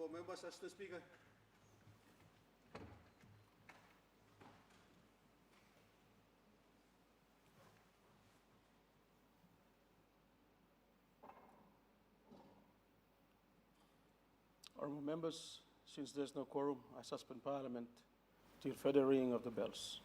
our members as the speaker. Honourable members, since there's no quorum, I suspend Parliament till further ringing of the bells.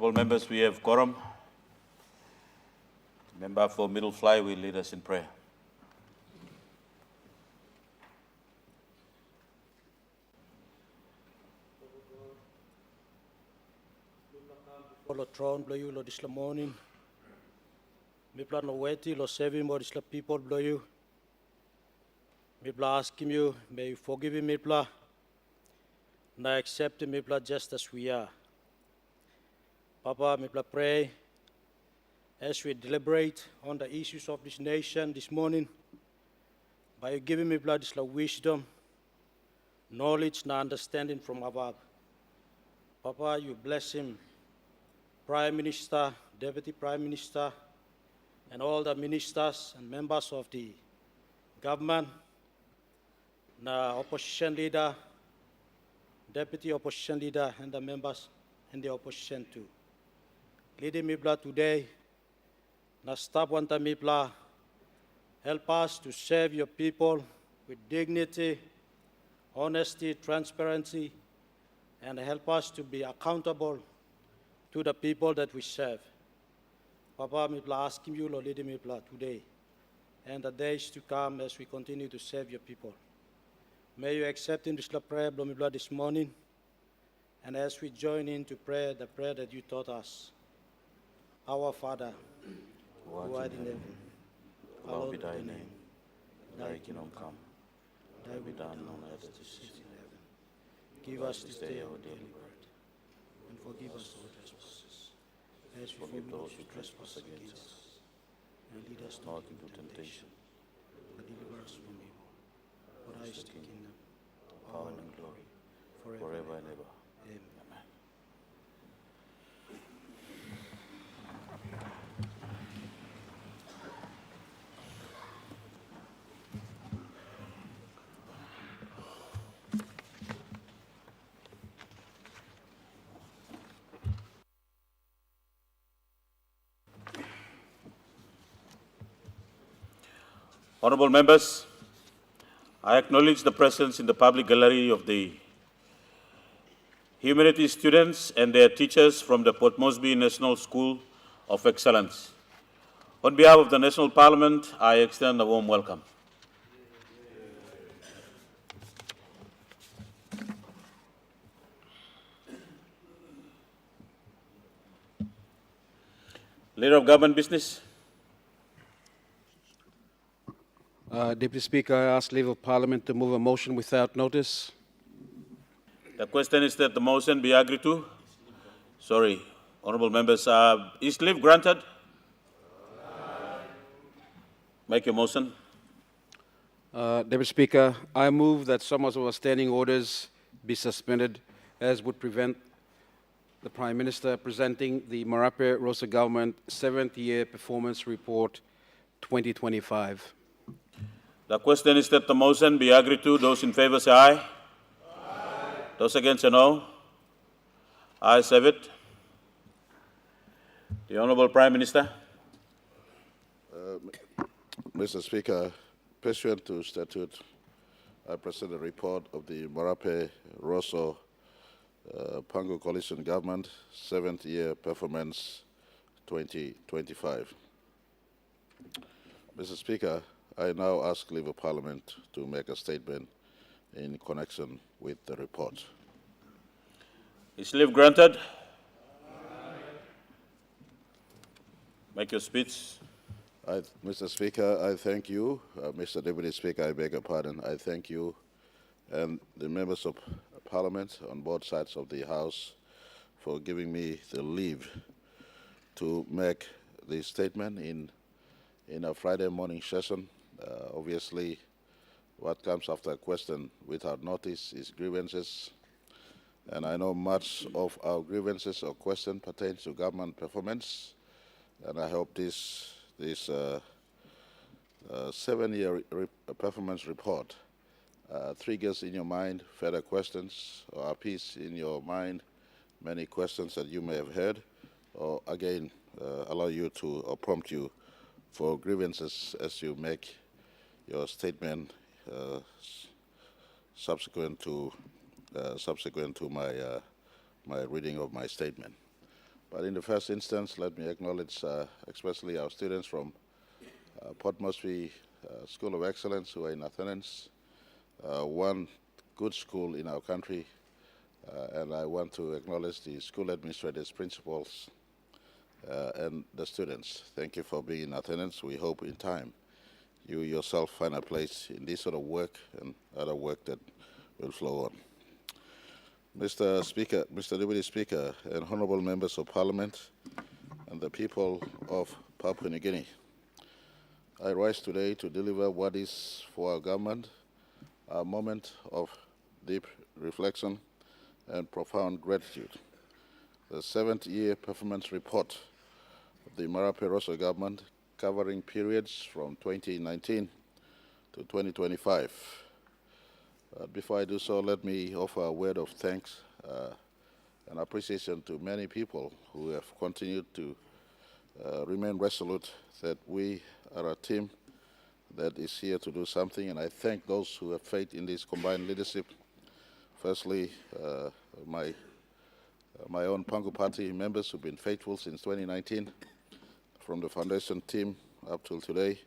Honorable members, we have quorum. The member for Middle Fly will lead us in prayer. Lo tron blow you lo this morning. Me plan no weti lo saving more this people blow you. Me plan asking you, may you forgive me plan. Na accept me plan just as we are. Papa, me plan pray as we deliberate on the issues of this nation this morning. By you giving me plan this wisdom, knowledge, and understanding from above. Papa, you bless him. Prime Minister, Deputy Prime Minister, and all the ministers and members of the government, the opposition leader, Deputy Opposition Leader, and the members in the opposition too. Leading me today, na stop one time help us to serve your people with dignity, honesty, transparency, and help us to be accountable to the people that we serve. Papa, me asking you, Lord, leading me today and the days to come as we continue to serve your people. May you accept in this prayer, me this morning, and as we join in to pray, the prayer that you taught us. Our Father, who art in heaven, hallowed be thy name. Thy kingdom come, thy will be done on earth as it is in heaven. Give us this day our daily bread, and forgive us our trespasses, as we forgive those who trespass against us. And lead us not into temptation, but deliver us from evil. For thine is the kingdom, power, and glory, forever and ever. Amen. Amen. Honorable members, I acknowledge the presence in the public gallery of the humanities students and their teachers from the Port Moresby National School of Excellence. On behalf of the National Parliament, I extend a warm welcome. Leader of Government Business. Deputy Speaker, I ask leave of Parliament to move a motion without notice. The question is that the motion be agreed to. Sorry, honorable members, is leave granted? Make your motion. Deputy Speaker, I move that some of our standing orders be suspended as would prevent the Prime Minister presenting the Marape Rosa Government 7th Year Performance Report 2025. The question is that the motion be agreed to. Those in favor say aye. Aye. Those against say no. Ayes have it. The Honourable Prime Minister. Mr. Speaker, pursuant to statute, I present a report of the Marape Rosso Pango Coalition Government 7th Year Performance 2025. Mr. Speaker, I now ask leave of Parliament to make a statement in connection with the report. Is leave granted? Make your speech. Mr. Speaker, I thank you. Mr. Deputy Speaker, I beg your pardon. I thank you and the members of Parliament on both sides of the House for giving me the leave to make the statement in a Friday morning session. Obviously, what comes after a question without notice is grievances, and I know much of our grievances or question pertains to government performance, and I hope this 7-year performance report triggers in your mind further questions or appease in your mind many questions that you may have heard, or again allow you to or prompt you for grievances as you make your statement subsequent to my reading of my statement. But in the first instance, let me acknowledge especially our students from Port Moresby School of Excellence who are in attendance, one good school in our country, and I want to acknowledge the school administrators, principals, and the students. Thank you for being in attendance. We hope in time you yourself find a place in this sort of work and other work that will flow on. Mr. Speaker, Mr. Deputy Speaker, and honorable members of Parliament and the people of Papua New Guinea, I rise today to deliver what is for our government a moment of deep reflection and profound gratitude. The 7th year performance report of the Marape Rosa government covering periods from 2019 to 2025. Before I do so, let me offer a word of thanks and appreciation to many people who have continued to remain resolute that we are a team that is here to do something, and I thank those who have faith in this combined leadership. Firstly, my own Pangu Party members who've been faithful since 2019, from the foundation team up till today.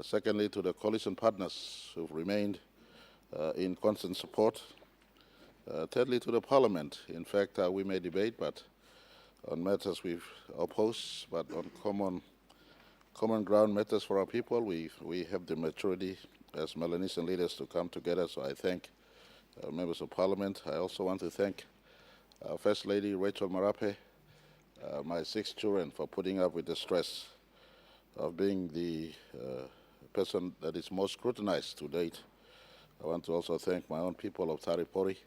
Secondly, to the coalition partners who've remained in constant support. Thirdly, to the Parliament. In fact, we may debate, but on matters we've opposed, but on common ground matters for our people, we have the maturity as Melanesian leaders to come together. So I thank members of Parliament. I also want to thank First Lady Rachel Marape, my 6 children, for putting up with the stress of being the person that is most scrutinized to date. I want to also thank my own people of Taripori.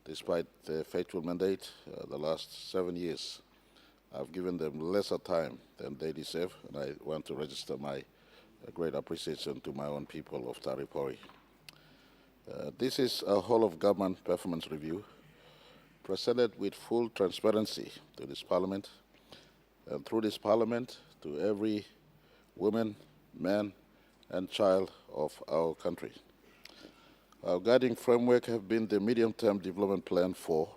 Despite their faithful mandate, the last 7 years, I've given them lesser time than they deserve, and I want to register my great appreciation to my own people of Taripori. This is a whole-of-government performance review presented with full transparency to this Parliament, and through this Parliament to every woman, man, and child of our country. Our guiding framework have been the medium-term development plan 4,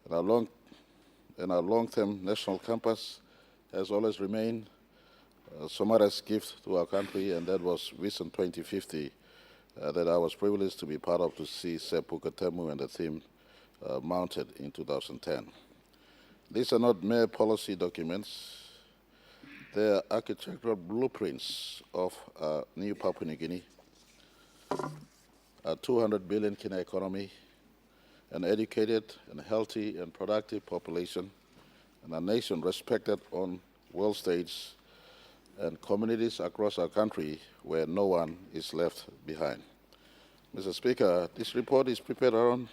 and our long-term national compass has always remained Somara's gift to our country, and that was Vision 2050 that I was privileged to be part of, to see Sepu Katemu and the theme mounted in 2010. These are not mere policy documents. They are architectural blueprints of new Papua New Guinea, a 200 billion kina economy, an educated and healthy and productive population, and a nation respected on world stage, and communities across our country where no one is left behind. Mr. Speaker, this report is prepared around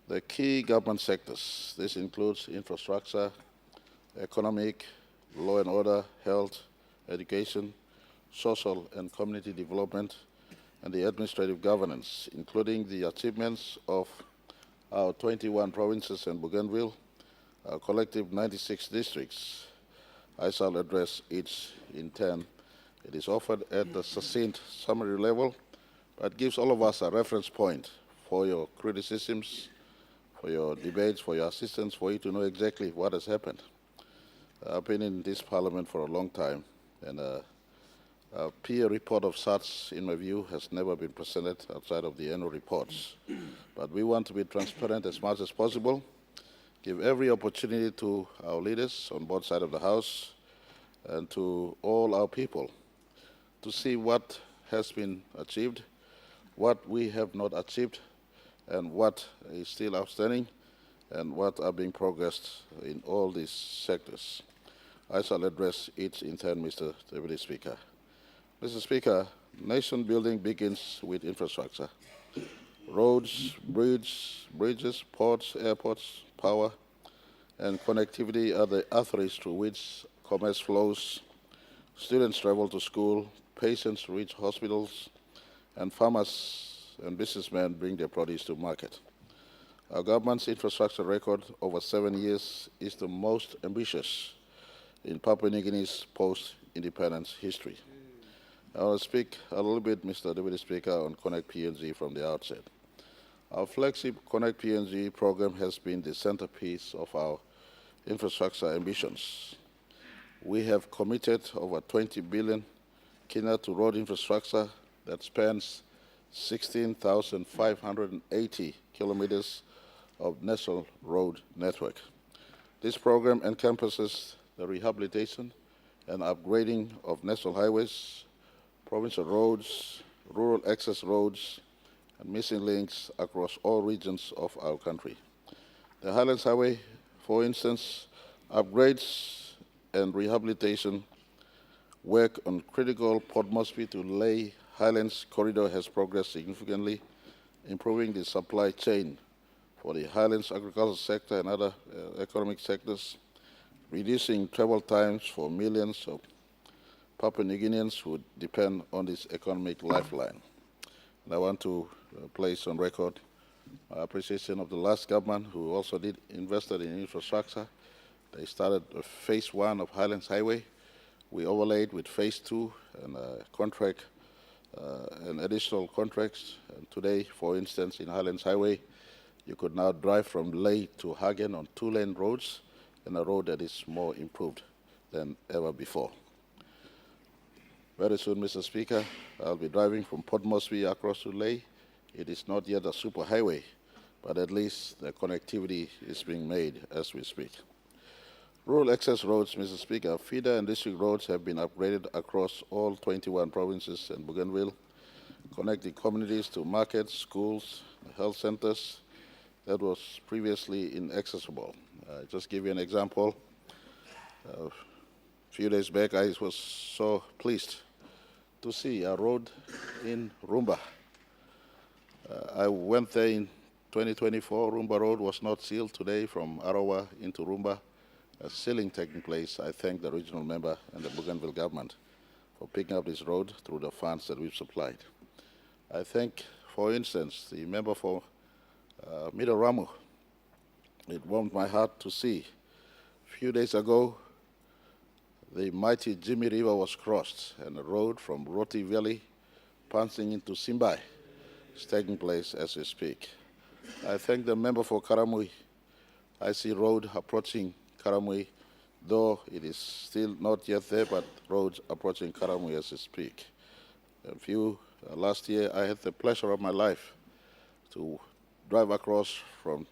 the key government sectors. This includes infrastructure, economic, law and order, health, education, social and community development, and the administrative governance, including the achievements of our 21 provinces and Bougainville, our collective 96 districts. I shall address each in turn. It is offered at the succinct summary level, but gives all of us a reference point for your criticisms, for your debates, for your assistance, for you to know exactly what has happened. I've been in this Parliament for a long time, and a peer report of such, in my view, has never been presented outside of the annual reports. But we want to be transparent as much as possible, give every opportunity to our leaders on both sides of the House and to all our people to see what has been achieved, what we have not achieved, and what is still outstanding, and what are being progressed in all these sectors. I shall address each in turn, Mr. Deputy Speaker. Mr. Speaker, nation building begins with infrastructure. Roads, bridges, ports, airports, power, and connectivity are the arteries through which commerce flows, students travel to school, patients reach hospitals, and farmers and businessmen bring their produce to market. Our government's infrastructure record over 7 years is the most ambitious in Papua New Guinea's post-independence history. I want to speak a little bit, Mr. Deputy Speaker, on Connect PNG from the outset. Our flagship Connect PNG program has been the centerpiece of our infrastructure ambitions. We have committed over 20 billion kina to road infrastructure that spans 16,580 kilometers of national road network. This program encompasses the rehabilitation and upgrading of national highways, provincial roads, rural access roads, and missing links across all regions of our country. The Highlands Highway, for instance, upgrades and rehabilitation work on critical Port Moresby to Leh Highlands corridor has progressed significantly, improving the supply chain for the Highlands agricultural sector and other economic sectors, reducing travel times for millions of Papua New Guineans who depend on this economic lifeline. And I want to place on record my appreciation of the last government who also invested in infrastructure. They started phase 1 of Highlands Highway. We overlaid with phase 2 and and additional contracts. And today, for instance, in Highlands Highway, you could now drive from Leh to Hagen on 2-lane roads and a road that is more improved than ever before. Very soon, Mr. Speaker, I'll be driving from Port Moresby across to Leh. It is not yet a super highway, but at least the connectivity is being made as we speak. Rural access roads, Mr. Speaker, feeder and district roads have been upgraded across all 21 provinces and Bougainville, connecting communities to markets, schools, health centers that was previously inaccessible. Just give you an example. A few days back, I was so pleased to see a road in Rumba. I went there in 2024. Rumba Road was not sealed today from Arawa into Rumba. A sealing taking place. I thank the regional member and the Bougainville government for picking up this road through the funds that we've supplied. I thank, for instance, the member for Middle Ramu. It warmed my heart to see. A few days ago, the mighty Jimmy River was crossed and the road from Roti Valley passing into Simbai is taking place as we speak. I thank the member for Karamui. I see road approaching Karamui, though it is still not yet there, but roads approaching Karamui as we speak. Last year, I had the pleasure of my life to drive across from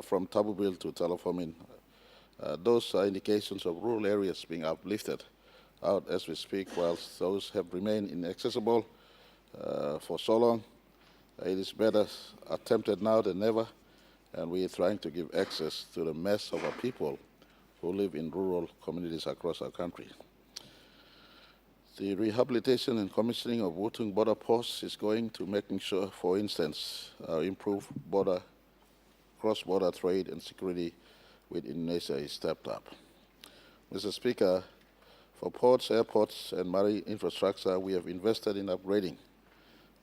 from Tabubil to Telefomin. Those are indications of rural areas being uplifted out as we speak, whilst those have remained inaccessible for so long. It is better attempted now than never, and we are trying to give access to the mass of our people who live in rural communities across our country. The rehabilitation and commissioning of Wutung border posts is going to making sure, for instance, improved cross-border trade and security with Indonesia is stepped up. Mr. Speaker, for ports, airports, and marine infrastructure, we have invested in upgrading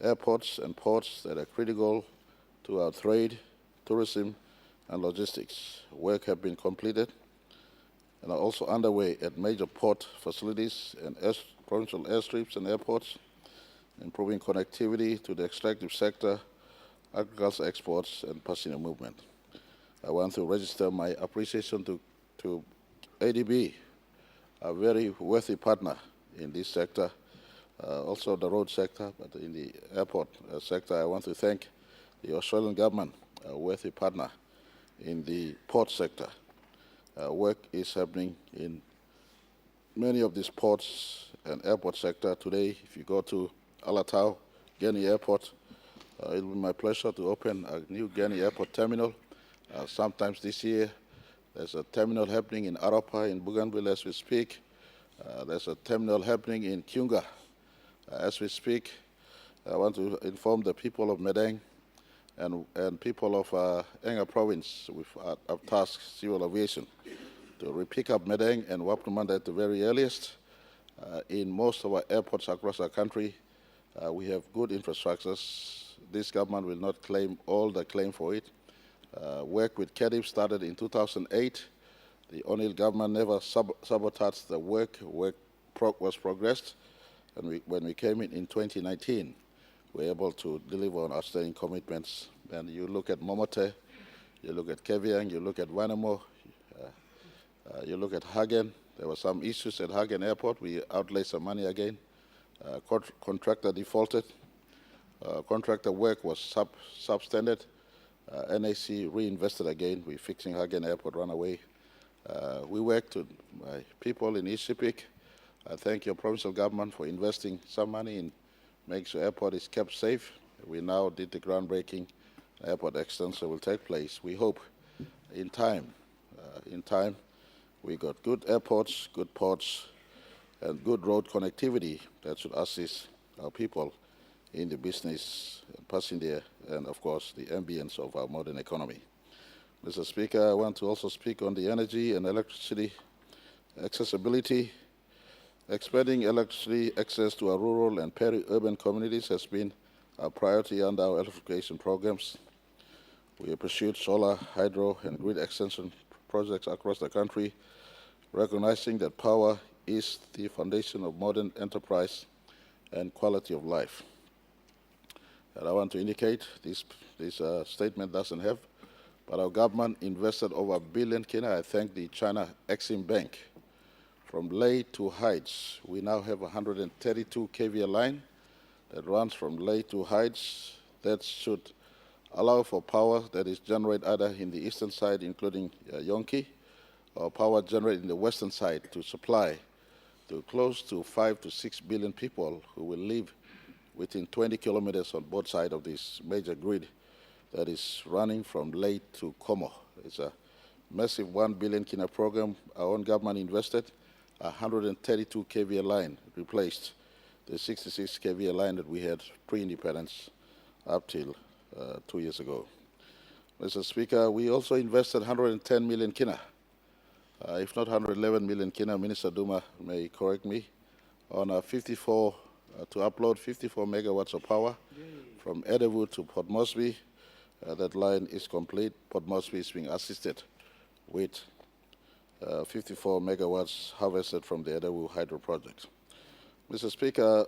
airports and ports that are critical to our trade, tourism, and logistics. Work have been completed and are also underway at major port facilities and provincial airstrips and airports, improving connectivity to the extractive sector, agriculture exports, and passenger movement. I want to register my appreciation to ADB, a very worthy partner in this sector, also the road sector, but in the airport sector, I want to thank the Australian government, a worthy partner in the port sector. Work is happening in many of these ports and airport sector today. If you go to Alatau, Guinea Airport, it will be my pleasure to open a new Guinea Airport terminal. Sometimes this year, there's a terminal happening in Arapa in Bougainville as we speak. There's a terminal happening in Kiunga as we speak. I want to inform the people of Medang and people of Enga province with our task, civil aviation, to pick up Medang and Wapnumanda at the very earliest. In most of our airports across our country, we have good infrastructures. This government will not claim all the claim for it. Work with KEDIP started in 2008. The O'Neill government never sabotaged the work. Work was progressed, and when we came in 2019, we were able to deliver on outstanding commitments. And you look at Momote, you look at Keviang, you look at Wanamo, you look at Hagen. There were some issues at Hagen Airport. We outlaid some money again. Contractor defaulted. Contractor work was substandard. NAC reinvested again. We're fixing Hagen Airport runaway. We worked with my people in East Sepik. I thank your provincial government for investing some money in making sure airport is kept safe. We now did the groundbreaking. Airport extension will take place. We hope in time, we got good airports, good ports, and good road connectivity that should assist our people in the business, passenger, and of course the ambience of our modern economy. Mr. Speaker, I want to also speak on the energy and electricity accessibility. Expanding electricity access to our rural and peri-urban communities has been a priority under our electrification programs. We have pursued solar, hydro, and grid extension projects across the country, recognizing that power is the foundation of modern enterprise and quality of life. And I want to indicate this statement doesn't have, but our government invested over $1 billion. I thank the China Exim Bank. From Ley to Heights, we now have a 132 kV line that runs from Ley to Heights. That should allow for power that is generated either in the eastern side, including Yonki, or power generated in the western side to supply to close to 5 to 6 billion people who will live within 20 kilometers on both sides of this major grid that is running from Ley to Como. It's a massive 1 billion kina program. Our own government invested. 132 kV line replaced the 66 kV line that we had pre-independence up till 2 years ago. Mr. Speaker, we also invested 110 million kina, if not 111 million kina, Minister Duma may correct me, on a 54, to upload 54 megawatts of power from Edewood to Port Moresby. That line is complete. Port Moresby is being assisted with 54 megawatts harvested from the Edewood hydro project. Mr. Speaker,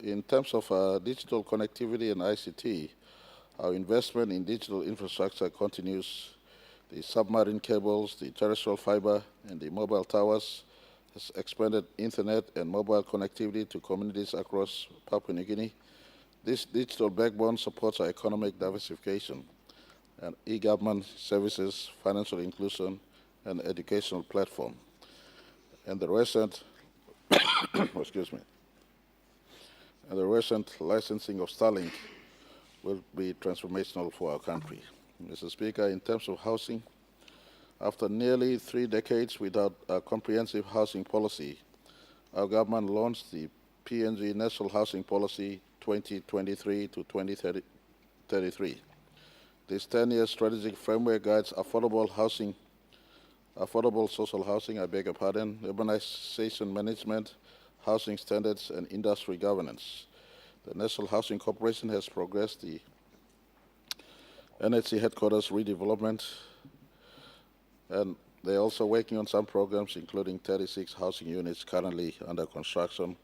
in terms of digital connectivity and ICT, our investment in digital infrastructure continues. The submarine cables, the terrestrial fiber, and the mobile towers has expanded internet and mobile connectivity to communities across Papua New Guinea. This digital backbone supports our economic diversification and e-government services, financial inclusion, and educational platform. And the recent, excuse me, and the recent licensing of Starlink will be transformational for our country. Mr. Speaker, in terms of housing, after nearly 3 decades without a comprehensive housing policy, our government launched the PNG National Housing Policy 2023 to 2033. This 10-year strategic framework guides affordable social housing, urbanization management, housing standards, and industry governance. The National Housing Corporation has progressed the NHC headquarters redevelopment, and they're also working on some programs, including 36 housing units currently under construction,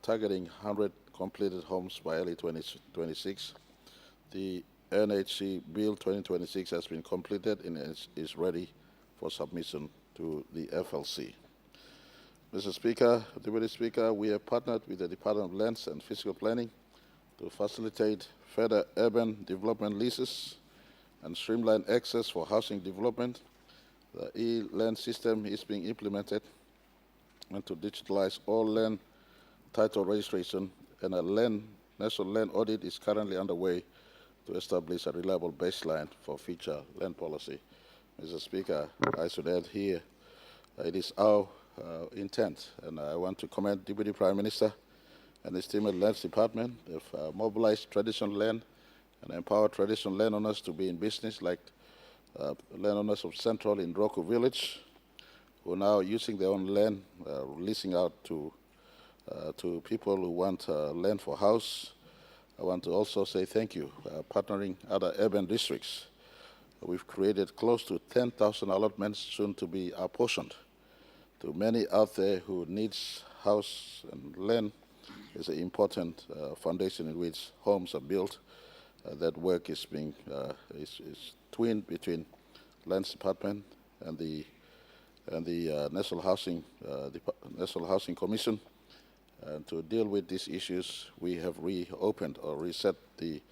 targeting 100 completed homes by early 2026. The NHC Bill 2026 has been completed and is ready for submission to the FLC. Mr. Speaker, Deputy Speaker, we have partnered with the Department of Lands and Physical Planning to facilitate further urban development leases and streamline access for housing development. The e-land system is being implemented and to digitalize all land title registration, and a national land audit is currently underway to establish a reliable baseline for future land policy. Mr. Speaker, I should add here, it is our intent, and I want to commend Deputy Prime Minister and the esteemed Lands Department. They've mobilized traditional land and empowered traditional landowners to be in business, like landowners of Central in Roku Village, who are now using their own land, leasing out to people who want land for house. I want to also say thank you, partnering other urban districts. We've created close to 10,000 allotments soon to be apportioned to many out there who needs house, and land is an important foundation in which homes are built. that work is being is twinned between Lands Department and the National Housing Commission. And to deal with these issues, we have reopened or reset the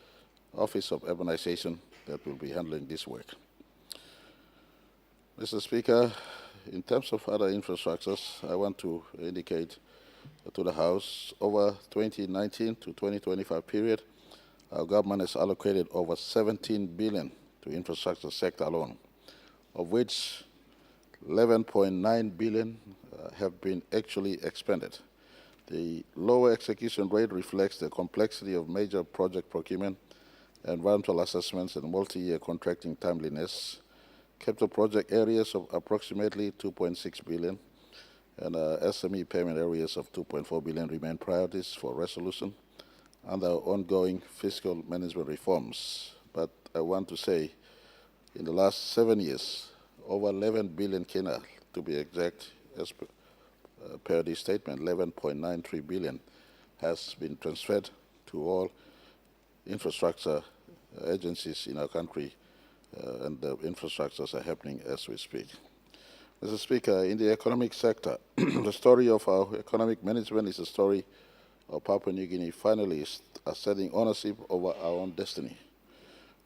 Office of Urbanization that will be handling this work. Mr. Speaker, in terms of other infrastructures, I want to indicate to the House, over 2019 to 2025 period, our government has allocated over 17 billion to infrastructure sector alone, of which 11.9 billion have been actually expended. The lower execution rate reflects the complexity of major project procurement, environmental assessments, and multi-year contracting timeliness. Capital project areas of approximately 2.6 billion and SME payment areas of 2.4 billion remain priorities for resolution under ongoing fiscal management reforms. But I want to say, in the last 7 years, over 11 billion kina, to be exact, as per this statement, 11.93 billion has been transferred to all infrastructure agencies in our country, and the infrastructures are happening as we speak. Mr. Speaker, in the economic sector, the story of our economic management is a story of Papua New Guinea finally asserting ownership over our own destiny.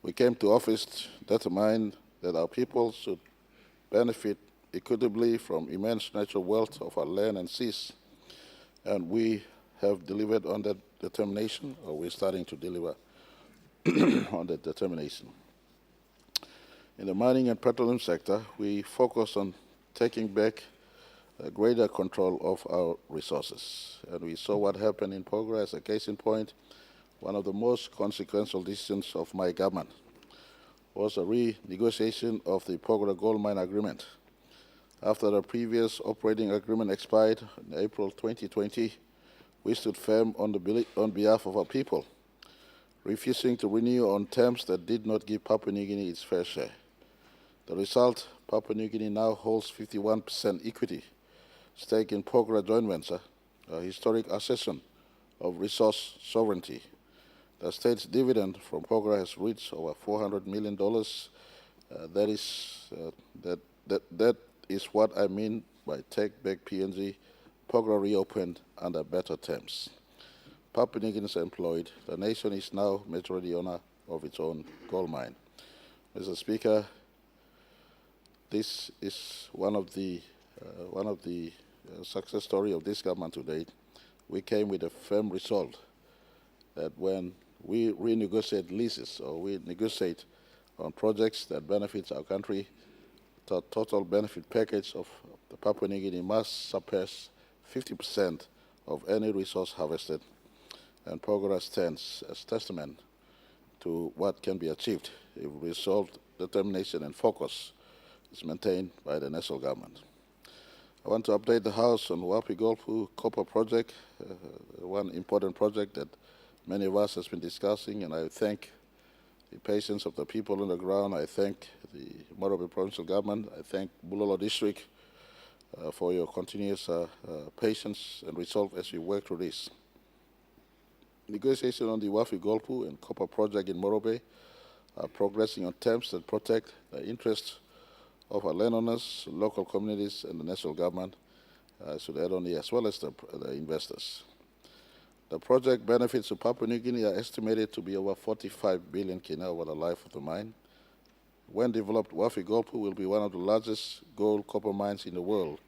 We came to office determined that our people should benefit equitably from immense natural wealth of our land and seas, and we have delivered on that determination, or we're starting to deliver on that determination. In the mining and petroleum sector, we focus on taking back greater control of our resources. And we saw what happened in Pogra as a case in point. One of the most consequential decisions of my government was a renegotiation of the Pogra Gold Mine Agreement. After the previous operating agreement expired in April 2020, we stood firm on behalf of our people, refusing to renew on terms that did not give Papua New Guinea its fair share. The result, Papua New Guinea now holds 51% equity stake in Pogra joint venture, a historic accession of resource sovereignty. The state's dividend from Pogra has reached over $400 million. That is what I mean by take back PNG. Pogra reopened under better terms. Papua New Guinea is employed. The nation is now majority owner of its own gold mine. Mr. Speaker, this is one of the success story of this government to date. We came with a firm resolve that when we renegotiate leases or we negotiate on projects that benefits our country, the total benefit package of the Papua New Guinea must surpass 50% of any resource harvested, and Pogra stands as testament to what can be achieved if resolve, determination, and focus is maintained by the national government. I want to update the House on Wapi-Golpu copper project, one important project that many of us has been discussing, and I thank the patience of the people on the ground. I thank the Morobe provincial government. I thank Bulolo district for your continuous patience and resolve as we work through this. Negotiations on the Wafi-Golpu and copper project in Morobe are progressing on terms that protect the interests of our landowners, local communities, and the national government, I should add on here, as well as the investors. The project benefits of Papua New Guinea are estimated to be over 45 billion kina over the life of the mine. When developed, Wafi-Golpu will be one of the largest gold copper mines in the world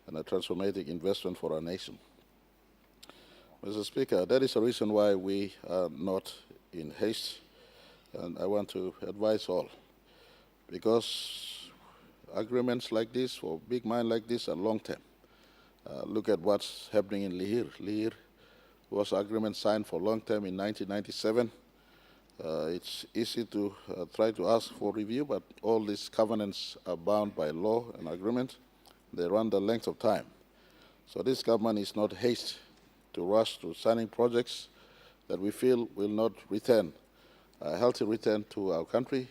and a transformative investment for our nation. Mr. Speaker, that is the reason why we are not in haste, and I want to advise all, because agreements like this for big mine like this are long-term. Look at what's happening in Lihir. Lihir was agreement signed for long-term in 1997. It's easy to try to ask for review, but all these covenants are bound by law and agreement. They run the length of time. So this government is not haste to rush to signing projects that we feel will not return a healthy return to our country.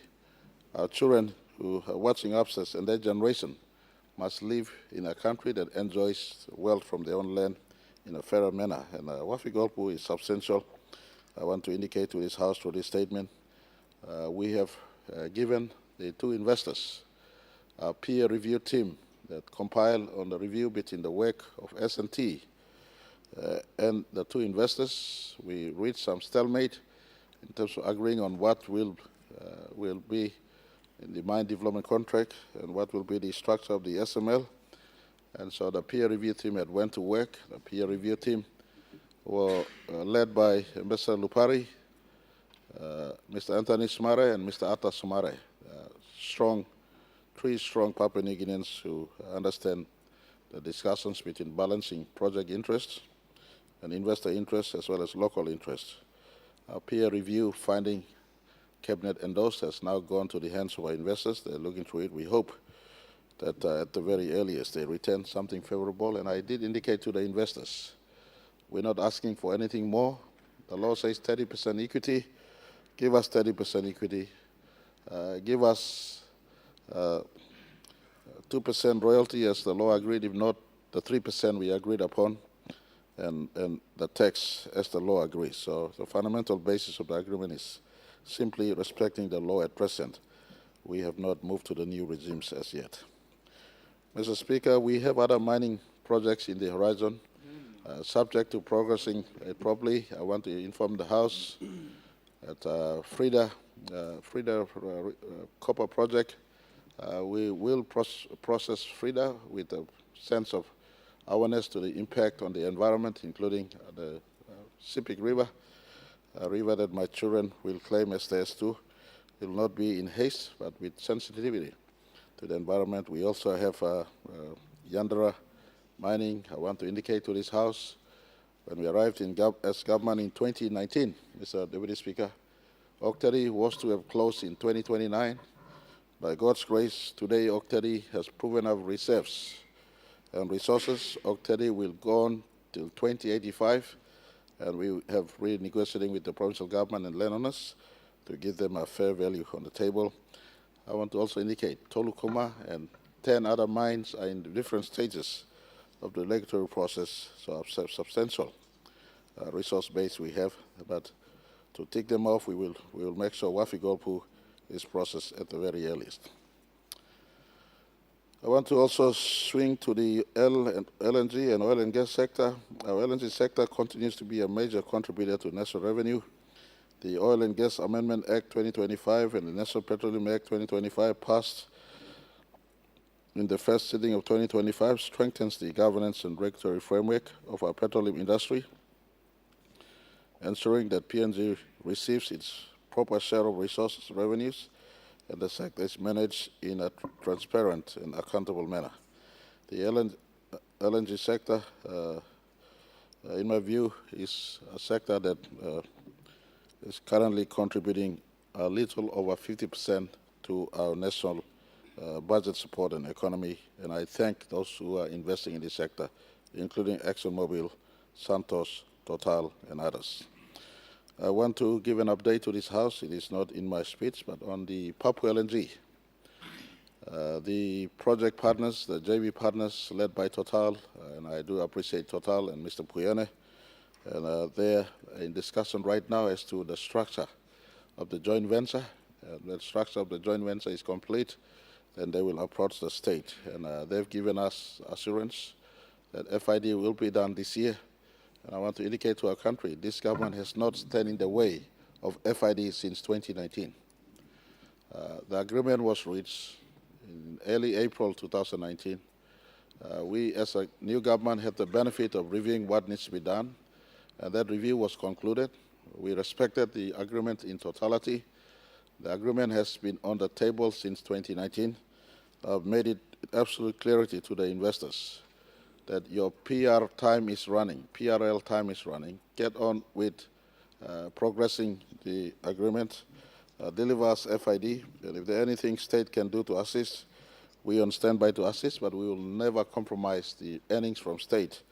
Our children who are watching us and their generation must live in a country that enjoys wealth from their own land in a fairer manner. And Wafi-Golpu is substantial. I want to indicate to this House through this statement we have given the two investors a peer review team that compiled on the review between the work of S&T and the two investors. We reached some stalemate in terms of agreeing on what will be in the mine development contract and what will be the structure of the SML. And so the peer review team had went to work. The peer review team were led by Mr. Lupari, Mr. Anthony Sumare, and Mr. Atta Sumare, three strong Papua New Guineans who understand the discussions between balancing project interests and investor interests as well as local interests. Our peer review finding Cabinet endorsed has now gone to the hands of our investors. They're looking through it. We hope that at the very earliest they return something favorable. And I did indicate to the investors, we're not asking for anything more. The law says 30% equity. Give us 30% equity. Give us 2% royalty as the law agreed, if not the 3% we agreed upon, and the tax as the law agrees. So the fundamental basis of the agreement is simply respecting the law at present. We have not moved to the new regimes as yet. Mr. Speaker, we have other mining projects in the horizon. Subject to progressing properly, I want to inform the House that Frida copper project, we will process Frida with a sense of awareness to the impact on the environment, including the Sepik River, a river that my children will claim as theirs too. It will not be in haste, but with sensitivity to the environment. We also have Yandara mining. I want to indicate to this House, when we arrived as government in 2019, Mr. Deputy Speaker, Octari was to have closed in 2029. By God's grace, today Octari has proven up reserves and resources. Octari will go on till 2085, and we have renegotiating with the provincial government and landowners to give them a fair value on the table. I want to also indicate Tolukoma and 10 other mines are in different stages of the regulatory process, so a substantial resource base we have. But to take them off, we will make sure Wafi-Golpu is processed at the very earliest. I want to also swing to the LNG and oil and gas sector. Our LNG sector continues to be a major contributor to national revenue. The Oil and Gas Amendment Act 2025 and the National Petroleum Act 2025 passed in the first sitting of 2025 strengthens the governance and regulatory framework of our petroleum industry, ensuring that PNG receives its proper share of resources and revenues, and the sector is managed in a transparent and accountable manner. The LNG sector, in my view, is a sector that is currently contributing a little over 50% to our national budget support and economy, and I thank those who are investing in this sector, including ExxonMobil, Santos, Total, and others. I want to give an update to this House. It is not in my speech, but on the Papua LNG. The project partners, the JV partners led by Total, and I do appreciate Total and Mr. Puyane, and they're in discussion right now as to the structure of the joint venture. The structure of the joint venture is complete, then they will approach the state. And they've given us assurance that FID will be done this year. And I want to indicate to our country, this government has not stand in the way of FID since 2019. The agreement was reached in early April 2019. We, as a new government, had the benefit of reviewing what needs to be done, and that review was concluded. We respected the agreement in totality. The agreement has been on the table since 2019. I've made it absolute clarity to the investors that your PR time is running, PRL time is running. Get on with progressing the agreement, deliver us FID, and if there's anything state can do to assist, we on standby to assist, but we will never compromise the earnings from state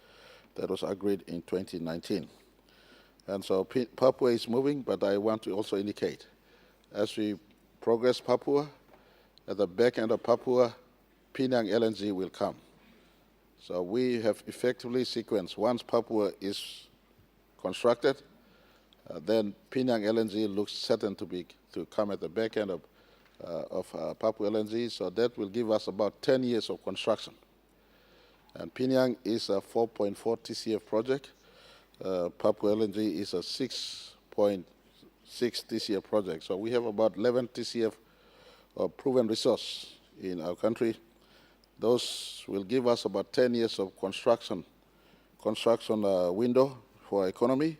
that was agreed in 2019. And so Papua is moving, but I want to also indicate, as we progress Papua, at the back end of Papua, Penang LNG will come. So we have effectively sequenced, once Papua is constructed, then Penang LNG looks certain to be to come at the back end of Papua LNG, so that will give us about 10 years of construction. And Pinyang is a 4.4 TCF project. Papua LNG is a 6.6 TCF project. So we have about 11 TCF of proven resource in our country. Those will give us about 10 years of construction window for our economy.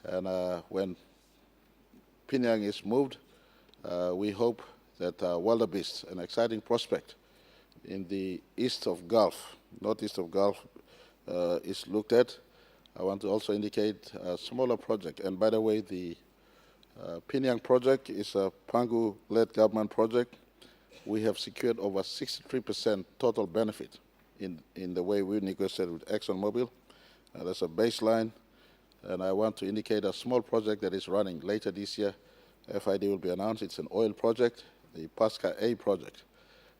And when Pinyang is moved, we hope that wildebeest, an exciting prospect in the east of Gulf, northeast of Gulf, is looked at. I want to also indicate a smaller project. And by the way, the Pinyang project is a Pangu-led government project. We have secured over 63% total benefit in the way we negotiated with ExxonMobil. That's a baseline. And I want to indicate a small project that is running later this year. FID will be announced. It's an oil project, the Pasca A project.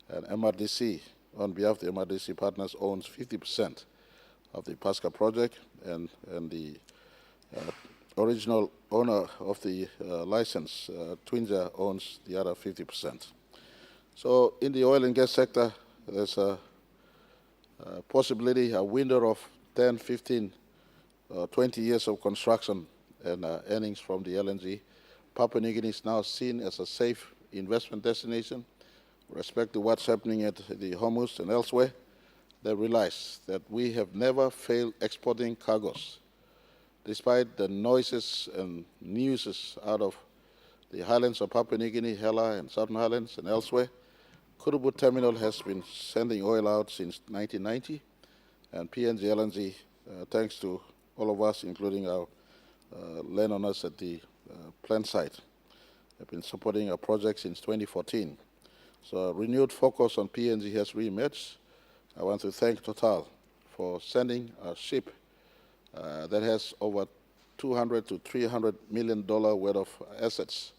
And MRDC, on behalf of the MRDC partners, owns 50% of the Pasca project, and the original owner of the license, Twinja, owns the other 50%. So in the oil and gas sector, there's a possibility, a window of 10, 15, 20 years of construction and earnings from the LNG. Papua New Guinea is now seen as a safe investment destination. With respect to what's happening at the Hormuz and elsewhere, they realize that we have never failed exporting cargoes. Despite the noises and newses out of the highlands of Papua New Guinea, Hela and Southern Highlands and elsewhere, Kurubu Terminal has been sending oil out since 1990, and PNG LNG, thanks to all of us, including our landowners at the plant site, have been supporting our project since 2014. So a renewed focus on PNG has re-emerged. I want to thank Total for sending a ship that has over $200 to $300 million worth of assets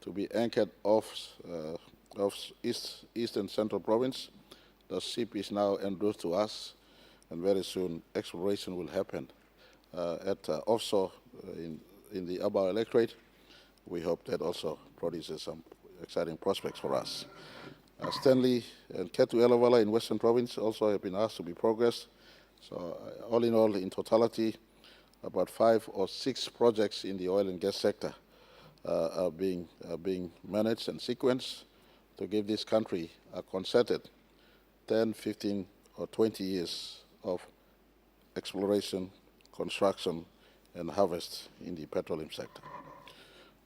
to be anchored off East and Central Province. The ship is now en route to us, and very soon exploration will happen at offshore in the Aba electorate. We hope that also produces some exciting prospects for us. Stanley and Ketu Elevala in Western Province also have been asked to be progressed. So all in all, in totality, about 5 or 6 projects in the oil and gas sector are being managed and sequenced to give this country a concerted 10, 15, or 20 years of exploration, construction, and harvest in the petroleum sector.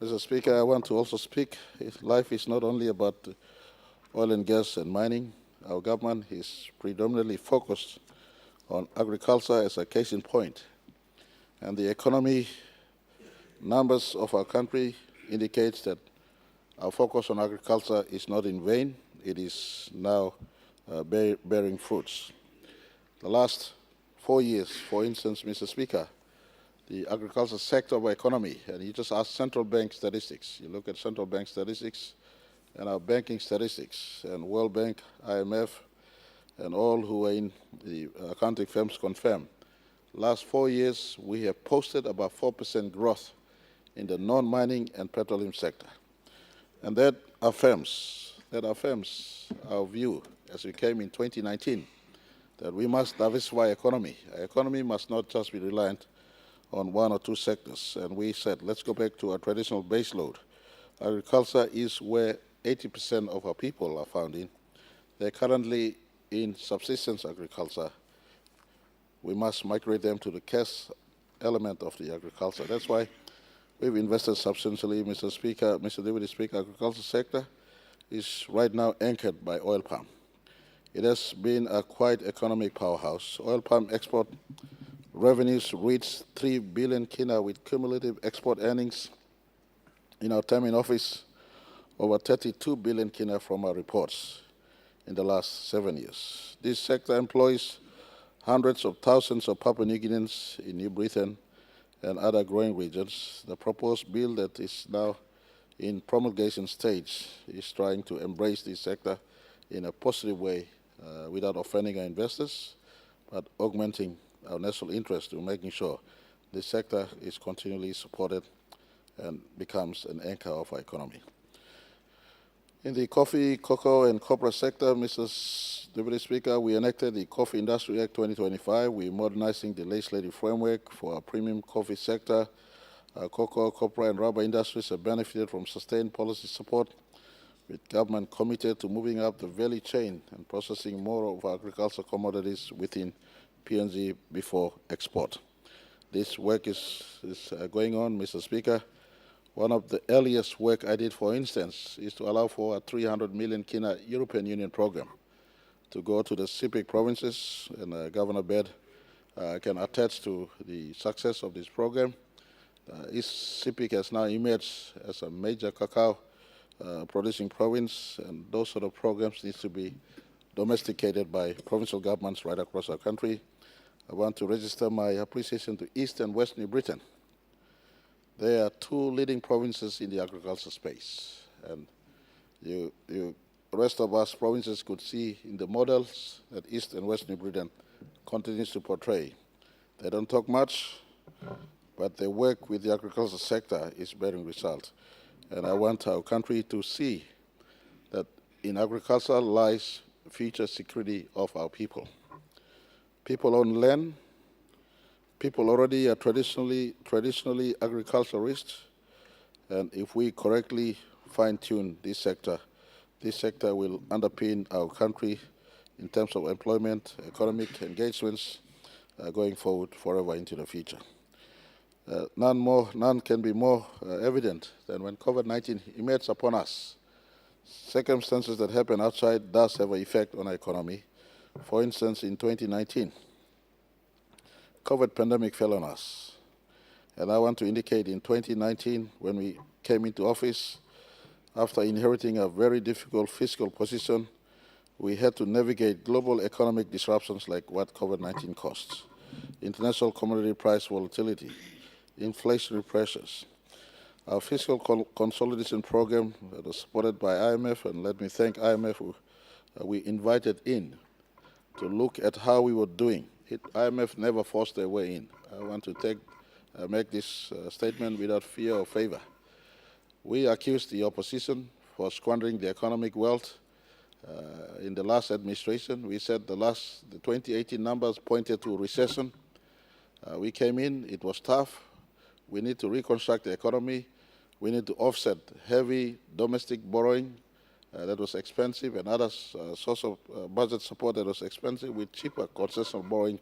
Mr. Speaker, I want to also speak. Life is not only about oil and gas and mining. Our government is predominantly focused on agriculture as a case in point. And the economy numbers of our country indicates that our focus on agriculture is not in vain. It is now bearing fruits. The last 4 years, for instance, Mr. Speaker, the agriculture sector of our economy, and you just ask central bank statistics. You look at central bank statistics and our banking statistics, and World Bank, IMF, and all who are in the accounting firms confirm. Last 4 years, we have posted about 4% growth in the non-mining and petroleum sector. And that affirms our view as we came in 2019, that we must diversify economy. Our economy must not just be reliant on 1 or 2 sectors. And we said, let's go back to our traditional base load. Agriculture is where 80% of our people are found in. They're currently in subsistence agriculture. We must migrate them to the cash element of the agriculture. That's why we've invested substantially, Mr. Speaker, Mr. Deputy Speaker. Agriculture sector is right now anchored by oil palm. It has been a quite economic powerhouse. Oil palm export revenues reached 3 billion kina with cumulative export earnings in our time in office over 32 billion kina from our reports in the last 7 years. This sector employs hundreds of thousands of Papua New Guineans in New Britain and other growing regions. The proposed bill that is now in promulgation stage is trying to embrace this sector in a positive way without offending our investors, but augmenting our national interest to making sure this sector is continually supported and becomes an anchor of our economy. In the coffee, cocoa, and copra sector, Mr. Deputy Speaker, we enacted the Coffee Industry Act 2025. We're modernizing the legislative framework for our premium coffee sector. Our cocoa, copra, and rubber industries have benefited from sustained policy support, with government committed to moving up the value chain and processing more of our agricultural commodities within PNG before export. This work is going on, Mr. Speaker. One of the earliest work I did, for instance, is to allow for a 300 million kina European Union program to go to the CIPIC provinces, and Governor Baird can attest to the success of this program. East CIPIC has now emerged as a major cacao producing province, and those sort of programs need to be domesticated by provincial governments right across our country. I want to register my appreciation to East and West New Britain. They are two leading provinces in the agriculture space, and the rest of us provinces could see in the models that East and West New Britain continues to portray. They don't talk much, but their work with the agriculture sector is bearing result. And I want our country to see that in agriculture lies future security of our people. People own land. People already are traditionally agriculturists, and if we correctly fine-tune this sector will underpin our country in terms of employment, economic engagements going forward forever into the future. None can be more evident than when COVID-19 emerged upon us. Circumstances that happen outside does have an effect on our economy. For instance, in 2019, COVID pandemic fell on us. And I want to indicate in 2019, when we came into office, after inheriting a very difficult fiscal position, we had to navigate global economic disruptions like what COVID-19 caused. International commodity price volatility, inflationary pressures. Our fiscal consolidation program that was supported by IMF, and let me thank IMF, who we invited in to look at how we were doing. IMF never forced their way in. I want to make this statement without fear or favor. We accused the opposition for squandering the economic wealth in the last administration. We said the 2018 numbers pointed to a recession. We came in, it was tough. We need to reconstruct the economy. We need to offset heavy domestic borrowing that was expensive, and other source of budget support that was expensive, with cheaper concessional borrowing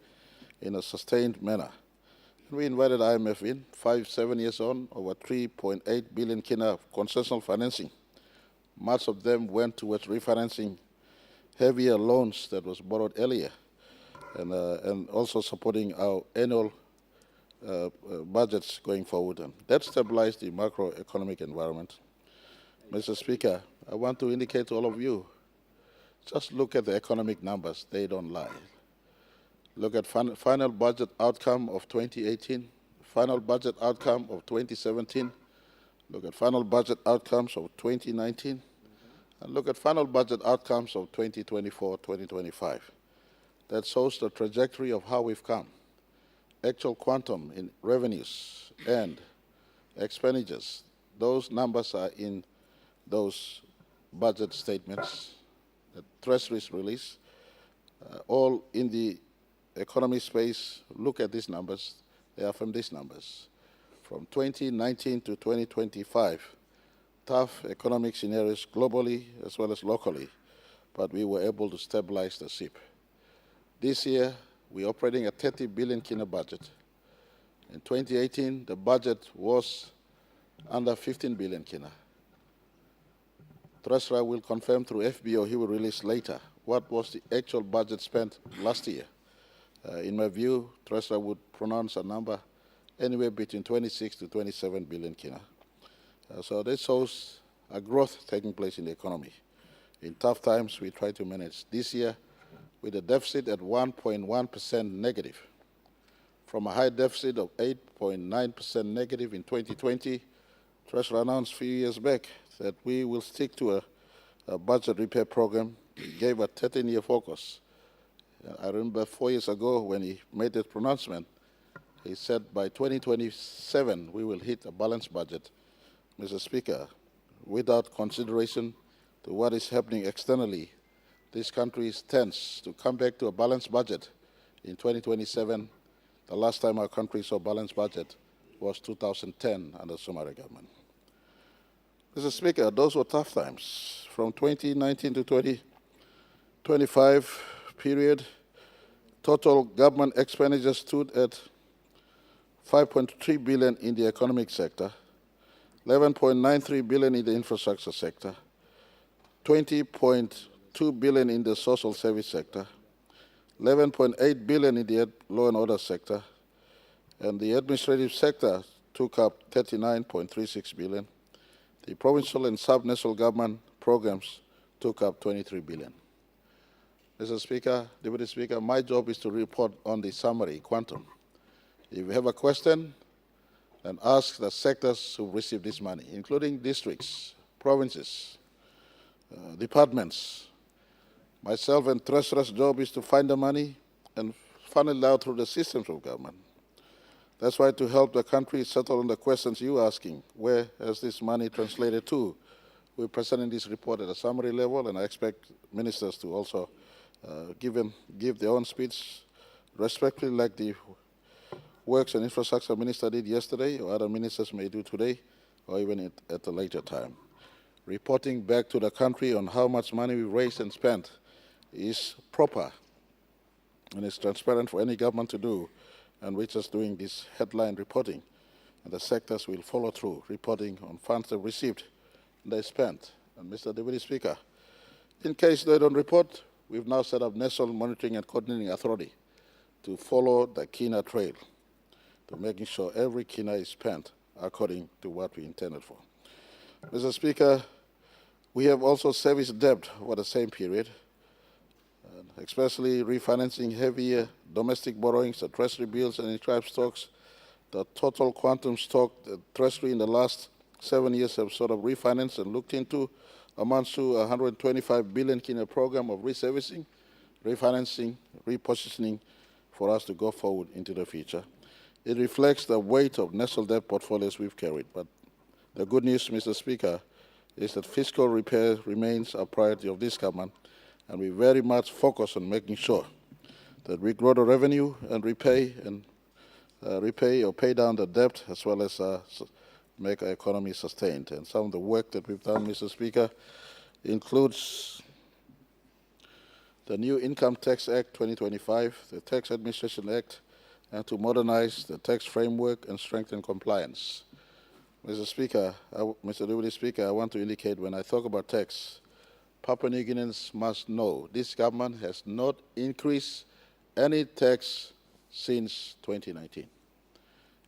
in a sustained manner. And we invited IMF in, 7 years on, over 3.8 billion kina of concessional financing. Much of them went towards refinancing heavier loans that was borrowed earlier, and also supporting our annual budgets going forward. And that stabilized the macroeconomic environment. Mr. Speaker, I want to indicate to all of you, just look at the economic numbers. They don't lie. Look at final budget outcome of 2018, final budget outcome of 2017, look at final budget outcomes of 2019, and look at final budget outcomes of 2024, 2025. That shows the trajectory of how we've come. Actual quantum in revenues and expenditures, those numbers are in those budget statements that Treasury's release, all in the economy space. Look at these numbers. They are from these numbers. From 2019 to 2025, tough economic scenarios globally as well as locally, but we were able to stabilize the ship. This year, we're operating a 30 billion kina budget. In 2018, the budget was under 15 billion kina. Treasurer will confirm through FBO, he will release later, what was the actual budget spent last year. In my view, Treasurer would pronounce a number anywhere between 26 to 27 billion kina. So this shows a growth taking place in the economy. In tough times, we try to manage. This year, with a deficit at 1.1% negative, from a high deficit of 8.9% negative in 2020, Treasurer announced a few years back that we will stick to a budget repair program. He gave a 13-year focus. I remember 4 years ago when he made that pronouncement, he said by 2027 we will hit a balanced budget Mr. Speaker, without consideration to what is happening externally, this country tends to come back to a balanced budget in 2027. The last time our country saw a balanced budget was 2010 under the Somali government. Mr. Speaker, those were tough times. From 2019 to 2025 period, total government expenditure stood at 5.3 billion in the economic sector, 11.93 billion in the infrastructure sector, 20.2 billion in the social service sector, 11.8 billion in the law and order sector, and the administrative sector took up 39.36 billion. The provincial and sub-national government programs took up 23 billion. Mr. Speaker, Deputy Speaker, my job is to report on the summary quantum. If you have a question, then ask the sectors who received this money, including districts, provinces, departments. Myself and Treasurer's job is to find the money and funnel it out through the systems of government. That's why, to help the country settle on the questions you're asking, where has this money translated to? We're presenting this report at a summary level, and I expect ministers to also give their own speech, respectively, like the Works and Infrastructure Minister did yesterday, or other ministers may do today, or even at a later time. Reporting back to the country on how much money we raised and spent is proper, and it's transparent for any government to do, and we're just doing this headline reporting, and the sectors will follow through, reporting on funds they've received and they spent. And Mr. Deputy Speaker, in case they don't report, we've now set up National Monitoring and Coordinating Authority to follow the KINA trail, to making sure every KINA is spent according to what we intended for. Mr. Speaker, we have also serviced debt over the same period, especially refinancing heavier domestic borrowings, the Treasury bills and inscribed stocks. The total quantum stock the Treasury in the last 7 years have sort of refinanced and looked into amounts to 125 billion KINA program of reservicing, refinancing, repositioning for us to go forward into the future. It reflects the weight of national debt portfolios we've carried. But the good news, Mr. Speaker, is that fiscal repair remains a priority of this government, and we very much focus on making sure that we grow the revenue and repay or pay down the debt, as well as make our economy sustained. And some of the work that we've done, Mr. Speaker, includes the new Income Tax Act 2025, the Tax Administration Act, and to modernize the tax framework and strengthen compliance. Mr. Speaker, Mr. Deputy Speaker, I want to indicate when I talk about tax, Papua New Guineans must know this government has not increased any tax since 2019.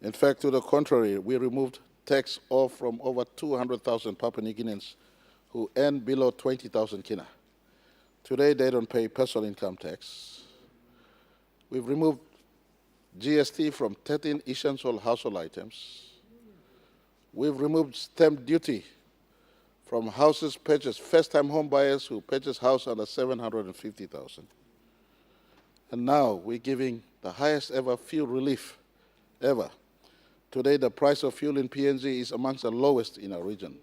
In fact, to the contrary, we removed tax off from over 200,000 Papua New Guineans who earn below 20,000 kina. Today, they don't pay personal income tax. We've removed GST from 13 essential household items. We've removed stamp duty from houses purchased, first-time home buyers who purchase house under 750,000. And now we're giving the highest ever fuel relief ever. Today, the price of fuel in PNG is amongst the lowest in our region.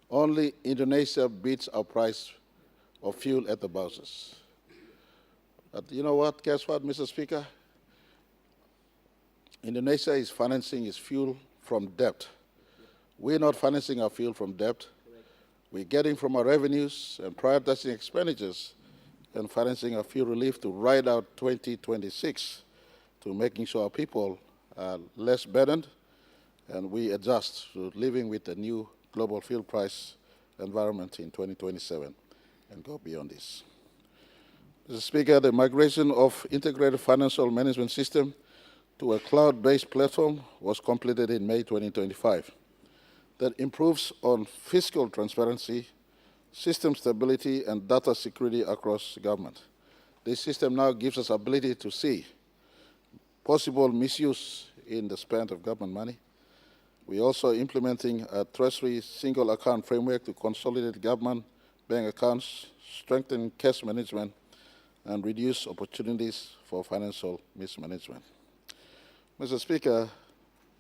Only Indonesia beats our price of fuel at the bouses. But you know what? Guess what, Mr. Speaker? Indonesia is financing its fuel from debt. We're not financing our fuel from debt. We're getting from our revenues and prioritizing expenditures and financing our fuel relief to ride out 2026 to making sure our people are less burdened and we adjust to living with the new global fuel price environment in 2027 and go beyond this. Mr. Speaker, the migration of integrated financial management system to a cloud-based platform was completed in May 2025. That improves on fiscal transparency, system stability, and data security across government. This system now gives us ability to see possible misuse in the spend of government money. We're also implementing a Treasury single account framework to consolidate government bank accounts, strengthen cash management, and reduce opportunities for financial mismanagement. Mr. Speaker,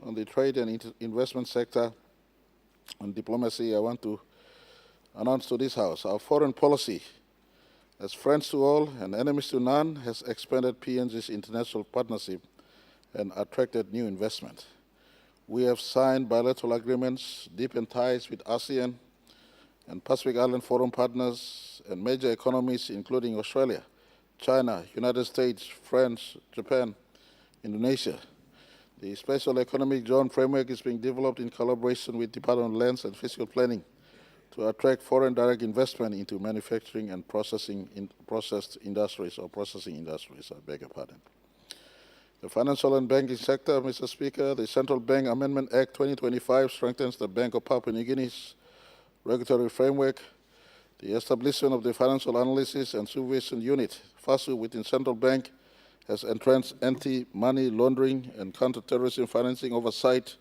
on the trade and investment sector, on diplomacy, I want to announce to this House our foreign policy as friends to all and enemies to none has expanded PNG's international partnership and attracted new investment. We have signed bilateral agreements, deepened ties with ASEAN and Pacific Island Forum partners and major economies including Australia, China, United States, France, Japan, Indonesia. The Special Economic Zone framework is being developed in collaboration with Department of Lands and Fiscal Planning to attract foreign direct investment into manufacturing and processed industries or processing industries, I beg your pardon. The financial and banking sector, Mr. Speaker, the Central Bank Amendment Act 2025 strengthens the Bank of Papua New Guinea's regulatory framework. The establishment of the Financial Analysis and Supervision Unit, FASU, within Central Bank has enhanced anti-money laundering and counter-terrorism financing oversight,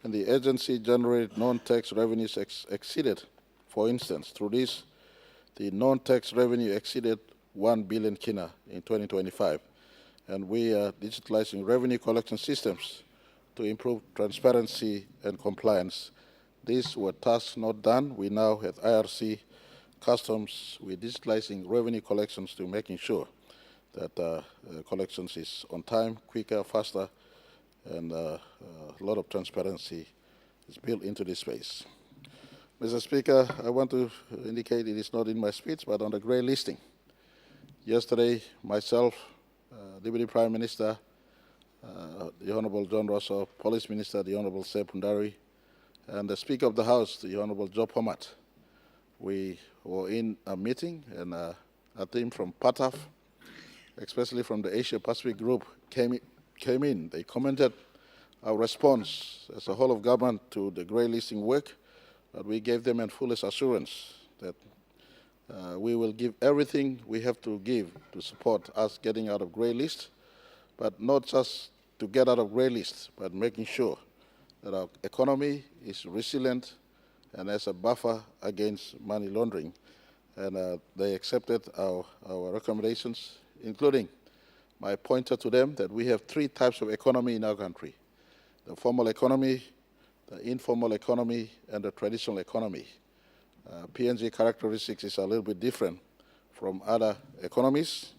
and the agency generated non-tax revenues exceeded. For instance, through this, the non-tax revenue exceeded 1 billion kina in 2025, and we are digitalizing revenue collection systems to improve transparency and compliance. These were tasks not done. We now at IRC Customs, we're digitalizing revenue collections to making sure that collections is on time, quicker, faster, and a lot of transparency is built into this space. Mr. Speaker, I want to indicate it is not in my speech, but on the grey listing. Yesterday, myself, Deputy Prime Minister, the Honorable John Rosso, Police Minister, the Honorable Sep Pundari, and the Speaker of the House, the Honorable Job Homat, we were in a meeting, and a team from PATAF, especially from the Asia Pacific Group, came in. They commented our response as a whole of government to the grey listing work, but we gave them a fullest assurance that we will give everything we have to give to support us getting out of grey list, but not just to get out of grey list, but making sure that our economy is resilient and as a buffer against money laundering. And they accepted our recommendations, including my pointer to them that we have 3 types of economy in our country: the formal economy, the informal economy, and the traditional economy. PNG characteristics is a little bit different from other economies,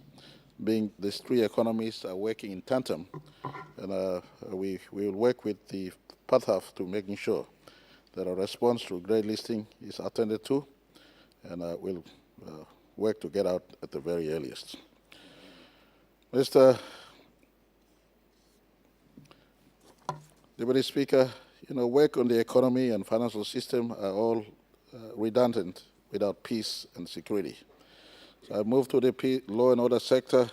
being these 3 economies are working in tandem, and we will work with the PATHAF to making sure that our response to grey listing is attended to, and we'll work to get out at the very earliest. Mr. Deputy Speaker, work on the economy and financial system are all redundant without peace and security. So I move to the law and order sector.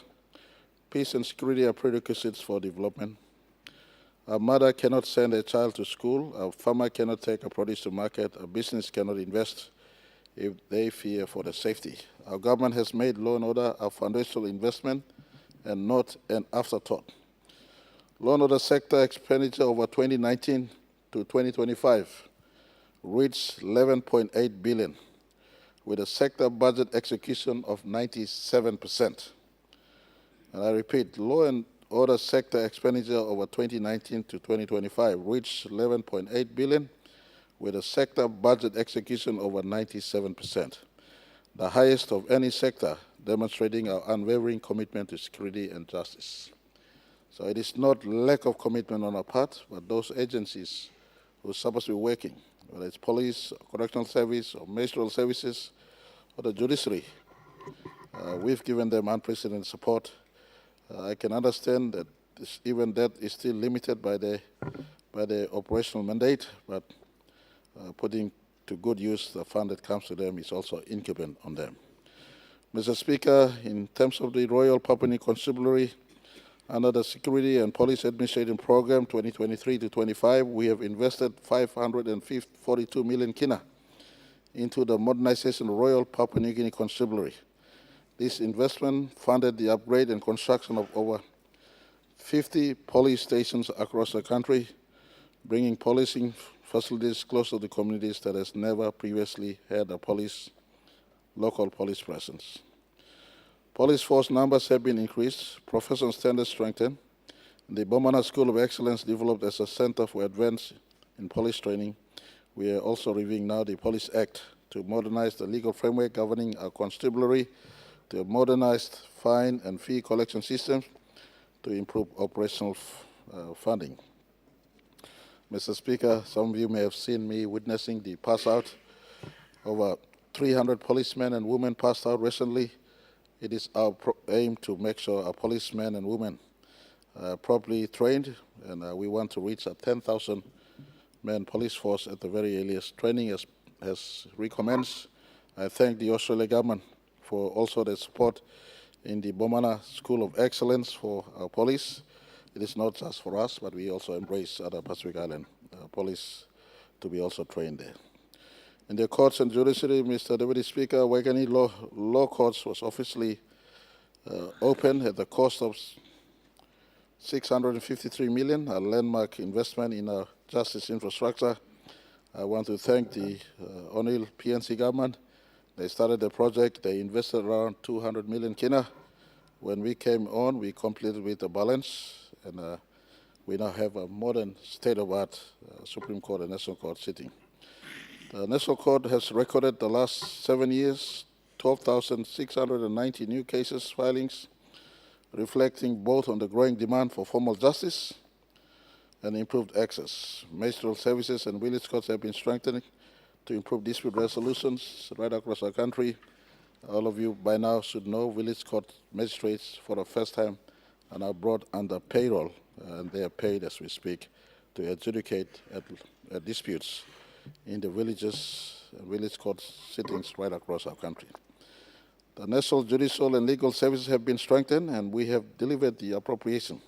Peace and security are prerequisites for development. A mother cannot send a child to school, a farmer cannot take a produce to market, a business cannot invest if they fear for their safety. Our government has made law and order a foundational investment and not an afterthought. Law and order sector expenditure over 2019 to 2025 reached 11.8 billion, with a sector budget execution of 97%. And I repeat, law and order sector expenditure over 2019 to 2025 reached 11.8 billion, with a sector budget execution over 97%, the highest of any sector, demonstrating our unwavering commitment to security and justice. So it is not lack of commitment on our part, but those agencies who are supposed to be working, whether it's police, correctional service, or ministerial services, or the judiciary, we've given them unprecedented support. I can understand that even that is still limited by the operational mandate, but putting to good use the fund that comes to them is also incumbent on them. Mr. Speaker, in terms of the Royal Papua New Constabulary, under the Security and Police Administration Program 2023 to 25, we have invested 542 million kina into the modernization of Royal Papua New Guinea Constabulary. This investment funded the upgrade and construction of over 50 police stations across the country, bringing policing facilities close to the communities that has never previously had a local police presence. Police force numbers have been increased, professional standards strengthened. The Bomana School of Excellence developed as a center for advance in police training, We are also reviewing now the Police Act to modernize the legal framework governing our constabulary, to a modernized fine and fee collection system, to improve operational funding. Mr. Speaker, some of you may have seen me witnessing the pass out. Over 300 policemen and women passed out recently. It is our aim to make sure our policemen and women are properly trained, and we want to reach a 10,000 man police force at the very earliest. Training has recommenced. I thank the Australian government for also their support in the Bomana School of Excellence for our police. It is not just for us, but we also embrace other Pacific Island police to be also trained there. In the courts and judiciary, Mr. Deputy Speaker, Waikani Law Courts was officially opened at the cost of $653 million, a landmark investment in our justice infrastructure. I want to thank the O'Neill PNC government. They started the project. They invested around 200 million kina. When we came on, we completed with a balance, and we now have a modern, state-of-art Supreme Court and National Court sitting. The National Court has recorded the last 7 years, 12,690 new cases filings, reflecting both on the growing demand for formal justice and improved access. Magistrate services and village courts have been strengthened to improve dispute resolutions right across our country. All of you by now should know village court magistrates for the first time are now brought under payroll, and they are paid as we speak to adjudicate disputes in the villages, village court sittings right across our country. The National Judicial and Legal Services have been strengthened, and we have delivered the appropriation,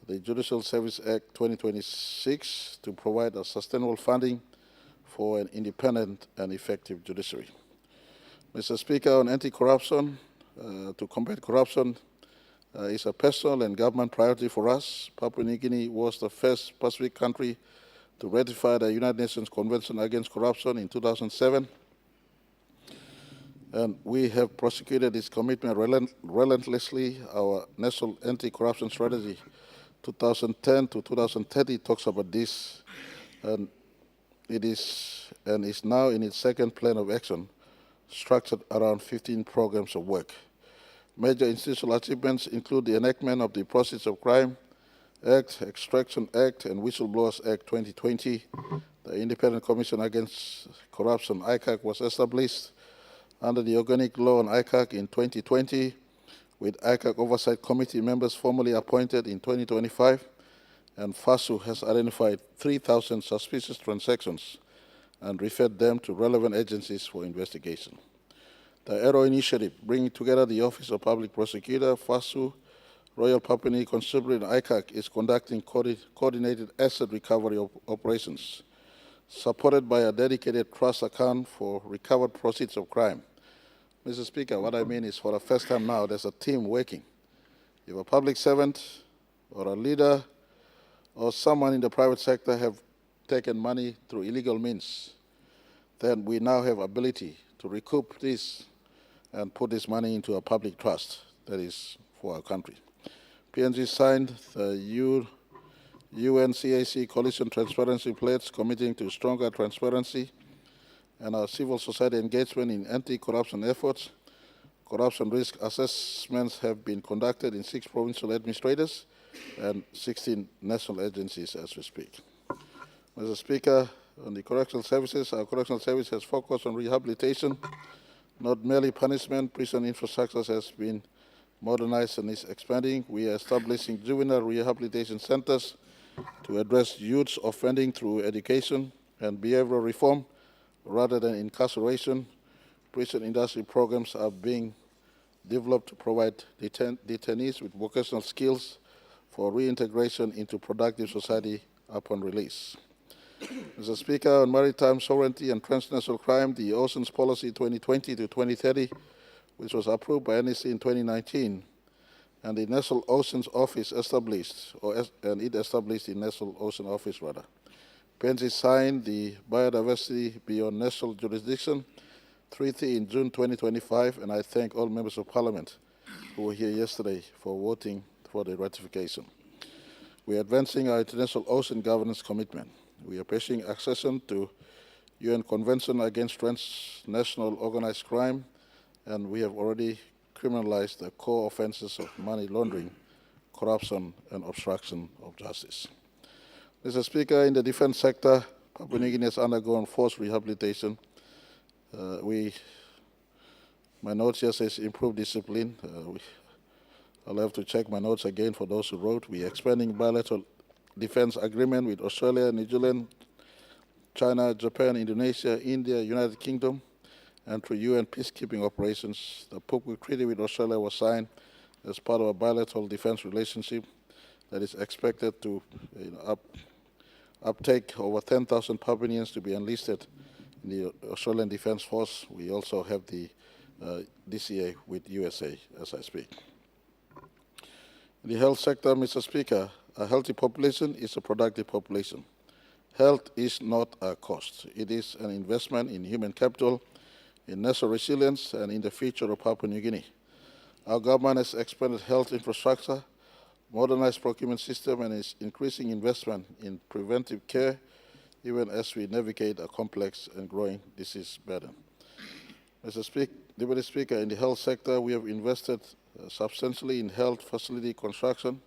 the Judicial Service Act 2026, to provide a sustainable funding for an independent and effective judiciary. Mr. Speaker, on anti-corruption, to combat corruption is a personal and government priority for us. Papua New Guinea was the first Pacific country to ratify the United Nations Convention Against Corruption in 2007. And we have prosecuted this commitment relentlessly. Our National Anti-Corruption Strategy 2010 to 2030 talks about this, and it is now in its second plan of action, structured around 15 programs of work. Major institutional achievements include the enactment of the Proceeds of Crime Act, Extraction Act, and Whistleblowers Act 2020. The Independent Commission Against Corruption, ICAC, was established under the Organic Law on ICAC in 2020, with ICAC Oversight Committee members formally appointed in 2025, and FASU has identified 3,000 suspicious transactions and referred them to relevant agencies for investigation. The Arrow Initiative, bringing together the Office of Public Prosecutor, FASU, Royal Papua New Guinea Constabulary, and ICAC, is conducting coordinated asset recovery operations, supported by a dedicated trust account for recovered proceeds of crime. Mr. Speaker, what I mean is, for the first time now, there's a team working. If a public servant or a leader or someone in the private sector have taken money through illegal means, then we now have ability to recoup this and put this money into a public trust that is for our country. PNG signed the UNCAC Coalition Transparency Pledge, committing to stronger transparency and our civil society engagement in anti-corruption efforts. Corruption risk assessments have been conducted in 6 provincial administrators and 16 national agencies as we speak. Mr. Speaker, on the correctional services, our correctional service has focused on rehabilitation, not merely punishment. Prison infrastructure has been modernized and is expanding. We are establishing juvenile rehabilitation centers to address youth offending through education and behavioral reform rather than incarceration. Prison industry programs are being developed to provide detainees with vocational skills for reintegration into productive society upon release. Mr. Speaker, on maritime sovereignty and transnational crime, the Oceans Policy 2020 to 2030, which was approved by NEC in 2019, and the National Oceans Office established, and it established the National Ocean Office rather. PNG signed the Biodiversity Beyond National Jurisdiction Treaty in June 2025, and I thank all members of Parliament who were here yesterday for voting for the ratification. We are advancing our international ocean governance commitment. We are pursuing accession to UN Convention Against Transnational Organized Crime, and we have already criminalized the core offenses of money laundering, corruption, and obstruction of justice. Mr. Speaker, in the defense sector, Papua New Guinea has undergone forced rehabilitation. My notes here says improved discipline. I'll have to check my notes again for those who wrote. We are expanding bilateral defense agreement with Australia, New Zealand, China, Japan, Indonesia, India, United Kingdom, and through UN peacekeeping operations. The Papua Treaty with Australia was signed as part of a bilateral defense relationship that is expected to uptake over 10,000 Papuans to be enlisted in the Australian Defence Force. We also have the DCA with USA as I speak. In the health sector, Mr. Speaker, a healthy population is a productive population. Health is not a cost. It is an investment in human capital, in national resilience, and in the future of Papua New Guinea. Our government has expanded health infrastructure, modernized procurement system, and is increasing investment in preventive care, even as we navigate a complex and growing disease burden. Mr. Deputy Speaker, in the health sector, we have invested substantially in health facility construction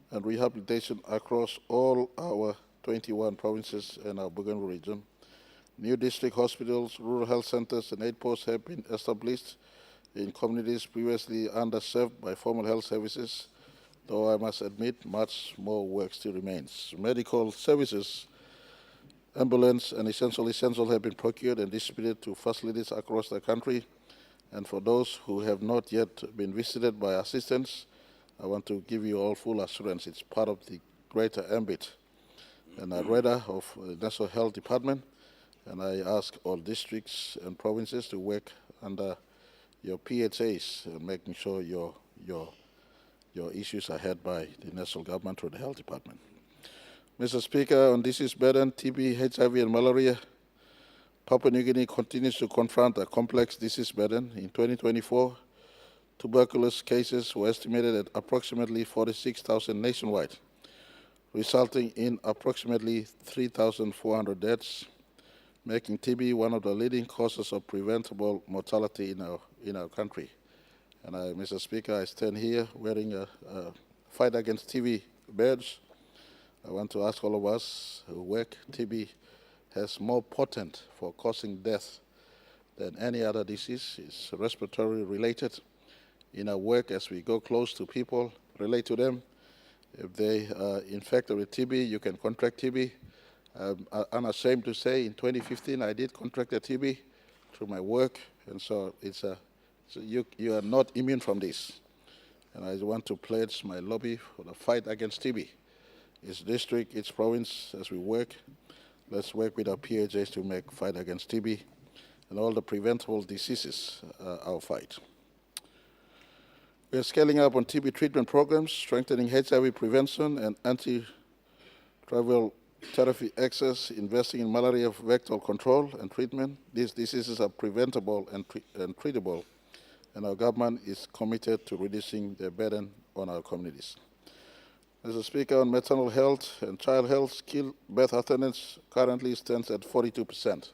and rehabilitation across all our 21 provinces and our Bougainville region. New district hospitals, rural health centers, and aid posts have been established in communities previously underserved by formal health services, though I must admit much more work still remains. Medical services, ambulance, and essential have been procured and distributed to facilities across the country. And for those who have not yet been visited by assistance, I want to give you all full assurance it's part of the greater ambit and a radar of the National Health Department, and I ask all districts and provinces to work under your PHAs, making sure your issues are heard by the national government through the health department. Mr. Speaker, on disease burden, TB, HIV, and malaria, Papua New Guinea continues to confront a complex disease burden. In 2024, tuberculosis cases were estimated at approximately 46,000 nationwide, resulting in approximately 3,400 deaths, making TB one of the leading causes of preventable mortality in our country. And Mr. Speaker, I stand here wearing a Fight Against TB badge. I want to ask all of us who work, TB has more potent for causing death than any other disease. It's respiratory related. In our work, as we go close to people, relate to them. If they are infected with TB, you can contract TB. I'm ashamed to say in 2015 I did contract a TB through my work, and so you are not immune from this. And I want to pledge my lobby for the fight against TB. Each district, each province, as we work, let's work with our PHAs to make fight against TB and all the preventable diseases our fight. We are scaling up on TB treatment programs, strengthening HIV prevention and anti-travel therapy access, investing in malaria vector control and treatment. These diseases are preventable and treatable, and our government is committed to reducing their burden on our communities. Mr. Speaker, on maternal health and child health, skilled birth attendance currently stands at 42%.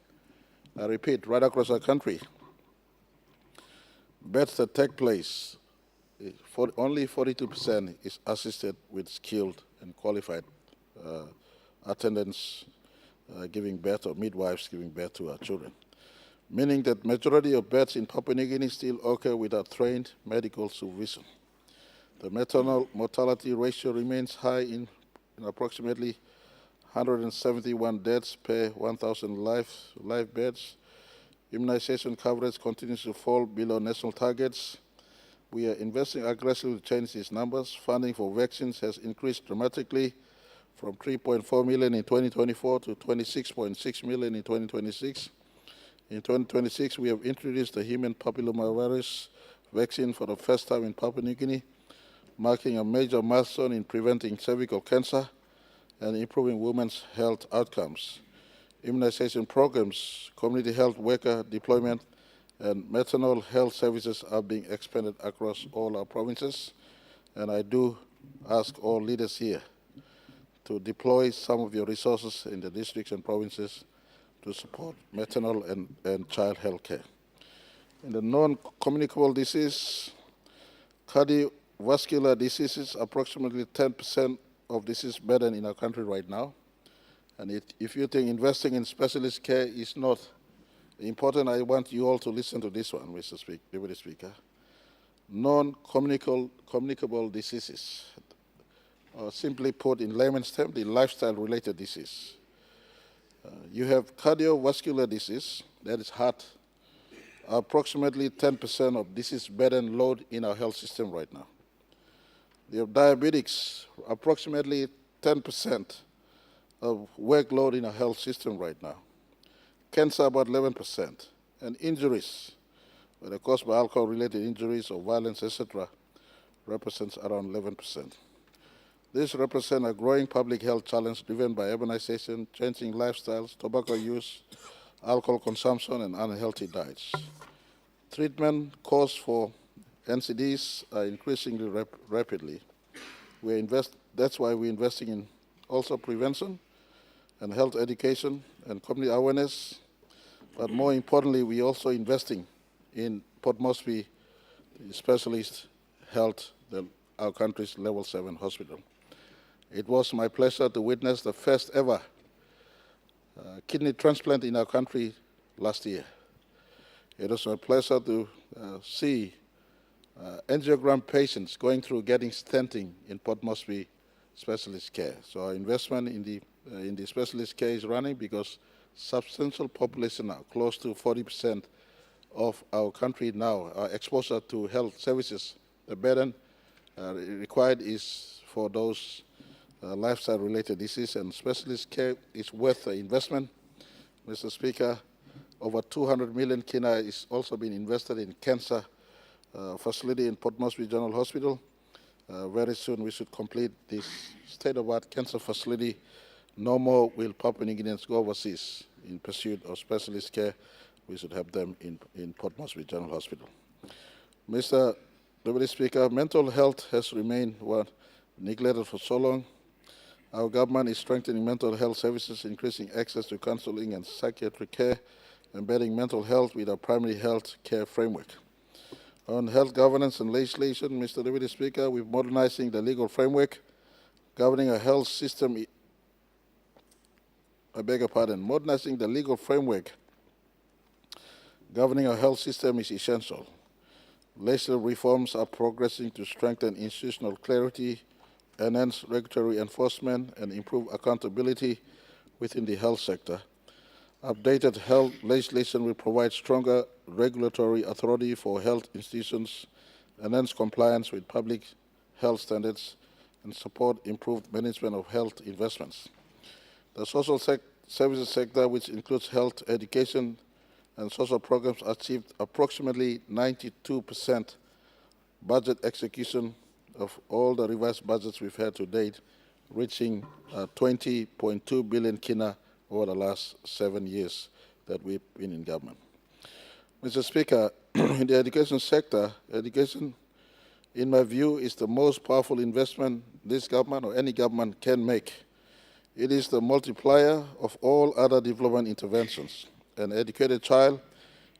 I repeat, right across our country, births that take place, only 42% is assisted with skilled and qualified attendants giving birth, or midwives giving birth to our children, meaning that majority of births in Papua New Guinea still occur without trained medical supervision. The maternal mortality ratio remains high in approximately 171 deaths per 1,000 live births. Immunization coverage continues to fall below national targets. We are investing aggressively to change these numbers. Funding for vaccines has increased dramatically from 3.4 million in 2024 to 26.6 million in 2026. In 2026, we have introduced the human papillomavirus vaccine for the first time in Papua New Guinea, marking a major milestone in preventing cervical cancer and improving women's health outcomes. Immunization programs, community health worker deployment, and maternal health services are being expanded across all our provinces. And I do ask all leaders here, to deploy some of your resources in the districts and provinces to support maternal and child health care. In the non-communicable disease, cardiovascular diseases, approximately 10% of disease burden in our country right now. And if you think investing in specialist care is not important, I want you all to listen to this one, Mr. Deputy Speaker. Non-communicable diseases, simply put in layman's terms, the lifestyle-related disease. You have cardiovascular disease, that is heart, approximately 10% of disease burden load in our health system right now. You have diabetics, approximately 10% of workload in our health system right now. Cancer, about 11%. And injuries, whether caused by alcohol-related injuries or violence, etc., represents around 11%. This represents a growing public health challenge driven by urbanization, changing lifestyles, tobacco use, alcohol consumption, and unhealthy diets. Treatment costs for NCDs are increasing rapidly. That's why we're investing in also prevention and health education and community awareness. But more importantly, we're also investing in Port Moresby Specialist Health, our country's level 7 hospital. It was my pleasure to witness the first ever kidney transplant in our country last year. It was my pleasure to see angiogram patients going through getting stenting in Port Moresby specialist care. So our investment in the specialist care is running because substantial population now, close to 40% of our country now, are exposure to health services. The burden required is for those lifestyle-related diseases, and specialist care is worth the investment. Mr. Speaker, over 200 million kina is also being invested in cancer facility in Port Moresby General Hospital. Very soon we should complete this state-of-the-art cancer facility. No more will Papua New Guineans go overseas in pursuit of specialist care. We should have them in Port Moresby General Hospital. Mr. Deputy Speaker, mental health has remained neglected for so long. Our government is strengthening mental health services, increasing access to counseling and psychiatric care, embedding mental health with our primary health care framework. On health governance and legislation, Mr. Deputy Speaker, we're modernizing the legal framework governing our health system. Modernizing the legal framework governing our health system is essential. Legislative reforms are progressing to strengthen institutional clarity, enhance regulatory enforcement, and improve accountability within the health sector. Updated health legislation will provide stronger regulatory authority for health institutions, enhance compliance with public health standards, and support improved management of health investments. The social services sector, which includes health, education, and social programs, achieved approximately 92% budget execution of all the revised budgets we've had to date, reaching 20.2 billion kina over the last 7 years that we've been in government. Mr. Speaker, in the education sector, education, in my view, is the most powerful investment this government or any government can make. It is the multiplier of all other development interventions. An educated child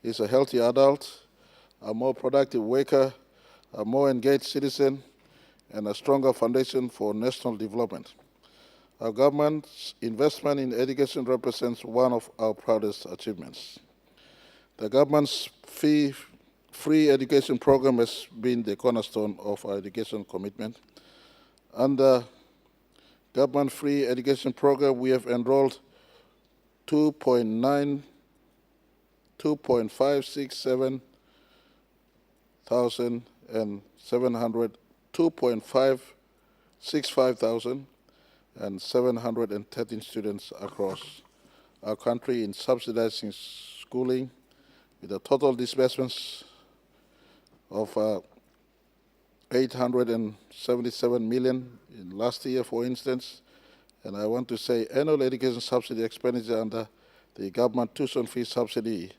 is a healthy adult, a more productive worker, a more engaged citizen, and a stronger foundation for national development. Our government's investment in education represents one of our proudest achievements. The government's free education program has been the cornerstone of our education commitment. Under government free education program, we have enrolled 2.567 thousand and 713 students across our country in subsidizing schooling, with a total disbursements of 877 million in last year, for instance. And I want to say annual education subsidy expenditure under the government tuition fee subsidy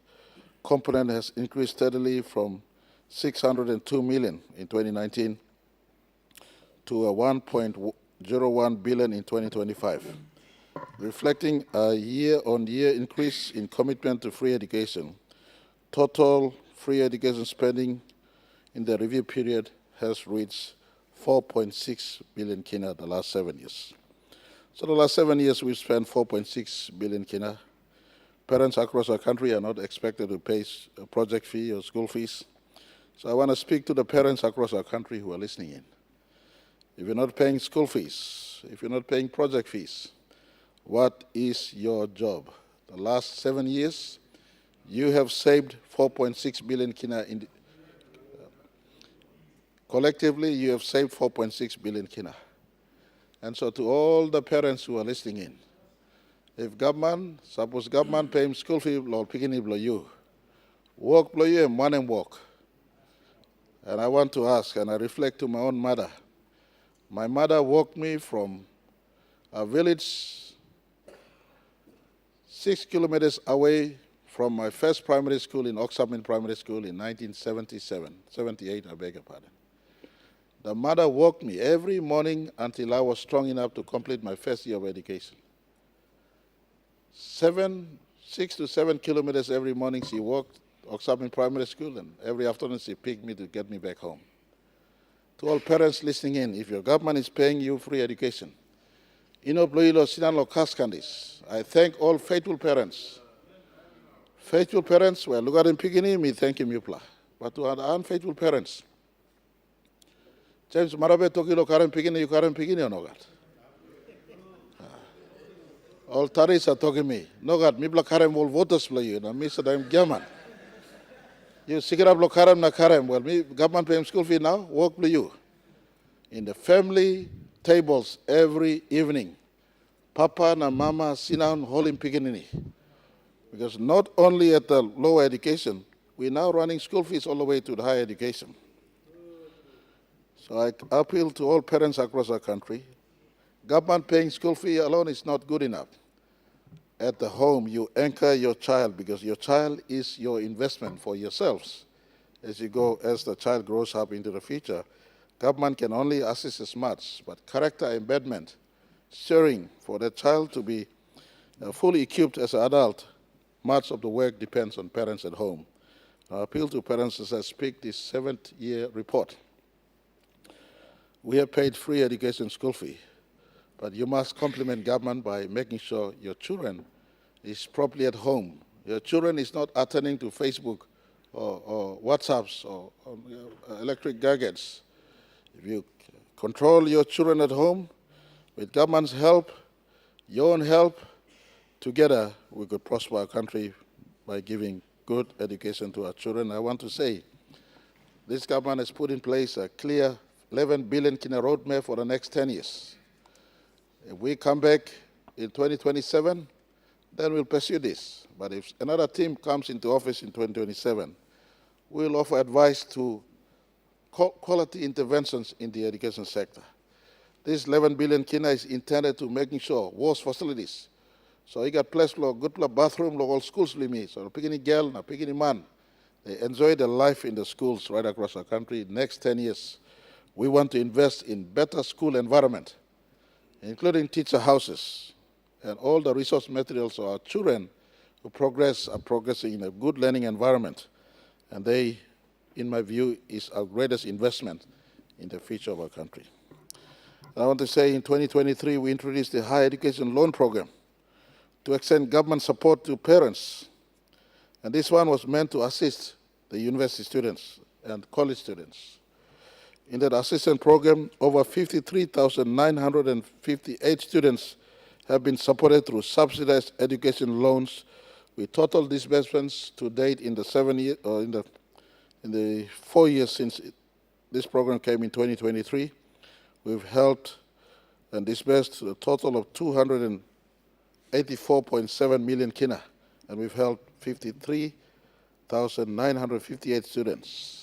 component has increased steadily from 602 million in 2019 to billion in 2025, reflecting a year-on-year increase in commitment to free education. Total free education spending in the review period has reached 4.6 billion kina the last 7 years. So the last 7 years we've spent 4.6 billion kina. Parents across our country are not expected to pay a project fee or school fees. So I want to speak to the parents across our country who are listening in. If you're not paying school fees, if you're not paying project fees, what is your job? The last 7 years, you have saved 4.6 billion kina. Collectively, you have saved 4.6 billion kina. And so to all the parents who are listening in, if government, suppose government paying school fee, or picking it below you, work below you and man and work. And I want to ask, and I reflect to my own mother. My mother walked me from a village 6 kilometers away from my first primary school in Oxamin Primary School in 78, I beg your pardon. The mother walked me every morning until I was strong enough to complete my first year of education. 6 to 7 kilometers every morning she walked Oxamin Primary School, and every afternoon she picked me to get me back home. To all parents listening in, if your government is paying you free education, I thank all faithful parents. Faithful parents, well, look at him picking me, thank him, Yupla. But to our unfaithful parents, James Marabe toki lo karen pigini, you karen pigini or nogat? All Taris are talking me. Nogat, mibla karen will voters play you, na Mr. Dame German. You sikirab lo karen na karen, well, me government paying school fee now, work play you. In the family tables every evening, Papa and Mama sit down holding pigini. Because not only at the lower education, we're now running school fees all the way to the higher education. So I appeal to all parents across our country. Government paying school fee alone is not good enough. At the home, you anchor your child because your child is your investment for yourselves. As the child grows up into the future, government can only assist as much, but character embedment, sharing for the child to be fully equipped as an adult, much of the work depends on parents at home. I appeal to parents as I speak this 7th year report. We have paid free education school fee, but you must compliment government by making sure your children is properly at home. Your children is not attending to Facebook or WhatsApps or electric gadgets. If you control your children at home, with government's help, your own help, together we could prosper our country by giving good education to our children. I want to say, this government has put in place a clear 11 billion kina roadmap for the next 10 years. If we come back in 2027, then we'll pursue this. But if another team comes into office in 2027, we'll offer advice to quality interventions in the education sector. This 11 billion kina is intended to making sure WAS facilities. So you got place for good bathroom, all schools with me. So picking girl, na picking man, they enjoy their life in the schools right across our country. Next 10 years, we want to invest in better school environment, including teacher houses and all the resource materials so our children who are progressing in a good learning environment. And they, in my view, is our greatest investment in the future of our country. And I want to say in 2023, we introduced the Higher Education Loan Program to extend government support to parents. And this one was meant to assist the university students and college students. In that assistance program, over 53,958 students have been supported through subsidized education loans, with total disbursements to date in the 4 years since this program came in 2023. We've helped and disbursed a total of 284.7 million kina, and we've helped 53,958 students.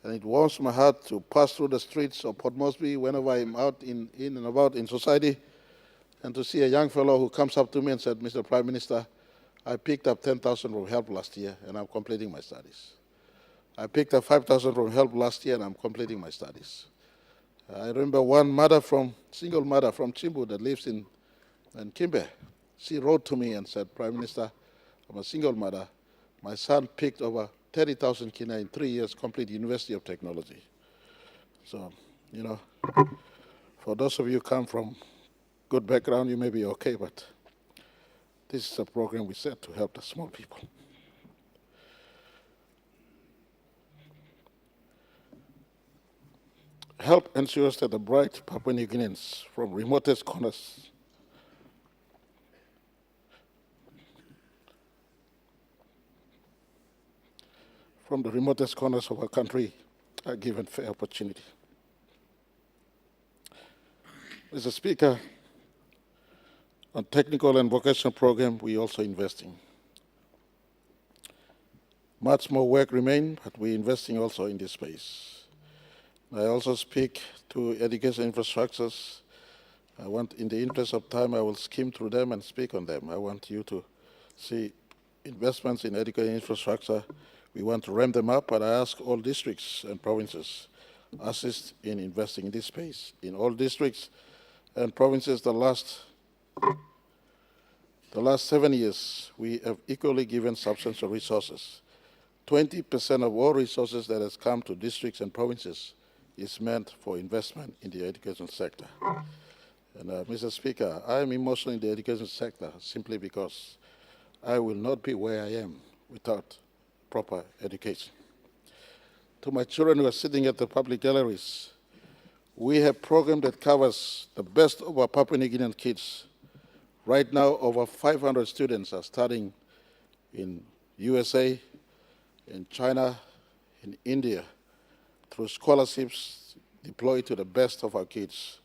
And it warms my heart to pass through the streets of Port Moresby whenever I'm out in and about in society, and to see a young fellow who comes up to me and said, Mr. Prime Minister, I picked up 10,000 from HELP last year and I'm completing my studies. I picked up 5,000 from HELP last year and I'm completing my studies. I remember one mother single mother from Chimbu that lives in Kimbe. She wrote to me and said, Prime Minister, I'm a single mother. My son picked over 30,000 kina in 3 years, complete University of Technology. So, for those of you who come from good background, you may be okay, but this is a program we set to help the small people. Help ensures that the bright Papua New Guineans from remotest corners of our country are given fair opportunity. Mr. Speaker, on technical and vocational program, we also investing. Much more work remains, but we're investing also in this space. I also speak to education infrastructures. In the interest of time, I will skim through them and speak on them. I want you to see investments in education infrastructure. We want to ramp them up, but I ask all districts and provinces assist in investing in this space. In all districts and provinces, the last 7 years, we have equally given substantial resources. 20% of all resources that has come to districts and provinces is meant for investment in the education sector. And Mr. Speaker, I am emotional in the education sector simply because I will not be where I am without proper education. To my children who are sitting at the public galleries, we have a program that covers the best of our Papua New Guinean kids. Right now, over 500 students are studying in USA, in China, in India, through scholarships deployed to the best of our kids.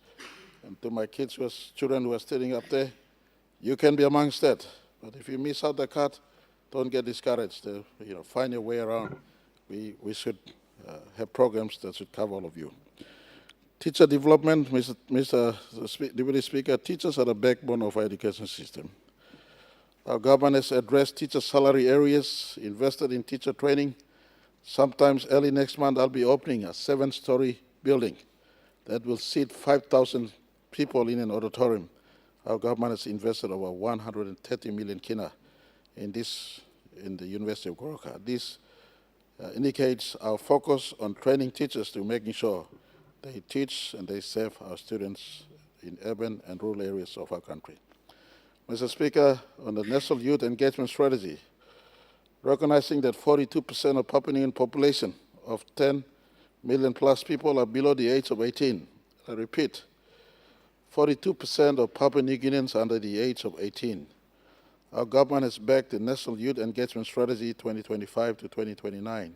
And to my children who are sitting up there, you can be amongst that. But if you miss out the cut, don't get discouraged. Find your way around. We should have programs that should cover all of you. Teacher development, Mr. Deputy Speaker, teachers are the backbone of our education system. Our government has addressed teacher salary areas, invested in teacher training. Sometimes early next month, I'll be opening a 7-story building that will seat 5,000 people in an auditorium. Our government has invested over 130 million kina in the University of Goroka. This indicates our focus on training teachers to making sure they teach and they serve our students in urban and rural areas of our country. Mr. Speaker, on the National Youth Engagement Strategy, recognizing that 42% of Papua New Guinean population of 10 million plus people are below the age of 18. I repeat, 42% of Papua New Guineans are under the age of 18. Our government has backed the National Youth Engagement Strategy 2025 to 2029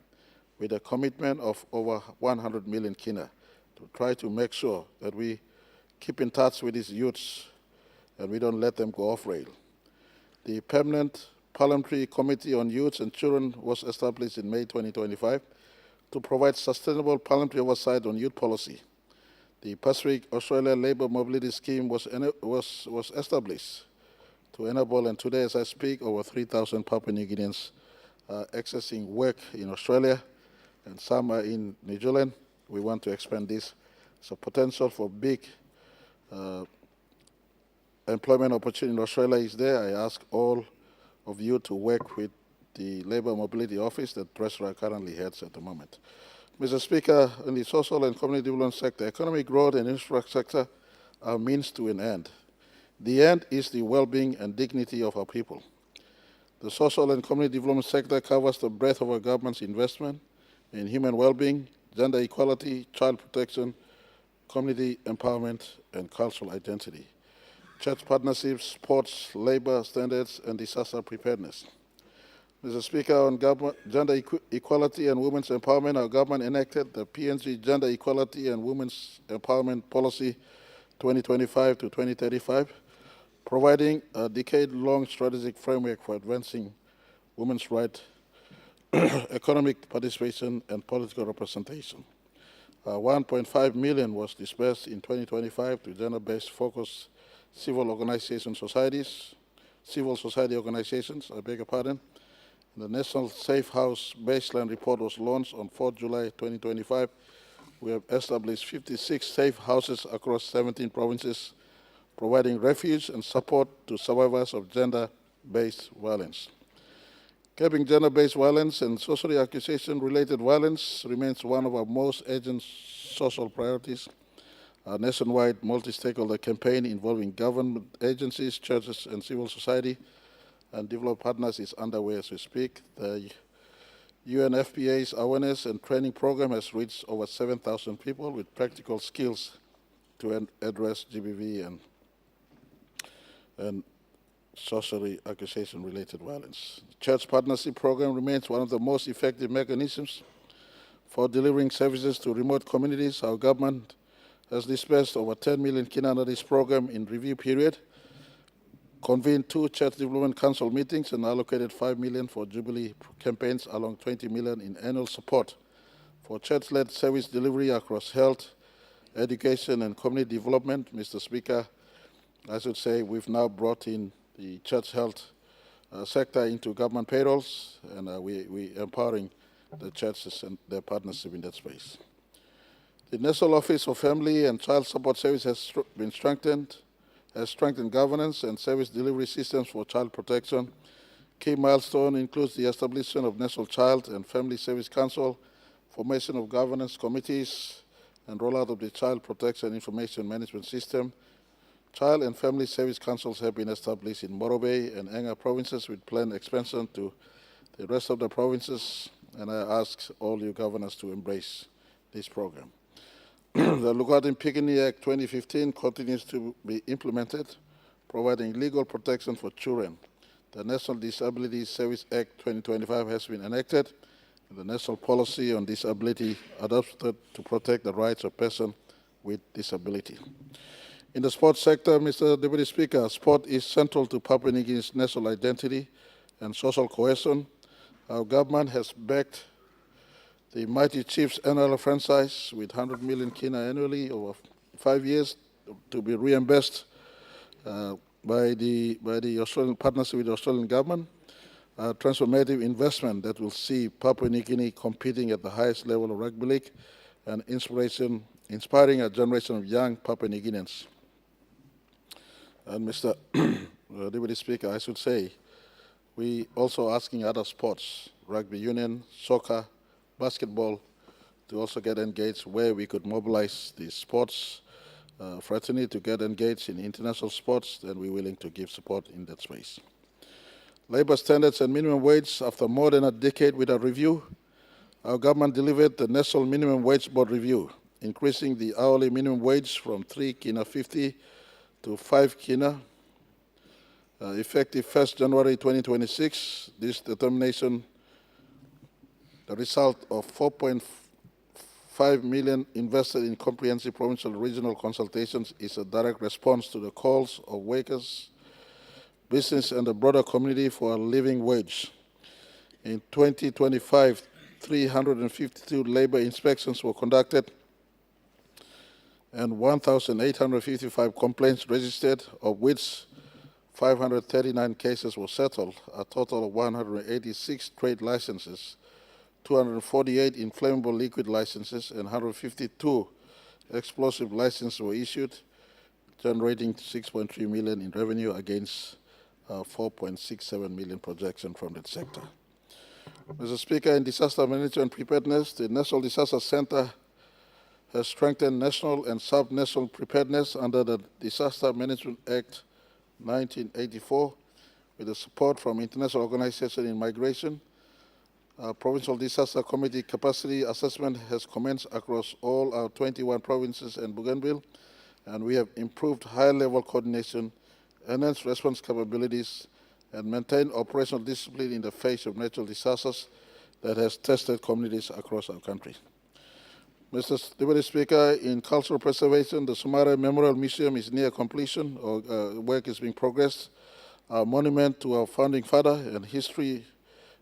with a commitment of over 100 million kina to try to make sure that we keep in touch with these youths and we don't let them go off rail. The permanent Parliamentary Committee on Youth and Children was established in May 2025 to provide sustainable parliamentary oversight on youth policy. The Pacific Australia Labour Mobility Scheme was established to enable, and today as I speak, over 3,000 Papua New Guineans are accessing work in Australia and some are in New Zealand. We want to expand this. So potential for big employment opportunity in Australia is there. I ask all of you to work with the Labour Mobility Office that Treasurer currently heads at the moment. Mr. Speaker, in the social and community development sector, economic growth and infrastructure are means to an end. The end is the well-being and dignity of our people. The social and community development sector covers the breadth of our government's investment in human well-being, gender equality, child protection, community empowerment, and cultural identity, church partnerships, sports, labor standards, and disaster preparedness. Mr. Speaker, on gender equality and women's empowerment, our government enacted the PNG Gender Equality and Women's Empowerment Policy 2025 to 2035, providing a decade-long strategic framework for advancing women's rights, economic participation, and political representation. 1.5 million was disbursed in 2025 to gender-based focused civil society organizations, I beg your pardon. The National Safe House Baseline Report was launched on 4 July 2025 we have established 56 safe houses across 17 provinces, providing refuge and support to survivors of gender-based violence. Curbing gender-based violence and socially accusation-related violence remains one of our most urgent social priorities. Our nationwide multi-stakeholder campaign involving government agencies, churches, and civil society and development partners is underway as we speak. The UNFPA's awareness and training program has reached over 7,000 people with practical skills to address GBV and socially accusation-related violence. The Church Partnership Program remains one of the most effective mechanisms for delivering services to remote communities. Our government has disbursed over 10 million kina under this program in review period, convened 2 Church Development Council meetings, and allocated 5 million for Jubilee campaigns, along 20 million in annual support for church-led service delivery across health, education, and community development. Mr. Speaker, I should say we've now brought in the church health sector into government payrolls, and we're empowering the churches and their partnership in that space. The National Office of Family and Child Support Service has been strengthened, has strengthened governance and service delivery systems for child protection. Key milestone includes the establishment of National Child and Family Service Council, formation of governance committees, and rollout of the Child Protection Information Management System. Child and Family Service Councils have been established in Morobe and Enga provinces with planned expansion to the rest of the provinces, and I ask all you governors to embrace this program. The Lugatin Pikini Act 2015 continues to be implemented, providing legal protection for children. The National Disability Service Act 2025 has been enacted, and the national policy on disability adopted to protect the rights of persons with disability. In the sports sector, Mr. Deputy Speaker, sport is central to Papua New Guinea's national identity and social cohesion. Our government has backed the Mighty Chiefs NRL franchise with 100 million kina annually over 5 years to be reimbursed by the Australian partnership with the Australian government. A transformative investment that will see Papua New Guinea competing at the highest level of rugby league and inspiring a generation of young Papua New Guineans. And Mr. Deputy Speaker, I should say, we also asking other sports, rugby union, soccer, basketball, to also get engaged where we could mobilize the sports fraternity to get engaged in international sports, then we're willing to give support in that space. Labor standards and minimum wage. After more than a decade with a review, our government delivered the National Minimum Wage Board review, increasing the hourly minimum wage from 3 kina 50 to 5 kina, effective 1st January 2026. This determination, the result of 4.5 million invested in comprehensive provincial regional consultations, is a direct response to the calls of workers, business, and the broader community for a living wage. In 2025, 352 labor inspections were conducted and 1,855 complaints registered, of which 539 cases were settled. A total of 186 trade licenses, 248 inflammable liquid licenses, and 152 explosive licenses were issued, generating 6.3 million in revenue against 4.67 million projection from that sector. Mr. Speaker, in disaster management and preparedness, the National Disaster Center has strengthened national and sub-national preparedness under the Disaster Management Act 1984 with the support from International Organization in Migration. Our Provincial Disaster Committee capacity assessment has commenced across all our 21 provinces and Bougainville, and we have improved high-level coordination, enhanced response capabilities, and maintained operational discipline in the face of natural disasters that has tested communities across our country. Mr. Deputy Speaker, in cultural preservation, the Sumare Memorial Museum is near completion, or work is being progressed. A monument to our founding father and history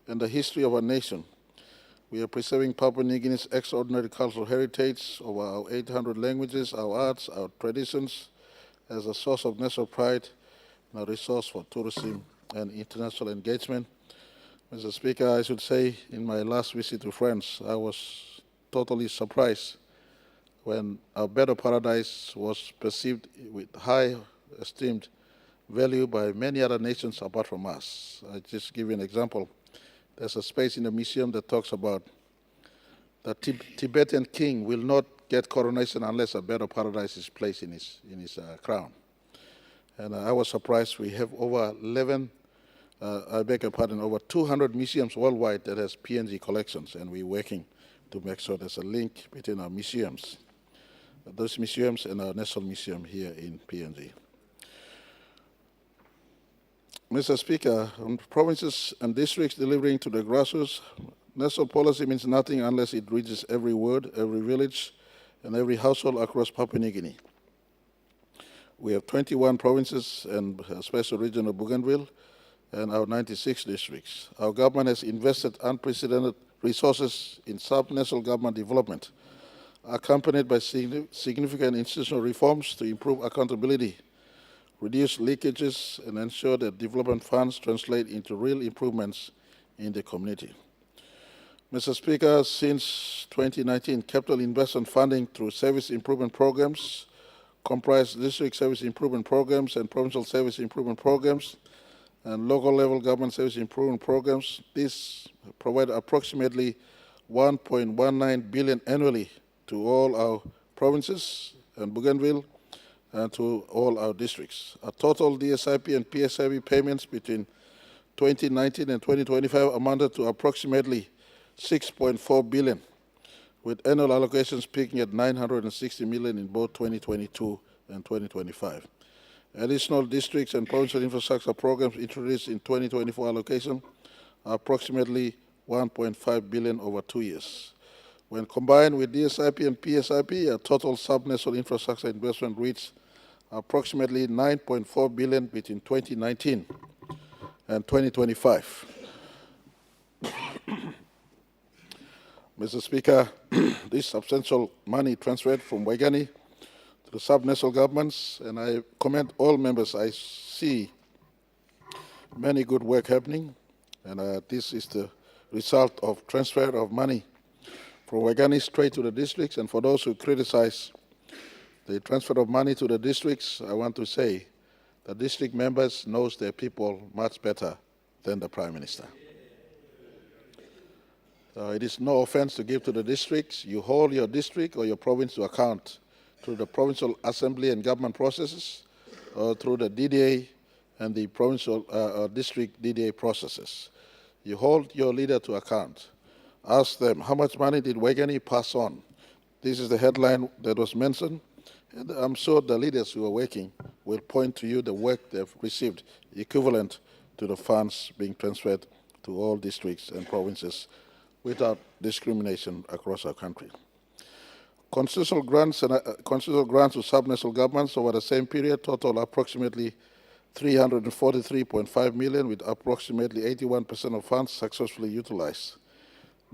and the history of our nation. We are preserving Papua New Guinea's extraordinary cultural heritage of our 800 languages, our arts, our traditions, as a source of national pride and a resource for tourism and international engagement. Mr. Speaker, I should say, in my last visit to France, I was totally surprised when our better paradise was perceived with high esteemed value by many other nations apart from us. I just give you an example. There's a space in the museum that talks about the Tibetan king will not get coronation unless a better paradise is placed in his crown. And I was surprised we have over 200 museums worldwide that has PNG collections, and we're working to make sure there's a link between our museums, those museums and our National Museum here in PNG. Mr. Speaker, on provinces and districts delivering to the grassroots, national policy means nothing unless it reaches every ward, every village, and every household across Papua New Guinea. We have 21 provinces and a special region of Bougainville and our 96 districts. Our government has invested unprecedented resources in sub-national government development, accompanied by significant institutional reforms to improve accountability, reduce leakages, and ensure that development funds translate into real improvements in the community. Mr. Speaker, since 2019, capital investment funding through service improvement programs comprise district service improvement programs and provincial service improvement programs and local level government service improvement programs. These provide approximately 1.19 billion annually to all our provinces and Bougainville and to all our districts. Our total DSIP and PSIP payments between 2019 and 2025 amounted to approximately 6.4 billion, with annual allocations peaking at 960 million in both 2022 and 2025. Additional districts and provincial infrastructure programs introduced in 2024 allocation are approximately 1.5 billion over 2 years. When combined with DSIP and PSIP, our total sub-national infrastructure investment reached approximately 9.4 billion between 2019 and 2025. Mr. Speaker, this substantial money transferred from Waigani to the sub-national governments, and I commend all members. I see many good work happening, and this is the result of transfer of money from Waigani straight to the districts. And for those who criticize the transfer of money to the districts, I want to say the district members knows their people much better than the Prime Minister. It is no offense to give to the districts. You hold your district or your province to account through the provincial assembly and government processes or through the DDA and the provincial district DDA processes. You hold your leader to account. Ask them, how much money did Waigani pass on? This is the headline that was mentioned, and I'm sure the leaders who are working will point to you the work they've received equivalent to the funds being transferred to all districts and provinces without discrimination across our country. Constitutional grants to sub-national governments over the same period total approximately 343.5 million, with approximately 81% of funds successfully utilized.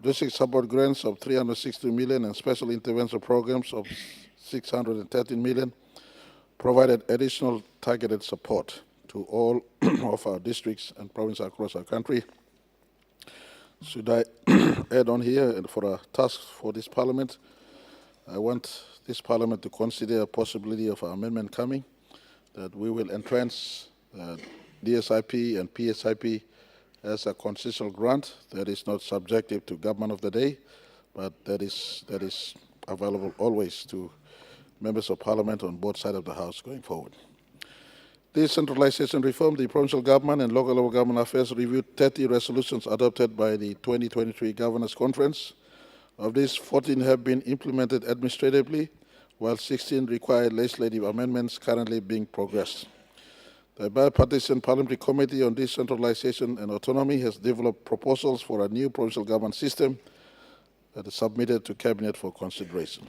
District support grants of 360 million and special intervention programs of 613 million provided additional targeted support to all of our districts and provinces across our country. Should I add on here, and for a task for this Parliament, I want this Parliament to consider a possibility of an amendment coming, that we will entrench DSIP and PSIP as a constitutional grant that is not subjective to government of the day, but that is available always to members of Parliament on both sides of the House going forward. Decentralization reform, the provincial government and local level government affairs reviewed 30 resolutions adopted by the 2023 Governors Conference. Of these, 14 have been implemented administratively, while 16 require legislative amendments currently being progressed. The Bipartisan Parliamentary Committee on Decentralization and Autonomy has developed proposals for a new provincial government system that is submitted to Cabinet for consideration.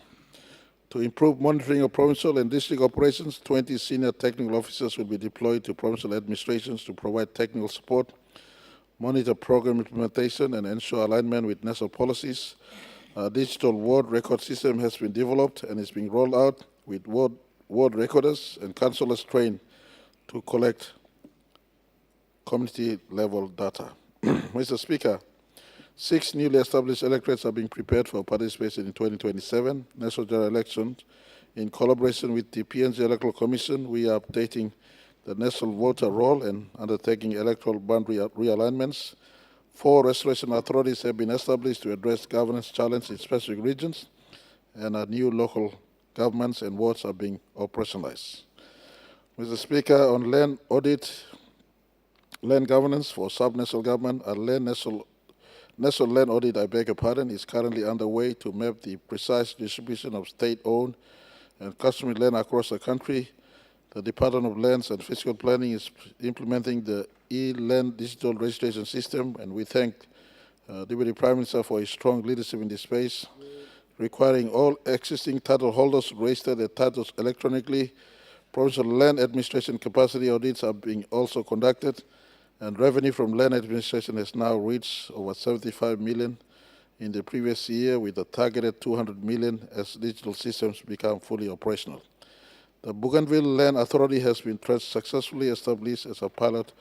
To improve monitoring of provincial and district operations, 20 senior technical officers will be deployed to provincial administrations to provide technical support, monitor program implementation, and ensure alignment with national policies. A digital ward record system has been developed and is being rolled out, with ward recorders and councillors trained to collect community-level data. Mr. Speaker, 6 newly established electorates are being prepared for participation in 2027 national general elections. In collaboration with the PNG Electoral Commission, we are updating the national voter roll and undertaking electoral boundary realignments. 4 restoration authorities have been established to address governance challenges in specific regions, and our new local governments and wards are being operationalized. Mr. Speaker, on land audit, land governance for sub-national government, a national land audit, is currently underway to map the precise distribution of state-owned and customary land across the country. The Department of Lands and Physical Planning is implementing the e-land digital registration system, and we thank Deputy Prime Minister for his strong leadership in this space, requiring all existing title holders to register their titles electronically. Provincial land administration capacity audits are being also conducted, and revenue from land administration has now reached over 75 million in the previous year, with a targeted 200 million as digital systems become fully operational. The Bougainville Land Authority has been successfully established as a pilot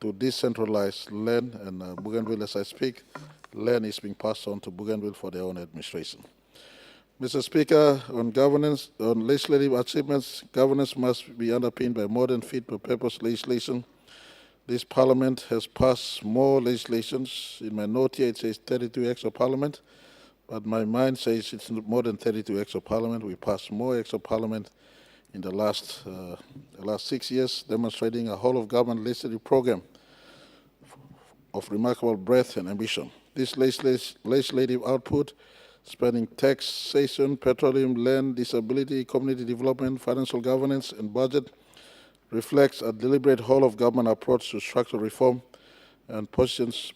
to decentralize land, and Bougainville, as I speak, land is being passed on to Bougainville for their own administration. Mr. Speaker, on governance, on legislative achievements, governance must be underpinned by modern fit-for-purpose legislation. This Parliament has passed more legislations. In my note here, it says 32 acts of Parliament, but my mind says it's more than 32 acts of Parliament. We passed more acts of Parliament in the last 6 years, demonstrating a whole-of-government legislative program of remarkable breadth and ambition. This legislative output, spanning taxation, petroleum, land, disability, community development, financial governance, and budget, reflects a deliberate whole-of-government approach to structural reform and positions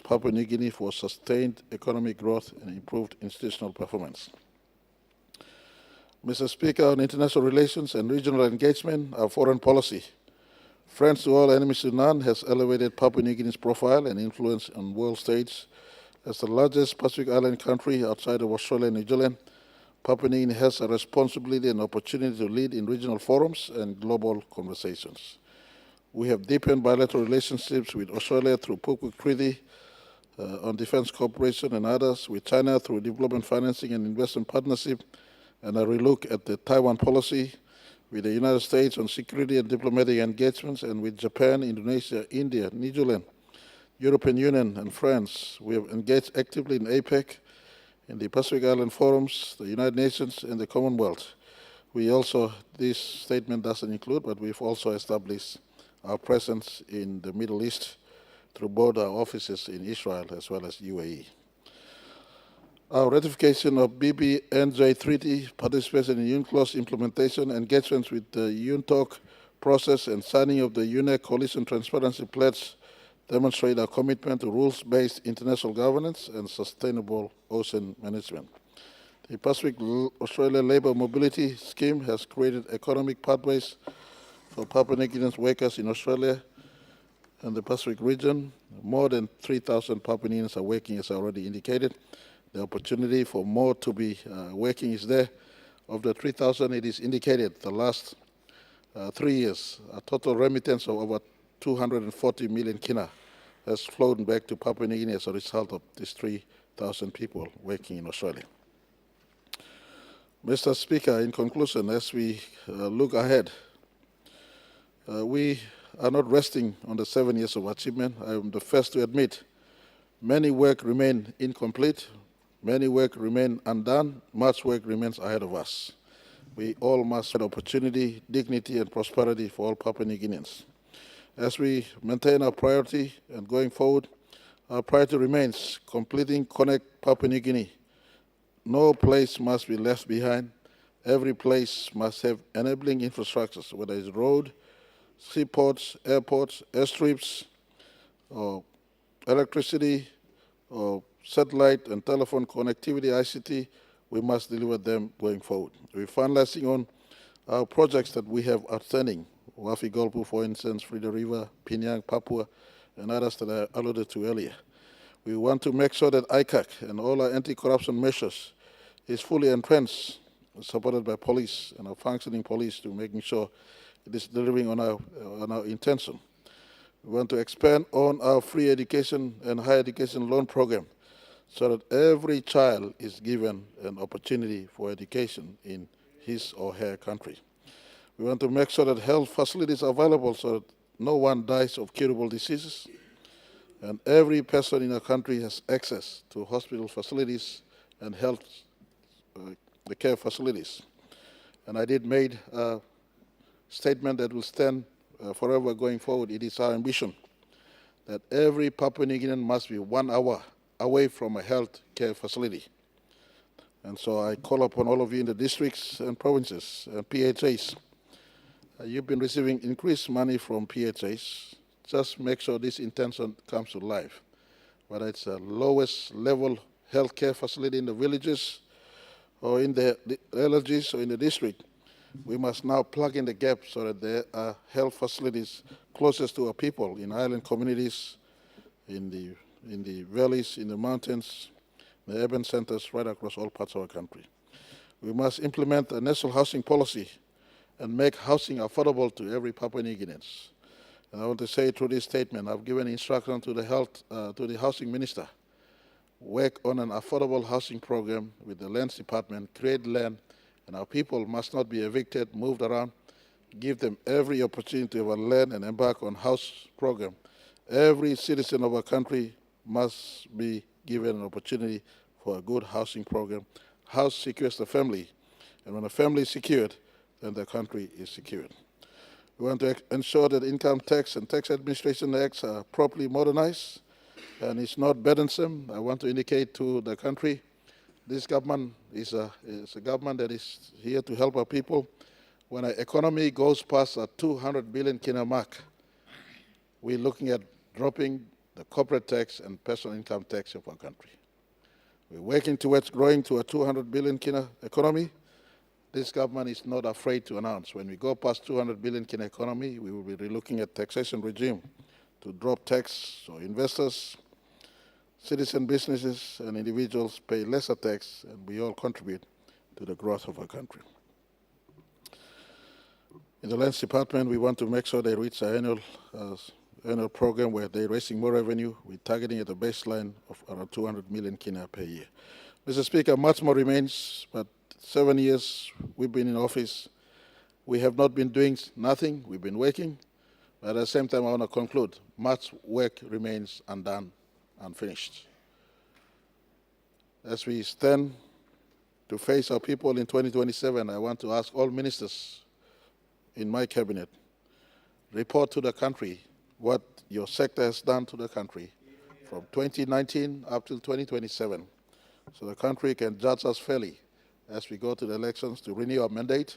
Papua New Guinea for sustained economic growth and improved institutional performance. Mr. Speaker, on international relations and regional engagement, our foreign policy, friends to all, enemies to none, has elevated Papua New Guinea's profile and influence on world stage. As the largest Pacific Island country outside of Australia and New Zealand, Papua New Guinea has a responsibility and opportunity to lead in regional forums and global conversations. We have deepened bilateral relationships with Australia through Papua Treaty on defense cooperation and others, with China through development financing and investment partnership, and a relook at the Taiwan policy, with the United States on security and diplomatic engagements, and with Japan, Indonesia, India, New Zealand, European Union, and France. We have engaged actively in APEC, in the Pacific Island forums, the United Nations, and the Commonwealth. We also, this statement doesn't include, but we've also established our presence in the Middle East through both our offices in Israel as well as UAE. Our ratification of BBNJ Treaty, participation in UNCLOS implementation, engagements with the UNTOC process, and signing of the UNEC Coalition Transparency Pledge demonstrate our commitment to rules-based international governance and sustainable ocean management. The Pacific Australia Labour Mobility Scheme has created economic pathways for Papua New Guinean workers in Australia and the Pacific region. More than 3,000 Papua New Guineans are working, as I already indicated. The opportunity for more to be working is there. Of the 3,000, it is indicated the last 3 years, a total remittance of over 240 million kina has flown back to Papua New Guinea as a result of these 3,000 people working in Australia. Mr. Speaker, in conclusion, as we look ahead, we are not resting on the 7 years of achievement. I am the first to admit many work remain incomplete, many work remain undone, much work remains ahead of us. We all must have opportunity, dignity, and prosperity for all Papua New Guineans. As we maintain our priority and going forward, our priority remains completing Connect Papua New Guinea. No place must be left behind. Every place must have enabling infrastructures, whether it's road, seaports, airports, airstrips, or electricity, or satellite and telephone connectivity, ICT. We must deliver them going forward. We're finalizing on our projects that we have outstanding. Wafi Golpu, for instance, Frida River, Pinyang, Papua, and others that I alluded to earlier. We want to make sure that ICAC and all our anti-corruption measures is fully entrenched, supported by police and a functioning police, to making sure it is delivering on our intention. We want to expand on our free education and higher education loan program so that every child is given an opportunity for education in his or her country. We want to make sure that health facilities are available so that no one dies of curable diseases, and every person in our country has access to hospital facilities and health the care facilities. And I did made a statement that will stand forever going forward. It is our ambition that every Papua New Guinean must be 1 hour away from a health care facility. And so I call upon all of you in the districts and provinces and PHAs. You've been receiving increased money from PHAs. Just make sure this intention comes to life. Whether it's the lowest level health care facility in the villages or in the villages or in the district, we must now plug in the gap so that there are health facilities closest to our people in island communities, in the valleys, in the mountains, the urban centers right across all parts of our country. We must implement a national housing policy and make housing affordable to every Papua New Guineans. And I want to say through this statement, I've given instruction to the housing minister, work on an affordable housing program with the lands department, create land, and our people must not be evicted, moved around, give them every opportunity to have a land and embark on house program. Every citizen of our country must be given an opportunity for a good housing program. House secures the family, and when a family is secured, then the country is secured. We want to ensure that income tax and tax administration acts are properly modernized and it's not burdensome. I want to indicate to the country, this government is a government that is here to help our people. When our economy goes past a 200 billion kina mark, we're looking at dropping the corporate tax and personal income tax of our country. We're working towards growing to a 200 billion kina economy. This government is not afraid to announce when we go past 200 billion kina economy, we will be relooking at taxation regime to drop tax so investors, citizen businesses, and individuals pay lesser tax, and we all contribute to the growth of our country. In the lands department, we want to make sure they reach our annual program where they're raising more revenue. We're targeting at a baseline of around 200 million kina per year. Mr. Speaker, much more remains, but 7 years we've been in office. We have not been doing nothing. We've been working. But at the same time, I want to conclude, much work remains undone, unfinished. As we stand to face our people in 2027, I want to ask all ministers in my cabinet, report to the country what your sector has done to the country from 2019 up till 2027, so the country can judge us fairly as we go to the elections to renew our mandate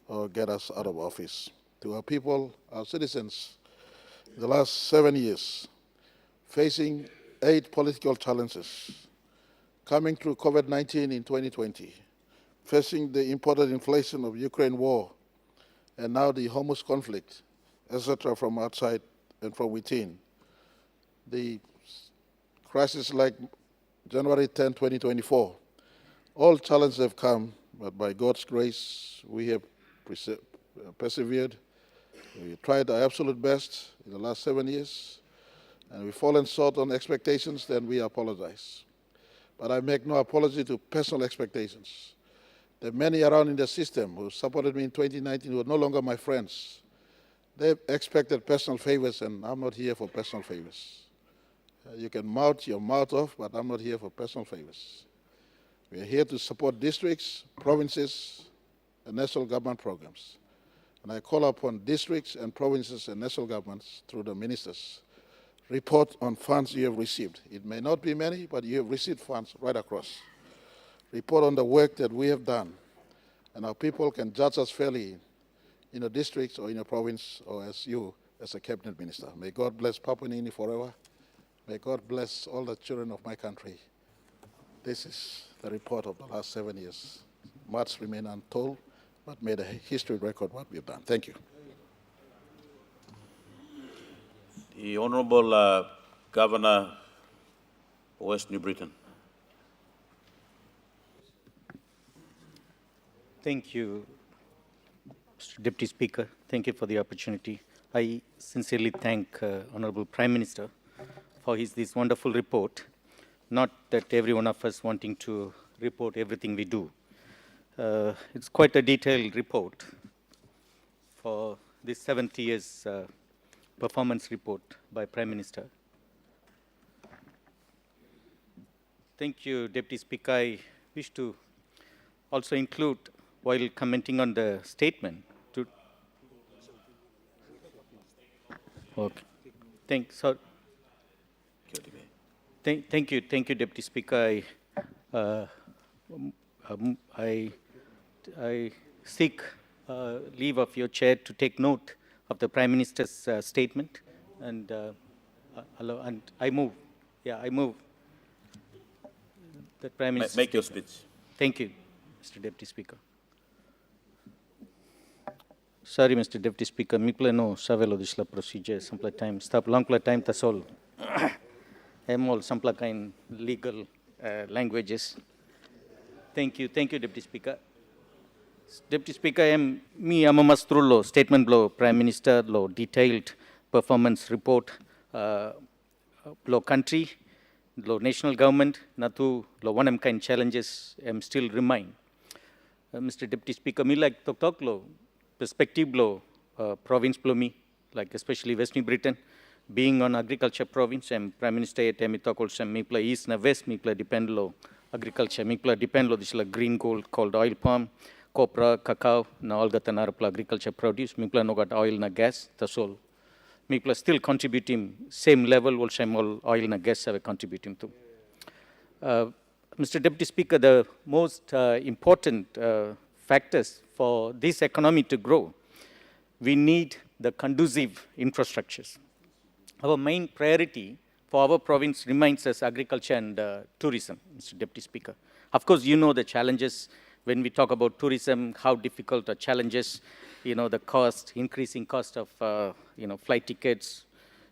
or get us out of office. To our people, our citizens, the last 7 years, facing 8 political challenges, coming through COVID-19 in 2020, facing the imported inflation of Ukraine war, and now the Hormuz conflict, etc., from outside and from within. The crisis like January 10, 2024, all challenges have come, but by God's grace, we have persevered. We tried our absolute best in the last 7 years, and we've fallen short on expectations, then we apologize. But I make no apology to personal expectations. There are many around in the system who supported me in 2019 who are no longer my friends. They expected personal favors, and I'm not here for personal favors. You can mouth your mouth off, but I'm not here for personal favors. We are here to support districts, provinces, and national government programs. And I call upon districts and provinces and national governments through the ministers, report on funds you have received. It may not be many, but you have received funds right across. Report on the work that we have done, and our people can judge us fairly in a district or in a province or as you as a cabinet minister. May God bless Papua New Guinea forever. May God bless all the children of my country. This is the report of the last 7 years. Much remain untold, but may the history record what we have done. Thank you. The Honourable Governor, West New Britain. Thank you, Mr. Deputy Speaker. Thank you for the opportunity. I sincerely thank Honorable Prime Minister for this wonderful report. Not that every one of us wanting to report everything we do. It's quite a detailed report for this 70 years performance report by Prime Minister. Thank you, Deputy Speaker. I wish to also include, while commenting on the statement, to okay. Thank you, Deputy Speaker. I seek leave of your chair to take note of the Prime Minister's statement, and I move. Yeah, I move that Prime Minister. Make your speech. Thank you, Mr. Deputy Speaker. Sorry, Mr. Deputy Speaker. Mi pleno savelo disla procedure. Sample time. Stop long time tasol. I'm all some kind legal languages. Thank you, Deputy Speaker. Deputy Speaker, I'm a mastrullo statement blow Prime Minister lo detailed performance report lo country lo national government natu lo one kind challenges still remain. Mr. Deputy Speaker, me like talk lo perspective lo province blow me like especially West New Britain. Being on agriculture province, and Prime Minister at Emitok also me play east na west, me play depend lo agriculture, me play depend lo this la green gold called oil palm, copra, cacao, na all got another agriculture produce, me play no got oil na gas, that's all. Me play still contributing same level, also all oil na gas have contributing to. Mr. Deputy Speaker, the most important factors for this economy to grow, we need the conducive infrastructures. Our main priority for our province remains as agriculture and tourism, Mr. Deputy Speaker. Of course, you know the challenges when we talk about tourism, how difficult the challenges, the cost, increasing cost of, flight tickets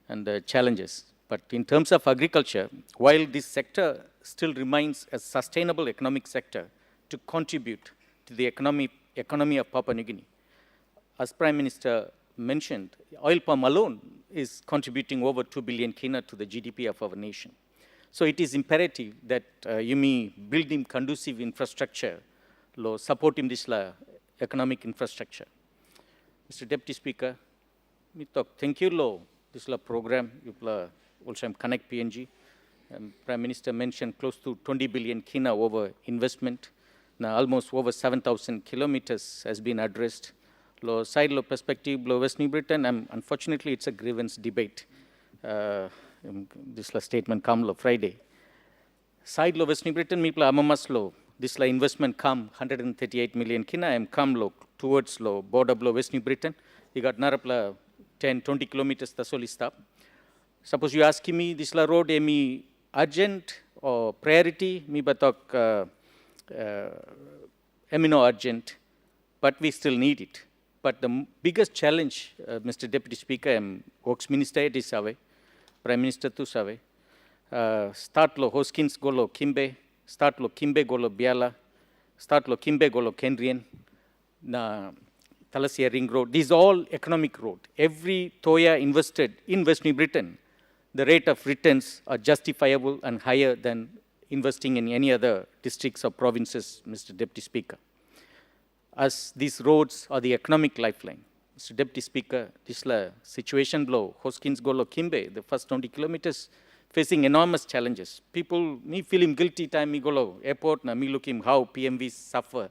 and the challenges. But in terms of agriculture, while this sector still remains a sustainable economic sector to contribute to the economy of Papua New Guinea, as Prime Minister mentioned, oil palm alone is contributing over 2 billion kina to the GDP of our nation. So it is imperative that you may build him conducive infrastructure, support him this economic infrastructure. Mr. Deputy Speaker, me talk thank you this program you also connect PNG. Prime Minister mentioned close to 20 billion kina over investment. Now almost over 7,000 kilometers has been addressed. Side perspective, West New Britain, unfortunately, it's a grievance debate. This statement come Friday. Side West New Britain, me amamas this investment come 138 million kina, come towards border West New Britain. You got narapla 10, 20 kilometers tasoli stop. Suppose you ask me this road, emi urgent or priority, me batok no urgent, but we still need it. But the biggest challenge, Mr. Deputy Speaker, Works Minister it is away, Prime Minister too away. Start Hoskins golo Kimbe, start Kimbe golo Biala, start Kimbe golo Kendrian, na Thalasia Ring Road. These are all economic road. Every Toya invested in West New Britain, the rate of returns are justifiable and higher than investing in any other districts or provinces, Mr. Deputy Speaker. As these roads are the economic lifeline. Mr. Deputy Speaker, this situation below Hoskins Golo Kimbe, the first 20 kilometers, facing enormous challenges. People, me feeling guilty time me go airport, na me look him how PMVs suffer.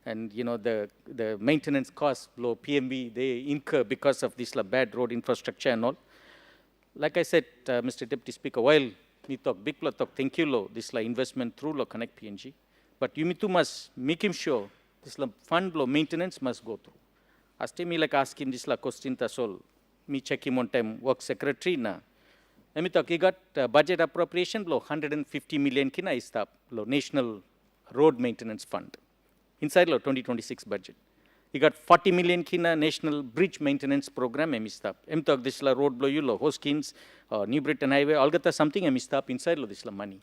And the maintenance costs below PMV, they incur because of this bad road infrastructure and all. Like I said, Mr. Deputy Speaker, while me talk big talk, thank you this investment through Connect PNG, but you too must make him sure this fund maintenance must go through. As me ask him this question tasol, me check him on time, work secretary na. Emi talk he got budget appropriation 150 million kina is national road maintenance fund inside 2026 budget. He got 40 million kina national bridge maintenance program emistap. Em talk this road blow you Hoskins, New Britain Highway, all got something emistap inside this money.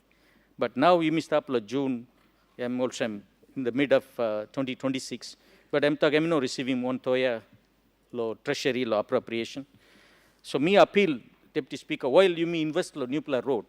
But now you mistap June, also in the mid of 2026, but I'm talking receiving one Toya lo treasury lo appropriation. So me appeal, Deputy Speaker, while you may invest lo Nupla road,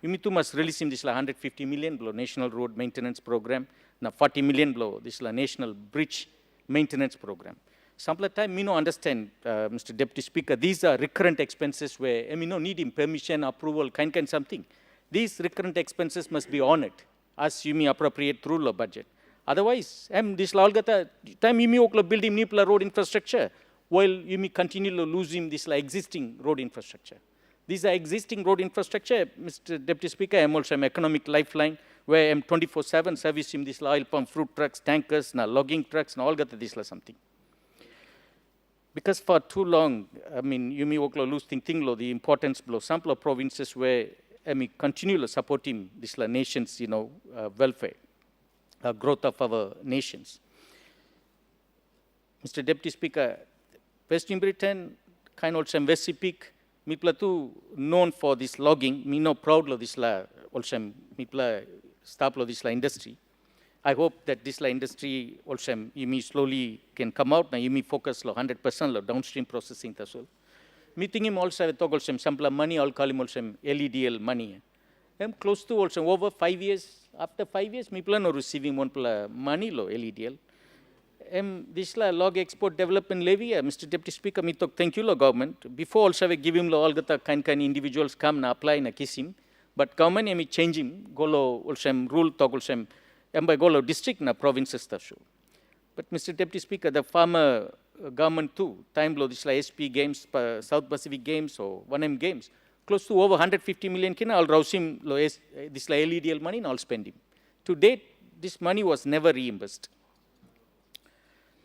you may too must release him this la 150 million lo national road maintenance program, na 40 million lo this la national bridge maintenance program. Sample time me no understand, Mr. Deputy Speaker, these are recurrent expenses where me no need him permission, approval, kind something. These recurrent expenses must be honored as you may appropriate through the budget. Otherwise, this la algata time you may build him Nupla road infrastructure, while you may continue to lose him this existing road infrastructure. These are existing road infrastructure, Mr. Deputy Speaker. I am also an economic lifeline where I am 24/7 service him this oil pump, fruit trucks, tankers, na logging trucks, na all got this la something. Because for too long, I mean, you may lose thinking lo the importance below sample of provinces where I mean continue to support him this la nations, welfare, growth of our nations. Mr. Deputy Speaker, Western Britain, kind also West Peak, me platu known for this logging, me no proud lo this la also me pla stop lo this la industry. I hope that this la industry also you may slowly can come out, now you may focus lo 100% lo downstream processing tasol. Me thinking also with also sample money, I'll call him also LEDL money. I'm close to also over 5 years, after 5 years, me plan no receiving one money lo LEDL. This la log export development levy, Mr. Deputy Speaker, me talk thank you lo government. Before also we give him lo all the kind individuals come na apply na kiss him, but government me change him go lo also rule talk also by go lo district na provinces ta show. But Mr. Deputy Speaker, the farmer government too time lo this la SP games, South Pacific games or 1M games, close to over 150 million kina I'll rouse him lo this la LEDL money and I'll spend him. To date, this money was never reimbursed.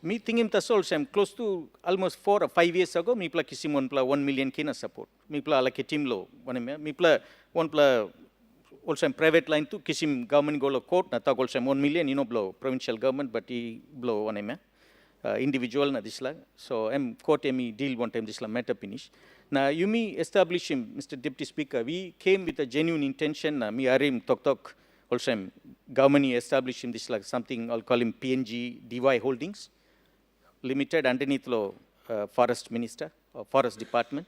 Me thinking tasol I'm close to almost 4 or 5 years ago, me pla kisim 1 million kina support. Me pla allocate him lo, me pla 1 pla also private line to kisim government go lo court, na tag also 1 million, blow provincial government, but he blow one individual na this la. So court deal one time this la matter finish. Now you me establish him, Mr. Deputy Speaker, we came with a genuine intention, me arim talk also government establish him this like something I'll call him PNG DY Holdings Limited underneath lo Forest Minister or Forest Department.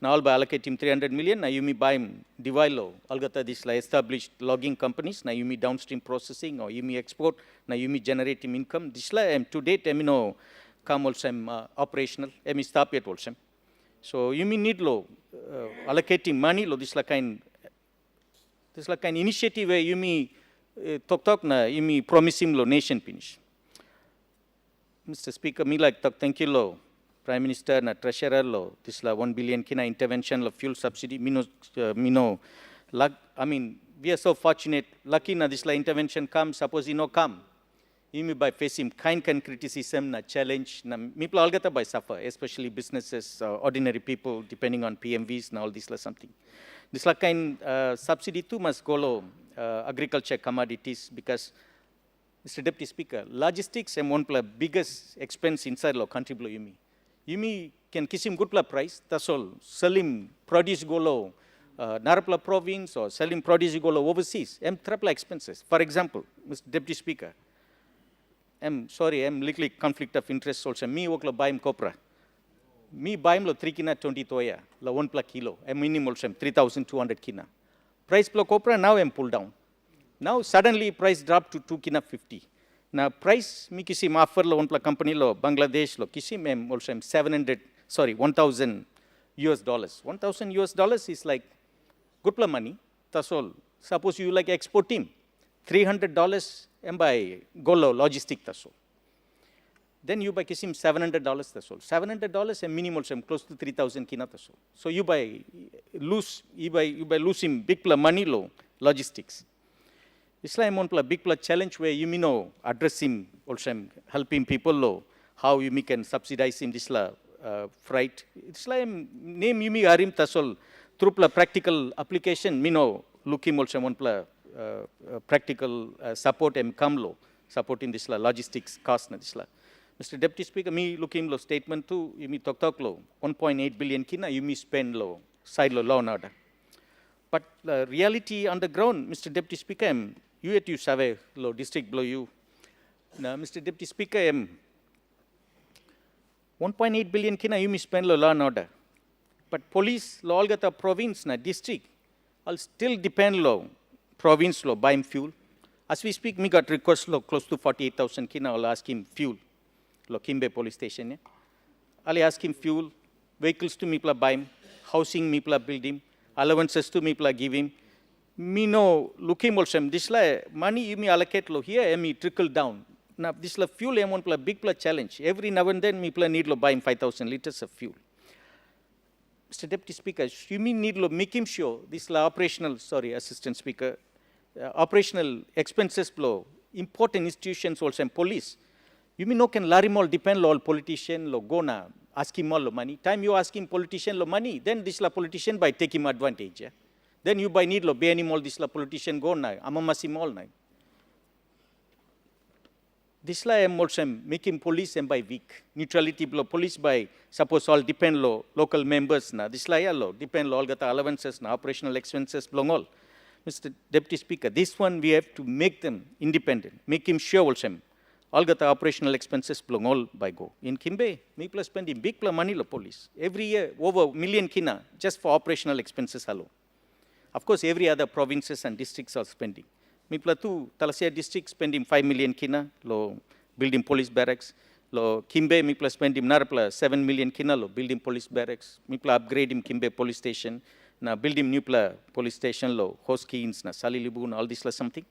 Now I'll allocate him 300 million. Now you may buy him divide lo. I'll get this like established logging companies. Now you may downstream processing or you may export. Now you may generate him income. This like to date no come also operational. Stop yet also. So you may need lo allocating money lo this like kind initiative where you may talk na you may promise him lo nation finish. Mr. Speaker, me like thank you lo, Prime Minister na Treasurer lo, this la 1 billion kina intervention lo fuel subsidy, luck, I mean, we are so fortunate, lucky na this la intervention come, suppose he no come. You may by face him kind criticism na challenge, na people all get by suffer, especially businesses, ordinary people, depending on PMVs na all this la something. This la kind subsidy too must go lo agriculture commodities because Mr. Deputy Speaker, logistics is one of the biggest expense inside the country. You can kiss him good price, that's all. Sell him produce go low, Narapla province or sell him produce go low overseas. Triple expenses. For example, Mr. Deputy Speaker, I'm little conflict of interest also. Me work buy him copra. Me buy him 3 kina 20 toya, 1 kilo. Minimum also 3,200 kina. Price pla copra now I'm pulled down. Now suddenly price dropped to 2 kina 50. Now price me kisi offer lo one company lo Bangladesh lo kisi mem also 1,000 US dollars. 1,000 US dollars is like good money. That's all. Suppose you like export him, $300 by golo logistic that's all. Then you buy kisim $700 that's all. $700 and minimum close to 3,000 kina that's all. So you buy losing big money lo logistics. It's like one big challenge where you may know address him also helping people lo how you can subsidize him this la freight. It's like name you may arim tasol through practical application me know look him also one practical support come lo supporting this la logistics cost na this la. Mr. Deputy Speaker, me look him lo statement too you may talk lo 1.8 billion kina you may spend lo side lo law and order. But the reality on the ground, Mr. Deputy Speaker, you at you save lo district below you. Now, Mr. Deputy Speaker, 1.8 billion kina you spend law and order. But police law all gata province na district all still depend law province law buy him fuel. As we speak, me got request law close to 48,000 kina all ask him fuel. Law Kimbe police station. Yeah. I'll ask him fuel, vehicles to me buy him, housing me build him, allowances to me give him. Me no look him also. This la money you me allocate lo here me trickle down. Now this la fuel amount big challenge. Every now and then me need lo buy him 5,000 liters of fuel. Mr. Deputy Speaker, you mean need to make him sure this operational, Assistant Speaker, operational expenses blow, important institutions also and police. You mean no can Larimol depend all politician lo go na ask him all money. Time you ask him politician lo money, then this la politician by take him advantage. Yeah? Then you by need lo be any all this la politician go na amamasim all na. This la am also make him police and by weak. Neutrality blow police by suppose all depend lo local members na. This la lo depend lo all gata allowances na operational expenses belong all. Mr. Deputy Speaker, this one we have to make them independent. Make him sure also all gata operational expenses belong all by go. In Kimbe, me plus spending big money lo police. Every year over million kina just for operational expenses alone. Of course, every other provinces and districts are spending. Mipla tu Talasia district spending 5 million kina lo building police barracks. Lo Kimbe mipla spending narapla 7 million kina lo building police barracks. Mipla upgrade him Kimbe police station. Na building new police station lo Hoskins na Salilibu na all this la something.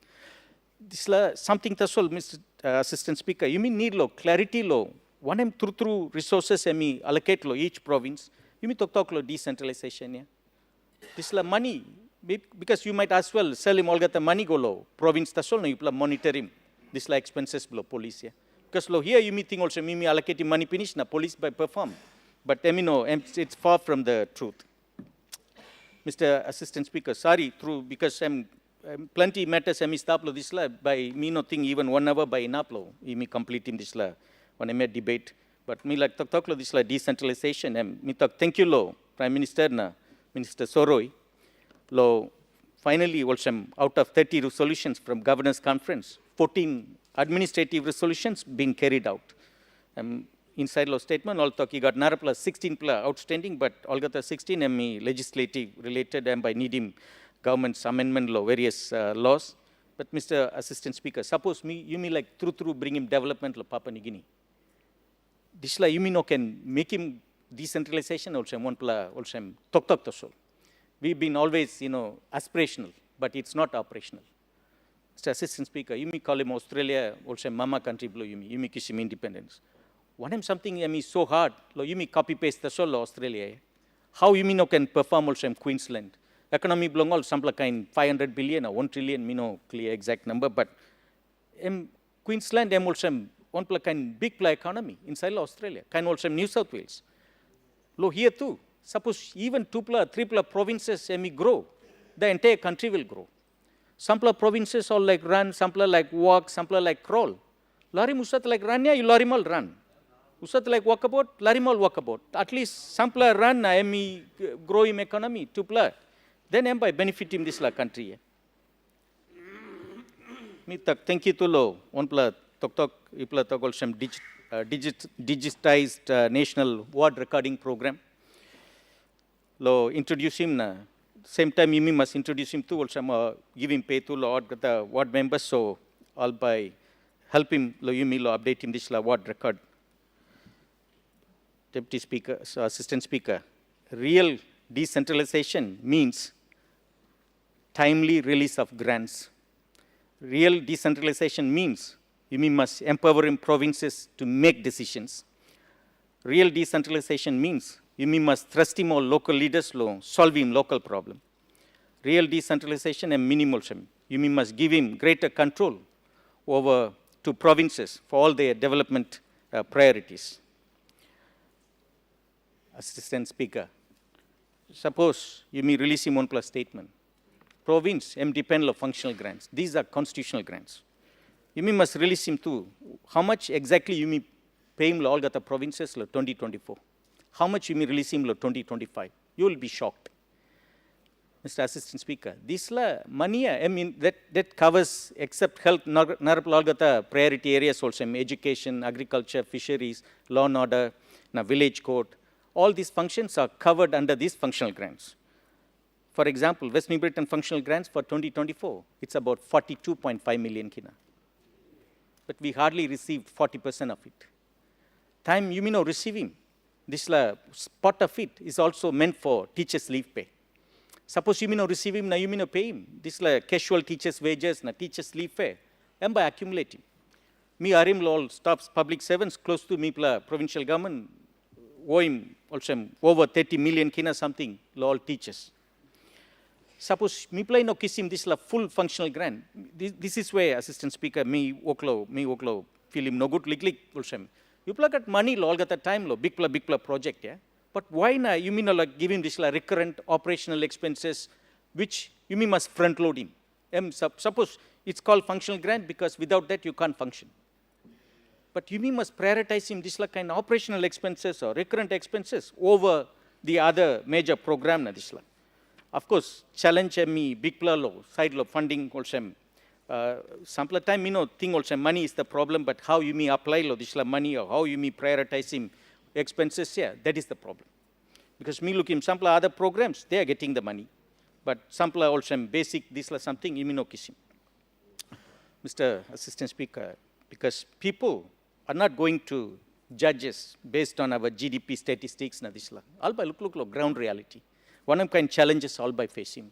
This la something tasol Mr. Assistant Speaker. You mean need lo clarity lo. One em through resources emi allocate lo each province. You mean talk lo decentralization yeah. This la money. Because you might as well sell him all get the money go low. Province tasol no you monitor him. This like expenses below police yeah. Because lo here you me think also me allocate money finish na police by perform. But it's far from the truth. Mr. Assistant Speaker, sorry through because I'm plenty matters I stop lo this la by me no think even 1 hour by enough lo. Me completing this la when I made debate. But me like talk lo this la decentralization and me talk thank you lo Prime Minister na Minister Soroi. Lo, finally, also out of 30 resolutions from Governors' Conference, 14 administrative resolutions being carried out. Inside law statement, all talk, he got Nara plus 16 plus outstanding, but all got the 16 ME legislative related and by needing government's amendment law, various laws. But Mr. Assistant Speaker, suppose you mean like through bring him development law Papua New Guinea. This la you mean no can make him decentralization also one pla also talk to so. We've been always, aspirational, but it's not operational. Mr. Assistant Speaker, you may call him Australia, also mama country, you may kiss him independence. One time something so hard, you may copy paste the solo Australia. How you mean can perform also in Queensland? Economy belong all some kind 500 billion or 1 trillion, me no clear exact number, but Queensland also one kind big economy inside Australia, kind also New South Wales. Here too. Suppose even 2 3 provinces grow, the entire country will grow. Some provinces all like run, some like walk, some like crawl. Larim usat like run, you larimal run. Usat like walk about, larimal walk about. At least some run, grow in economy, 2 then by benefit in this country. Me thank you to lo, one talk, ipla talk also digitized national ward recording program. Lo introduce him na same time you must introduce him to also give him pay to lo the ward members so all by help him lo you lo update him this la ward record. Deputy Speaker, so Assistant Speaker, real decentralization means timely release of grants. Real decentralization means you must empower provinces to make decisions. Real decentralization means you must trust him or local leaders solve him local problem. Real decentralization and minimalism. You must give him greater control over to provinces for all their development priorities. Assistant Speaker, suppose you may release him 1+ statement. Province depend on functional grants. These are constitutional grants. You must release him to how much exactly you may pay him all the provinces 2024. How much you may release him 2025? You will be shocked. Mr. Assistant Speaker, this money, that covers except health, priority areas also, education, agriculture, fisheries, law and order, na village court. All these functions are covered under these functional grants. For example, West New Britain functional grants for 2024, it's about 42.5 million kina. But we hardly received 40% of it. Time you may know receiving, this part of it is also meant for teachers' leave pay. Suppose you may not receive him, now you may not pay him. This casual teachers' wages, na teachers' leave pay. And by accumulating. Me arim all staffs, public servants, close to me provincial government, owe him also over 30 million kina something, all teachers. Suppose me play no kiss him this full functional grant. This is where Assistant Speaker me workload feel him no good lik also. You plug at money all got the time lo big project, yeah. But why na you mean like give him this recurrent operational expenses which you mean must front load him. Suppose it's called functional grant because without that you can't function. But you mean must prioritize him this kind of operational expenses or recurrent expenses over the other major program na this. Of course, challenge me big lo side lo funding also. Sample time think also money is the problem, but how you may apply lo this money or how you may prioritize him expenses, yeah, that is the problem. Because me look him sample other programs, they are getting the money. But sample also basic this something you may no kiss him. Mr. Assistant Speaker, because people are not going to judge us based on our GDP statistics na this all by look ground reality. One of kind challenges all by facing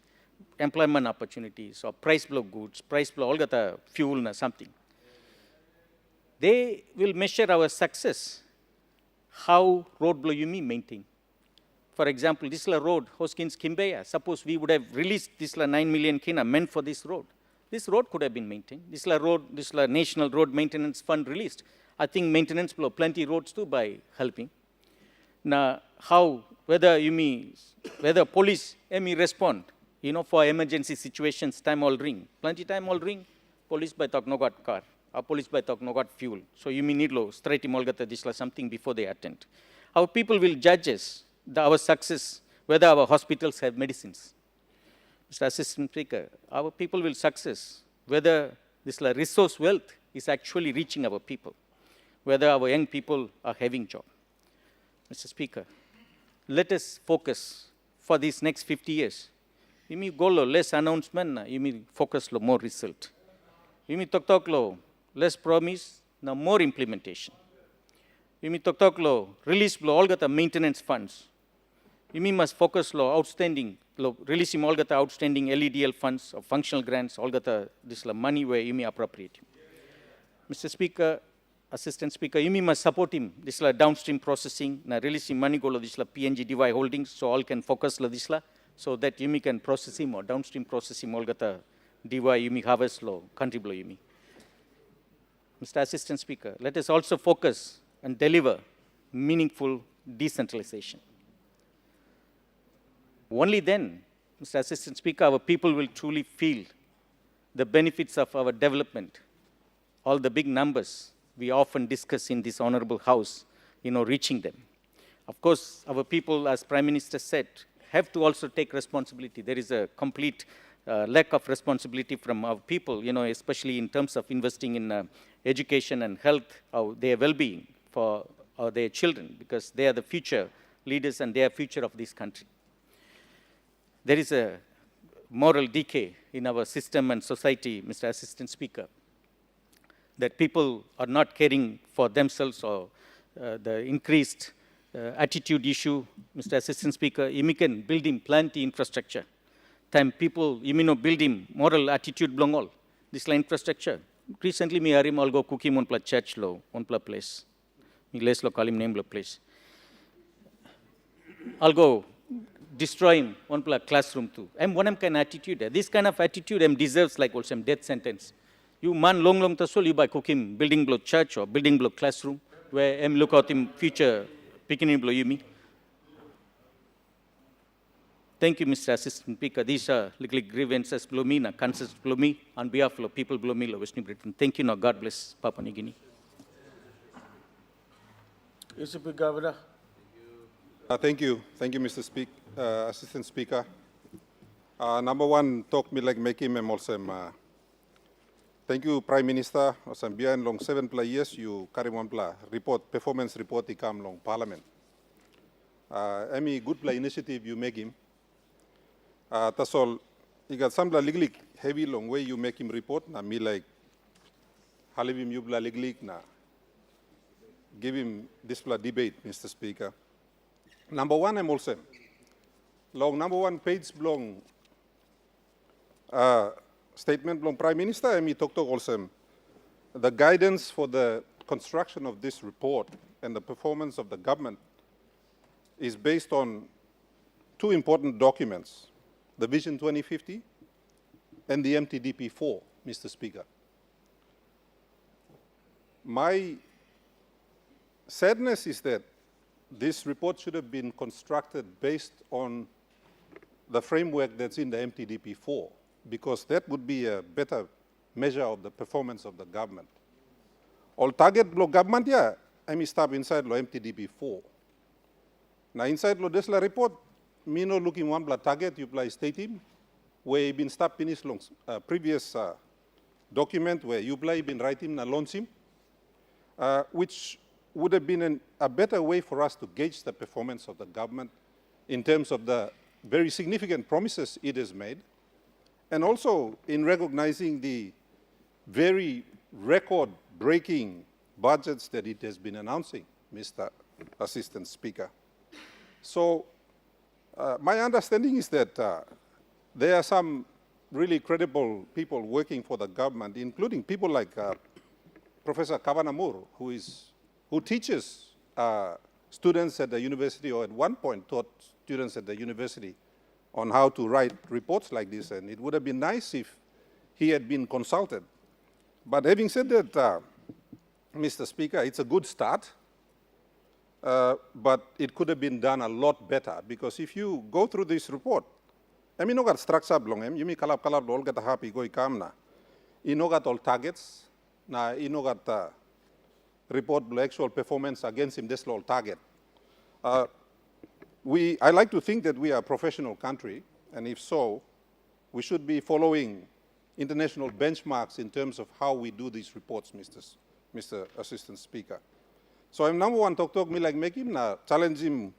employment opportunities or price below goods, price below all got the fuel na something. They will measure our success how road below you mean maintain. For example, this road, Hoskins Kimbeya, suppose we would have released this 9 million kina meant for this road. This road could have been maintained. This National Road Maintenance Fund released. I think maintenance below plenty roads too by helping. Now, how, whether police respond, for emergency situations, time all ring. Plenty time all ring, police by talk no got car, or police by talk no got fuel. So you may need straight him all got this something before they attend. Our people will judge us, our success, whether our hospitals have medicines. Mr. Assistant Speaker, our people will success, whether this resource wealth is actually reaching our people, whether our young people are having job. Mr. Speaker, let us focus for these next 50 years. You may go less announcement, you may focus more result. You may talk less promise, now more implementation. You may talk release all got the maintenance funds. You may must focus outstanding, release him all got the outstanding LEDL funds or functional grants, all got the this money where you may appropriate. Mr. Speaker, Assistant Speaker, you may must support him, this downstream processing, na release him money go this PNG DY holdings, so all can focus this so that you may can process him or downstream process him all got the DY you may harvest country below you may. Mr. Assistant Speaker, let us also focus and deliver meaningful decentralization. Only then, Mr. Assistant Speaker, our people will truly feel the benefits of our development. All the big numbers we often discuss in this honorable house, reaching them. Of course, our people, as Prime Minister said, have to also take responsibility. There is a complete lack of responsibility from our people, especially in terms of investing in education and health, their well-being for their children, because they are the future leaders and they are future of this country. There is a moral decay in our system and society, Mr. Assistant Speaker, that people are not caring for themselves or the increased attitude issue. Mr. Assistant Speaker, you can build him plenty infrastructure. Time people, you may not build him moral attitude belong all. This infrastructure. Recently, me arim all go cook him on church on place. Me less call him name place. I'll go destroy him on classroom too. I'm one kind of attitude. This kind of attitude deserves like also death sentence. You man long tasol you by cook him building below church or building below classroom where look out him future picking below you me. Thank you, Mr. Assistant Speaker. These are little grievances below me, concerns below me on behalf of people below me, West New Britain. Thank you. Now God bless Papua New Guinea. Governor. Thank you, Mr. Assistant Speaker. Number one, talk me like make him also. Thank you, Prime Minister. Osam bian long 7 years you carry one report performance report come long Parliament. Any good play initiative you make him. That's all. You got some legally heavy long way you make him report. Na me like halivim you bla legally na give him this bla debate, Mr. Speaker. Number one, I'm also long number one page long statement long Prime Minister. I talk to also the guidance for the construction of this report and the performance of the government is based on two important documents, the Vision 2050 and the MTDP4, Mr. Speaker. My sadness is that this report should have been constructed based on the framework that's in the MTDP4, because that would be a better measure of the performance of the government. All target lo government ya, I stop inside lo MTDP4. Now inside lo this la report, me no looking one bla target you play state him, where you been stop finish long previous document where you play been writing na launch him, which would have been a better way for us to gauge the performance of the government in terms of the very significant promises it has made, and also in recognizing the very record-breaking budgets that it has been announcing, Mr. Assistant Speaker. So my understanding is that there are some really credible people working for the government, including people like Professor Kavanamur, who teaches students at the university, or at one point taught students at the university on how to write reports like this, and it would have been nice if he had been consulted. But having said that, Mr. Speaker, it's a good start, but it could have been done a lot better, because if you go through this report, I mean, no got structure belong, you mean kalab all get happy go kamna, you know got all targets, na you know got report the actual performance against him, this little target. I like to think that we are a professional country, and if so, we should be following international benchmarks in terms of how we do these reports, Mr. Assistant Speaker. So I'm number one, talk me like make him, challenge him,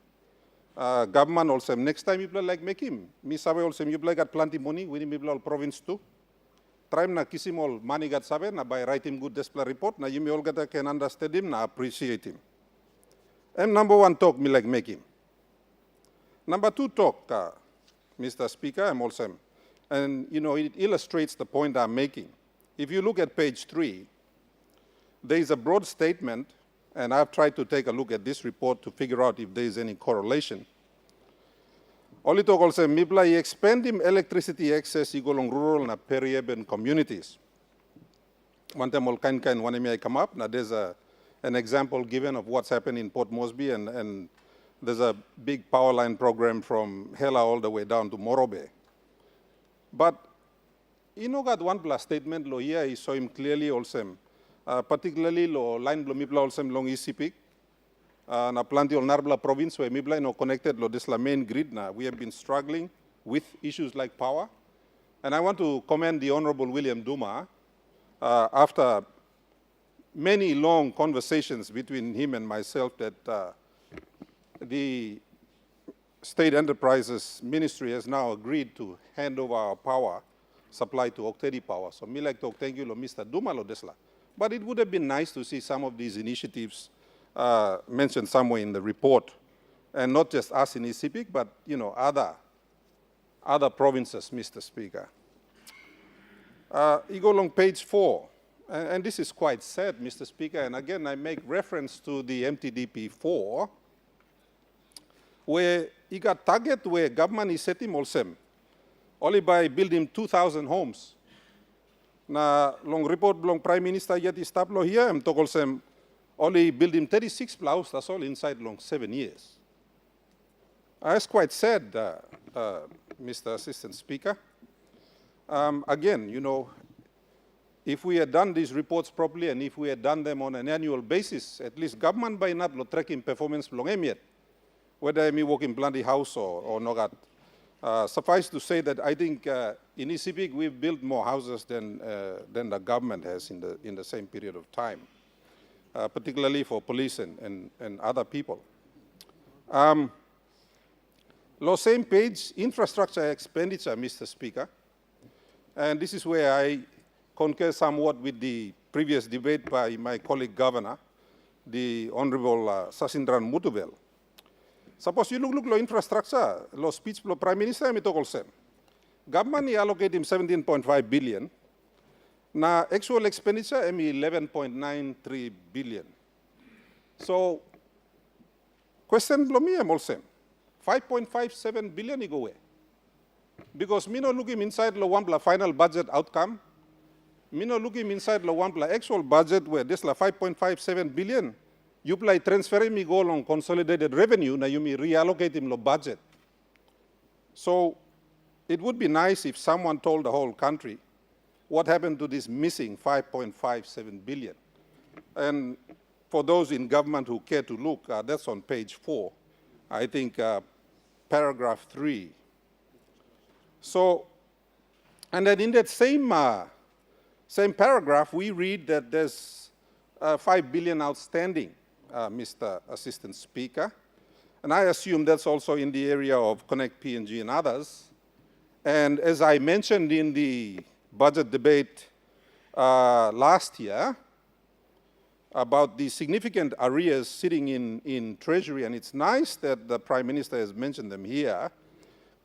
government also, next time you play like make him. Me sabe also, you play got plenty money, we need all province too. Try na kisim all money got sabe, na by write him good display report, na you all get can understand him, na appreciate him. And number one, talk me like make him. Number two, talk, Mr. Speaker, I'm also, and you know, it illustrates the point I'm making. If you look at page 3, there is a broad statement, and I've tried to take a look at this report to figure out if there is any correlation. Only talk also, Mibla, expanding electricity access along rural and peri-urban communities. One time all kind one may come up. Now there's an example given of what's happened in Port Moresby, and there's a big power line program from Hela all the way down to Morobe. But you know got one plus statement lo here, I saw him clearly also, particularly lo line lo Mibla also long ECP. Na planti ol Narbla province where Mibla no connected lo this la main grid na. We have been struggling with issues like power. And I want to commend the Honorable William Duma after many long conversations between him and myself that the State Enterprises Ministry has now agreed to hand over our power supply to Octedi Power. So me like to thank you, Mr. Duma lo desla. But it would have been nice to see some of these initiatives mentioned somewhere in the report, and not just us in ECPIC, but you know other provinces, Mr. Speaker. You go along page 4, and this is quite sad, Mr. Speaker. And again, I make reference to the MTDP4, where you got target where government is setting also only by building 2,000 homes. Na long report long Prime Minister yet establo here, I'm talk also only building 36 plows, that's all inside long 7 years. That's quite sad, Mr. Assistant Speaker. Again, you know, if we had done these reports properly and if we had done them on an annual basis, at least government by not lo tracking performance long yet, whether I me work in Blandy House or not. Suffice to say that I think in ECPIC we've built more houses than the government has in the same period of time, particularly for police and other people. Lo same page, infrastructure expenditure, Mr. Speaker. And this is where I concur somewhat with the previous debate by my colleague governor, the Honorable Sasindran Mutubel. Suppose you look lo infrastructure, lo speech lo Prime Minister mi tokol sem. Government allocate him 17.5 billion. Na actual expenditure emi 11.93 billion. So, question lo mi all sem. 5.57 billion go away. Because me no look him inside lo one final budget outcome. Me no look him inside lo one actual budget where this la 5.57 billion. You play transferring me go along consolidated revenue, na you me reallocate him lo budget. So it would be nice if someone told the whole country what happened to this missing 5.57 billion. And for those in government who care to look, that's on page 4. I think paragraph 3. So, and then in that same paragraph, we read that there's 5 billion outstanding, Mr. Assistant Speaker. And I assume that's also in the area of Connect PNG and others. And as I mentioned in the budget debate last year, about the significant arrears sitting in Treasury, and it's nice that the Prime Minister has mentioned them here,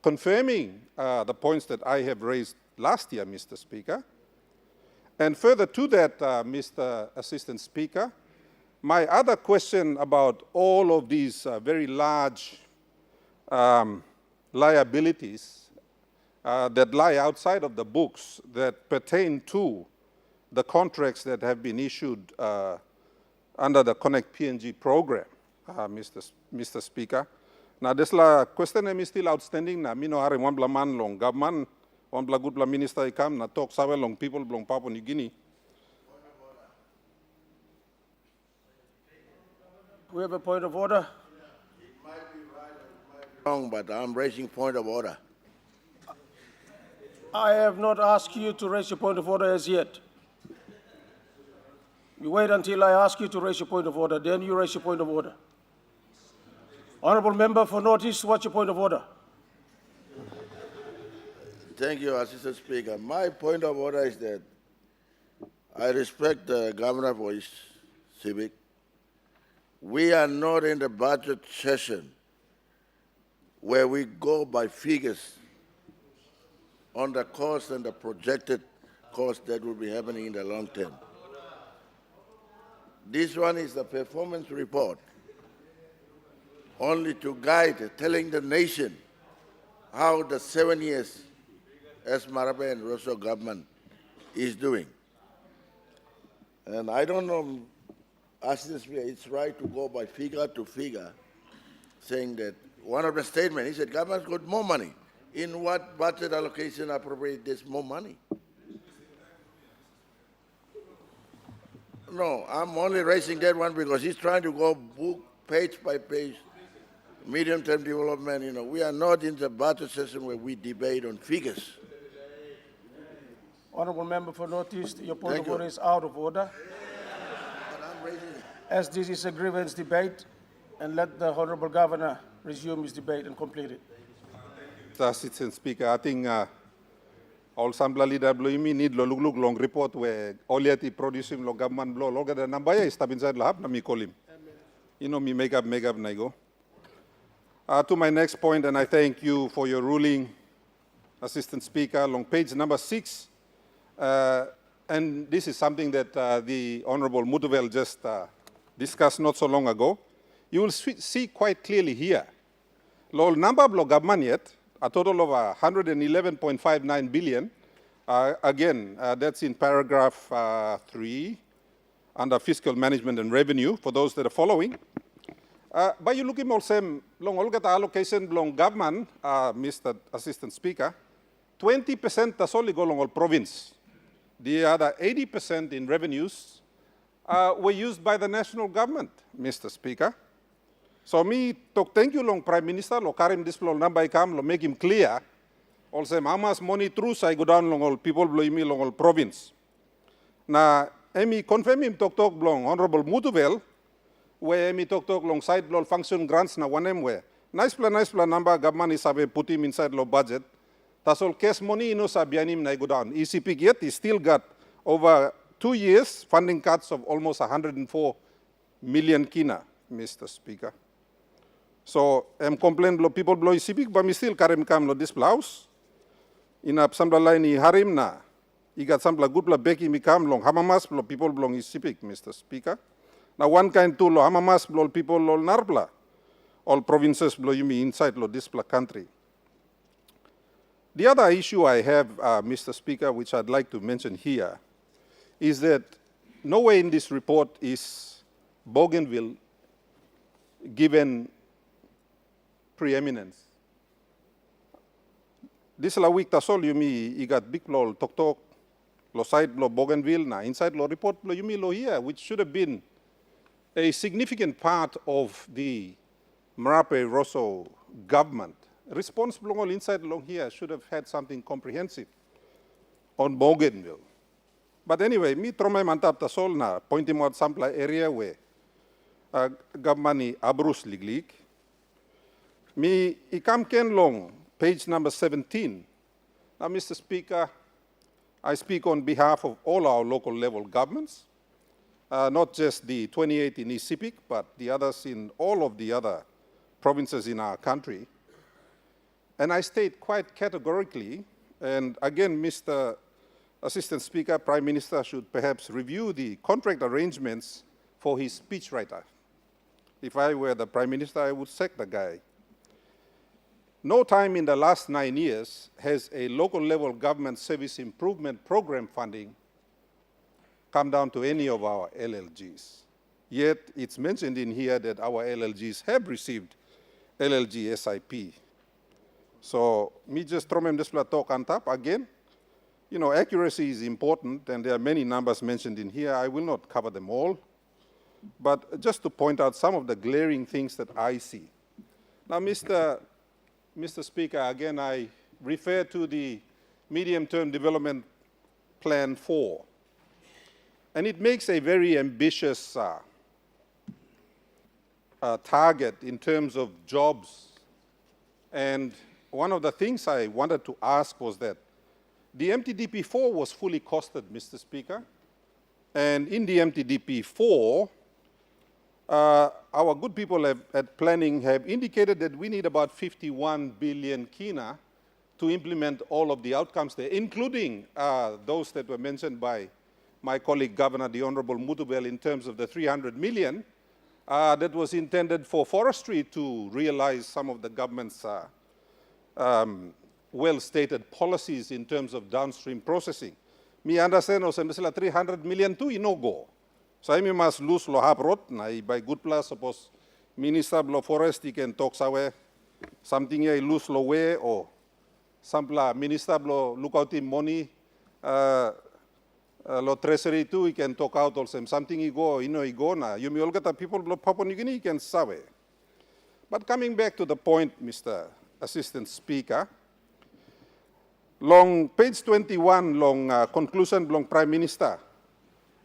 confirming the points that I have raised last year, Mr. Speaker. And further to that, Mr. Assistant Speaker, my other question about all of these very large liabilities that lie outside of the books that pertain to the contracts that have been issued under the Connect PNG program, Mr. Speaker. Now, this question is still outstanding. Na mino hari one bla man long government, one bla good bla minister ikam na talk sawe long people long Papua New Guinea. We have a point of order. It might be right or it might be wrong, but I'm raising point of order. I have not asked you to raise your point of order as yet. You wait until I ask you to raise your point of order, then you raise your point of order. Honourable Member for North East, what's your point of order? Thank you, Assistant Speaker. My point of order is that I respect the Governor for his civic. We are not in the budget session where we go by figures on the cost and the projected cost that will be happening in the long term. This one is the performance report, only to guide, telling the nation how the 7 years as Marape and Rosso government is doing. And I don't know, Assistant Speaker, it's right to go by figure to figure, saying that one of the statements, he said, government's got more money. In what budget allocation appropriate there's more money? No, I'm only raising that one because he's trying to go book page by page, medium-term development. You know, we are not in the budget session where we debate on figures. Honourable Member for North East, your point Thank of order you. is out of order. But I'm raising it. As this is a grievance debate, and let the Honourable Governor resume his debate and complete it. Mr. Assistant Speaker, I think all sambla leader bloimi need lo look long report where all yet producing lo government blow loga the number is step inside lab na mi call him. You know me make up na go. To my next point, and I thank you for your ruling, Assistant Speaker, along page number 6. And this is something that the Honourable Mutuvel just discussed not so long ago. You will see quite clearly here. Lo number of government yet, a total of 111.59 billion. Again, that's in paragraph 3 under fiscal management and revenue for those that are following. But you look at also long allocation long government, Mr. Assistant Speaker, 20% that's only go long all province. The other 80% in revenues were used by the national government, Mr. Speaker. So me talk thank you long Prime Minister, lo karim display number ikam, lo make him clear. Also, how much money through I go down long all people blow me long all province. Na emi confirm him talk long Honourable Mutuvel, where emi talk long side blow function grants na one where nice plan number government is have put him inside low budget. That's all cash money ino sa bianim na go down. ECP yet is still got over 2 years funding cuts of almost 104 million kina, Mr. Speaker. So complain lo people blow ECP, but me still karim kam lo this blouse. Ina samla line ni harim na. Igat samla good la beki mi kam long hamamas lo people belong ECP, Mr. Speaker. Now one kind to lo hamamas lo people lo narbla. All provinces blow you me inside lo this country. The other issue I have, Mr. Speaker, which I'd like to mention here, is that nowhere in this report is Bougainville given preeminence. This la week tasol you me igat big lo tok lo side lo Bougainville na inside lo report lo you me lo here, which should have been a significant part of the Marape Rosso government. Responsible all inside along here should have had something comprehensive on Bougainville. But anyway, me tromai mantap tasol na pointing out some area where government abrus liglig. Me ikam ken long page number 17. Now, Mr. Speaker, I speak on behalf of all our local level governments, not just the 28 in East Sepik, but the others in all of the other provinces in our country. And I state quite categorically, and again, Mr. Assistant Speaker, Prime Minister should perhaps review the contract arrangements for his speechwriter. If I were the Prime Minister, I would sack the guy. No time in the last 9 years has a local level government service improvement program funding come down to any of our LLGs. Yet it's mentioned in here that our LLGs have received LLG SIP. So me just throw them this talk on top again. You know, accuracy is important, and there are many numbers mentioned in here. I will not cover them all, but just to point out some of the glaring things that I see. Now, Mr. Speaker, again, I refer to the Medium-Term Development Plan 4, and it makes a very ambitious target in terms of jobs. And one of the things I wanted to ask was that the MTDP4 was fully costed, Mr. Speaker. And in the MTDP4, our good people at planning have indicated that we need about 51 billion kina to implement all of the outcomes there, including those that were mentioned by my colleague Governor, the Honorable Mutubel, in terms of the 300 million that was intended for forestry to realize some of the government's well-stated policies in terms of downstream processing. Me understand also 300 million too inogo. So I must lose lo haprot na by good plus suppose Minister of Forest he can talk sawe something I lose lo way or sampla Minister of Lookout money lo treasury too he can talk out also something he go na you may all get the people of Papua New Guinea can sawe. But coming back to the point, Mr. Assistant Speaker, long page 21, long conclusion, long Prime Minister.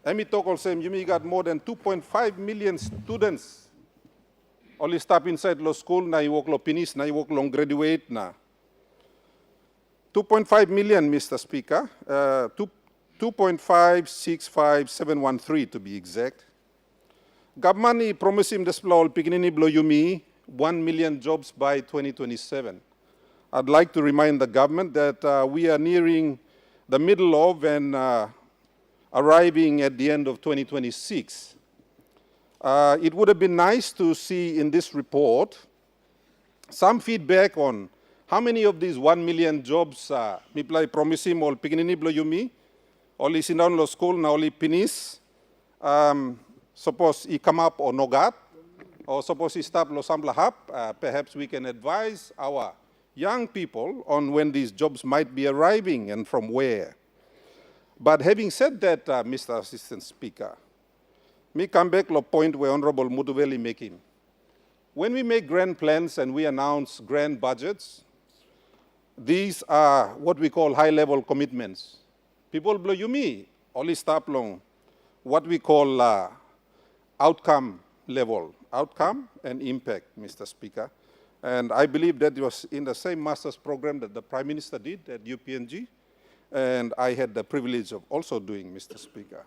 Emi talk also, you got more than 2.5 million students. Only stop inside law school, na you walk lo finish, na you walk long graduate na. 2.5 million, Mr. Speaker. 2.565713 to be exact. Government promise him this blow beginning blow you me 1 million jobs by 2027. I'd like to remind the government that we are nearing the middle of and arriving at the end of 2026. It would have been nice to see in this report some feedback on how many of these 1 million jobs miplay promise him or beginning blow you me only sit down lo school na only finish suppose he come up or no got or suppose he stop lo samla hap perhaps we can advise our young people on when these jobs might be arriving and from where. But having said that, Mr. Assistant Speaker, me come back to the point where Honorable Mutubeli making. When we make grand plans and we announce grand budgets, these are what we call high-level commitments. People blow you me, only stop long, what we call outcome level, outcome and impact, Mr. Speaker. And I believe that was in the same master's program that the Prime Minister did at UPNG, and I had the privilege of also doing, Mr. Speaker.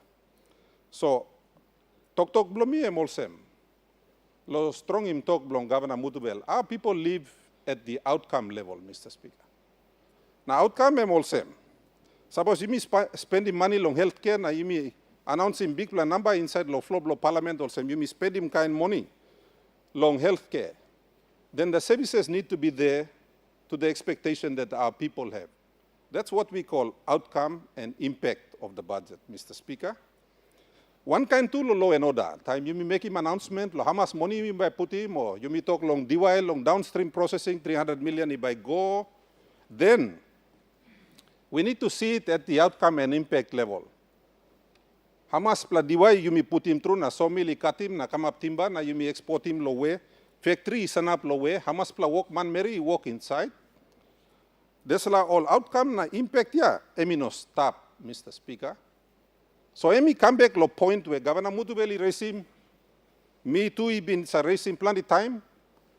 So, tok belum ia molsem. Lo strong im talk belum Governor Mutubel. Our people live at the outcome level, Mr. Speaker. Now, outcome em molsem. Suppose you spending money on healthcare, na you announcing big plan number inside lo floor lo parliament also you spending kind money long healthcare. Then the services need to be there to the expectation that our people have. That's what we call outcome and impact of the budget, Mr. Speaker. One kind to law and order. Time you make him announcement, how much money you may put him, or you may talk long DIY, long downstream processing, 300 million if I go. Then we need to see it at the outcome and impact level. How much DIY you may put him through, na sawmill cut him, na come up timber, na you may export him low way. Factory is an up low way. How much work man Mary walk inside. This all outcome na impact ya. Emi no stop, Mr. Speaker. So emi come back lo point where Governor Mutubeli raise him. Me too he been raising plenty time.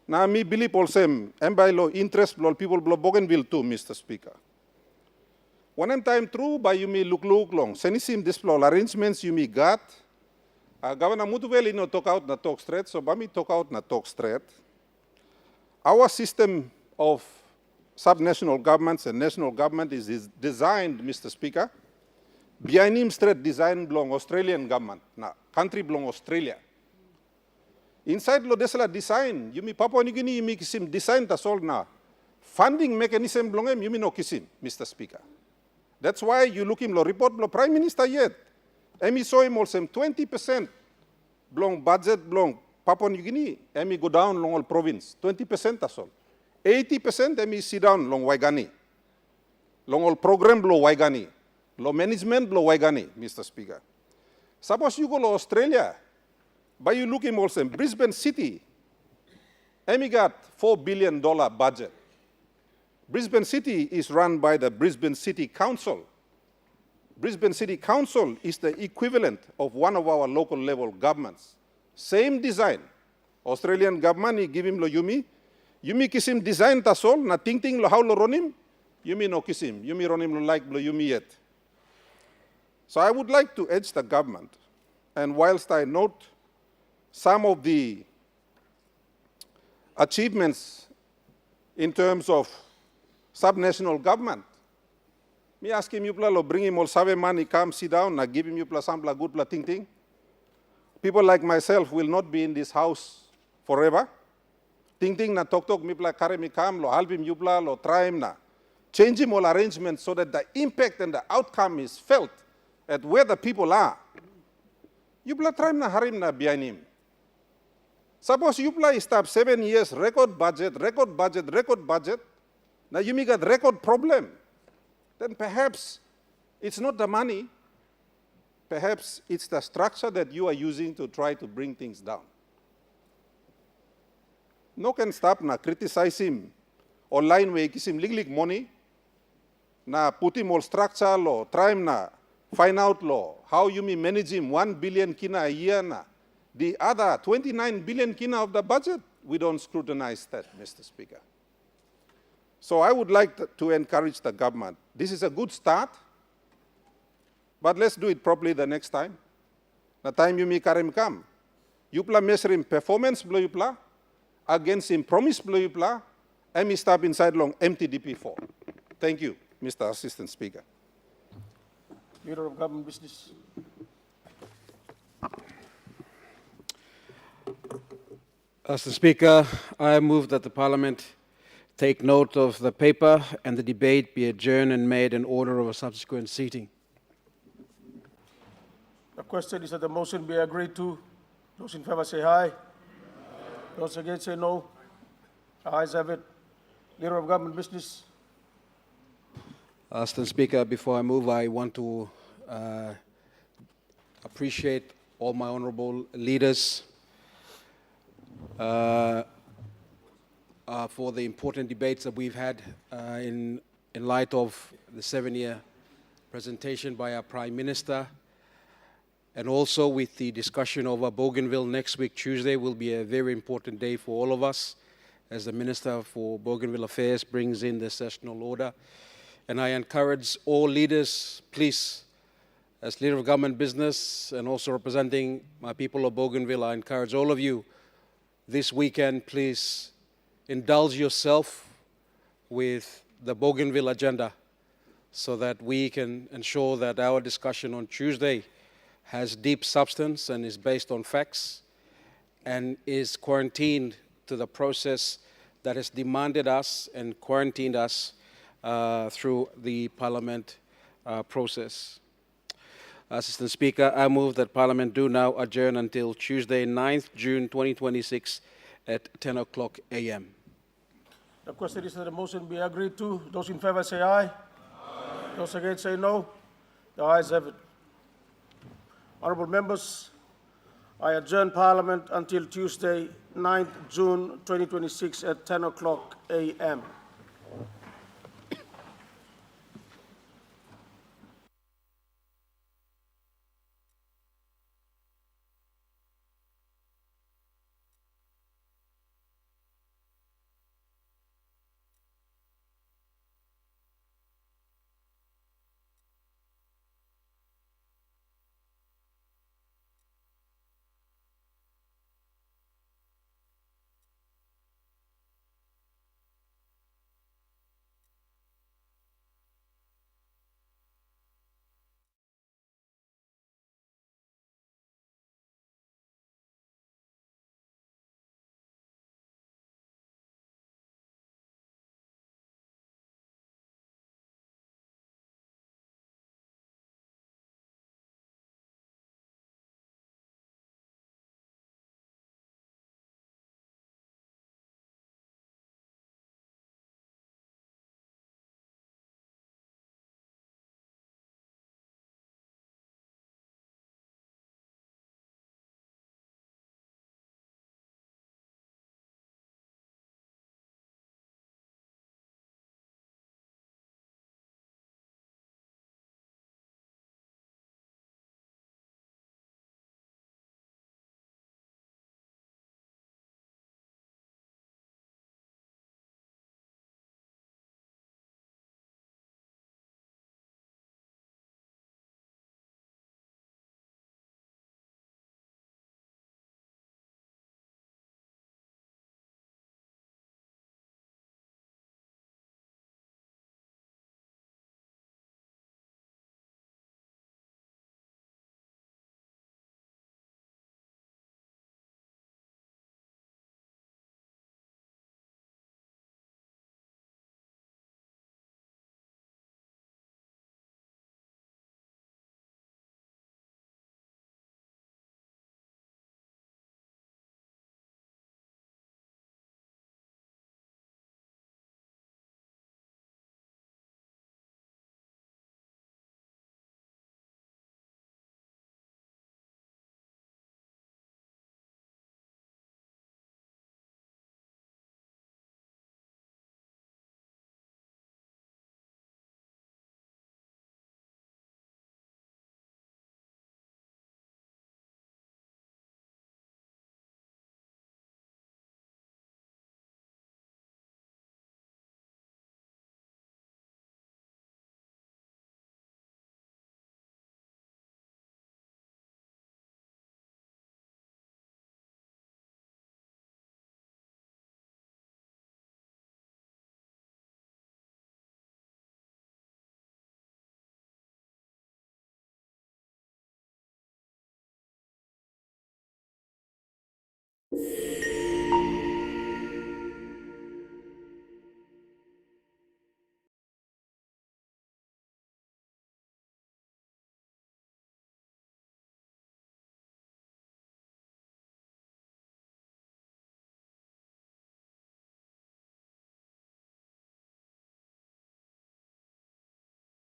Na me believe also by lo interest lo people lo Bougainville too, Mr. Speaker. One time through by you me look long. Senisim this arrangements you me got. Governor Mutubeli no talk out na talk straight, so Bami talk out na talk straight. Our system of subnational governments and national government is designed, Mr. Speaker. Behind him straight design belong Australian government, na country belong Australia. Inside lo desala design, you me Papua New Guinea you me kisim design ta sol na funding mechanism belong em you me no kisim, Mr. Speaker. That's why you look him lo report lo Prime Minister yet. Emi saw him also 20% belong budget belong Papua New Guinea. Emi go down long all province, 20% ta sol. 80% emi sit down long Waigani. Long all program below Waigani. Lo management below Waigani, Mr. Speaker. Suppose you go to Australia, but you look him also, Brisbane City, emi got $4 billion budget. Brisbane City is run by the Brisbane City Council. Brisbane City Council is the equivalent of one of our local level governments. Same design. Australian government, he give him lo Yumi kisim design tasol, na ting lo how lo ronim, Yumi no kisim, Yumi ronim lo like lo Yumi yet. So I would like to urge the government, and whilst I note some of the achievements in terms of subnational government, me ask him, you bring him all save money, come sit down, na give him you some good ting. People like myself will not be in this house forever. Ting na talk me carry me come, lo help him you lo try him na. Change him all arrangements so that the impact and the outcome is felt at where the people are. You try him na harim na behind him. Suppose you stop 7 years, record budget. Now you got record problem. Then perhaps it's not the money, perhaps it's the structure that you are using to try to bring things down. No can stop na criticize him online where he him lig money, na put him all structure law, try him na find out law, how you may manage him 1 billion kina a year na. The other 29 billion kina of the budget, we don't scrutinize that, Mr. Speaker. So I would like to encourage the government. This is a good start, but let's do it properly the next time. The time you make him come. You measure him performance blow you against him promise blow you and me stop inside long empty DP4. Thank you, Mr. Assistant Speaker. Leader of Government Business. Mr. Speaker, I move that the Parliament take note of the paper and the debate be adjourned and made in order of a subsequent seating. The question is that the motion be agreed to. Those in favor say aye. Those against say no. The ayes have it. Leader of Government Business. Mr. Speaker, before I move, I want to appreciate all my honorable leaders for the important debates that we've had in light of the 7-year presentation by our Prime Minister, and also with the discussion over Bougainville next week, Tuesday, will be a very important day for all of us as the Minister for Bougainville Affairs brings in the sessional order. And I encourage all leaders, please, as leader of government business and also representing my people of Bougainville, I encourage all of you this weekend, please indulge yourself with the Bougainville agenda so that we can ensure that our discussion on Tuesday has deep substance and is based on facts and is quarantined to the process that has demanded us and quarantined us through the Parliament process. Assistant Speaker, I move that Parliament do now adjourn until Tuesday, 9th June 2026 at 10 o'clock a.m. The question is that the motion be agreed to. Those in favor say aye. Aye. Those against say no. The ayes have it. Honourable members, I adjourn Parliament until Tuesday, 9th June 2026 at 10 o'clock a.m.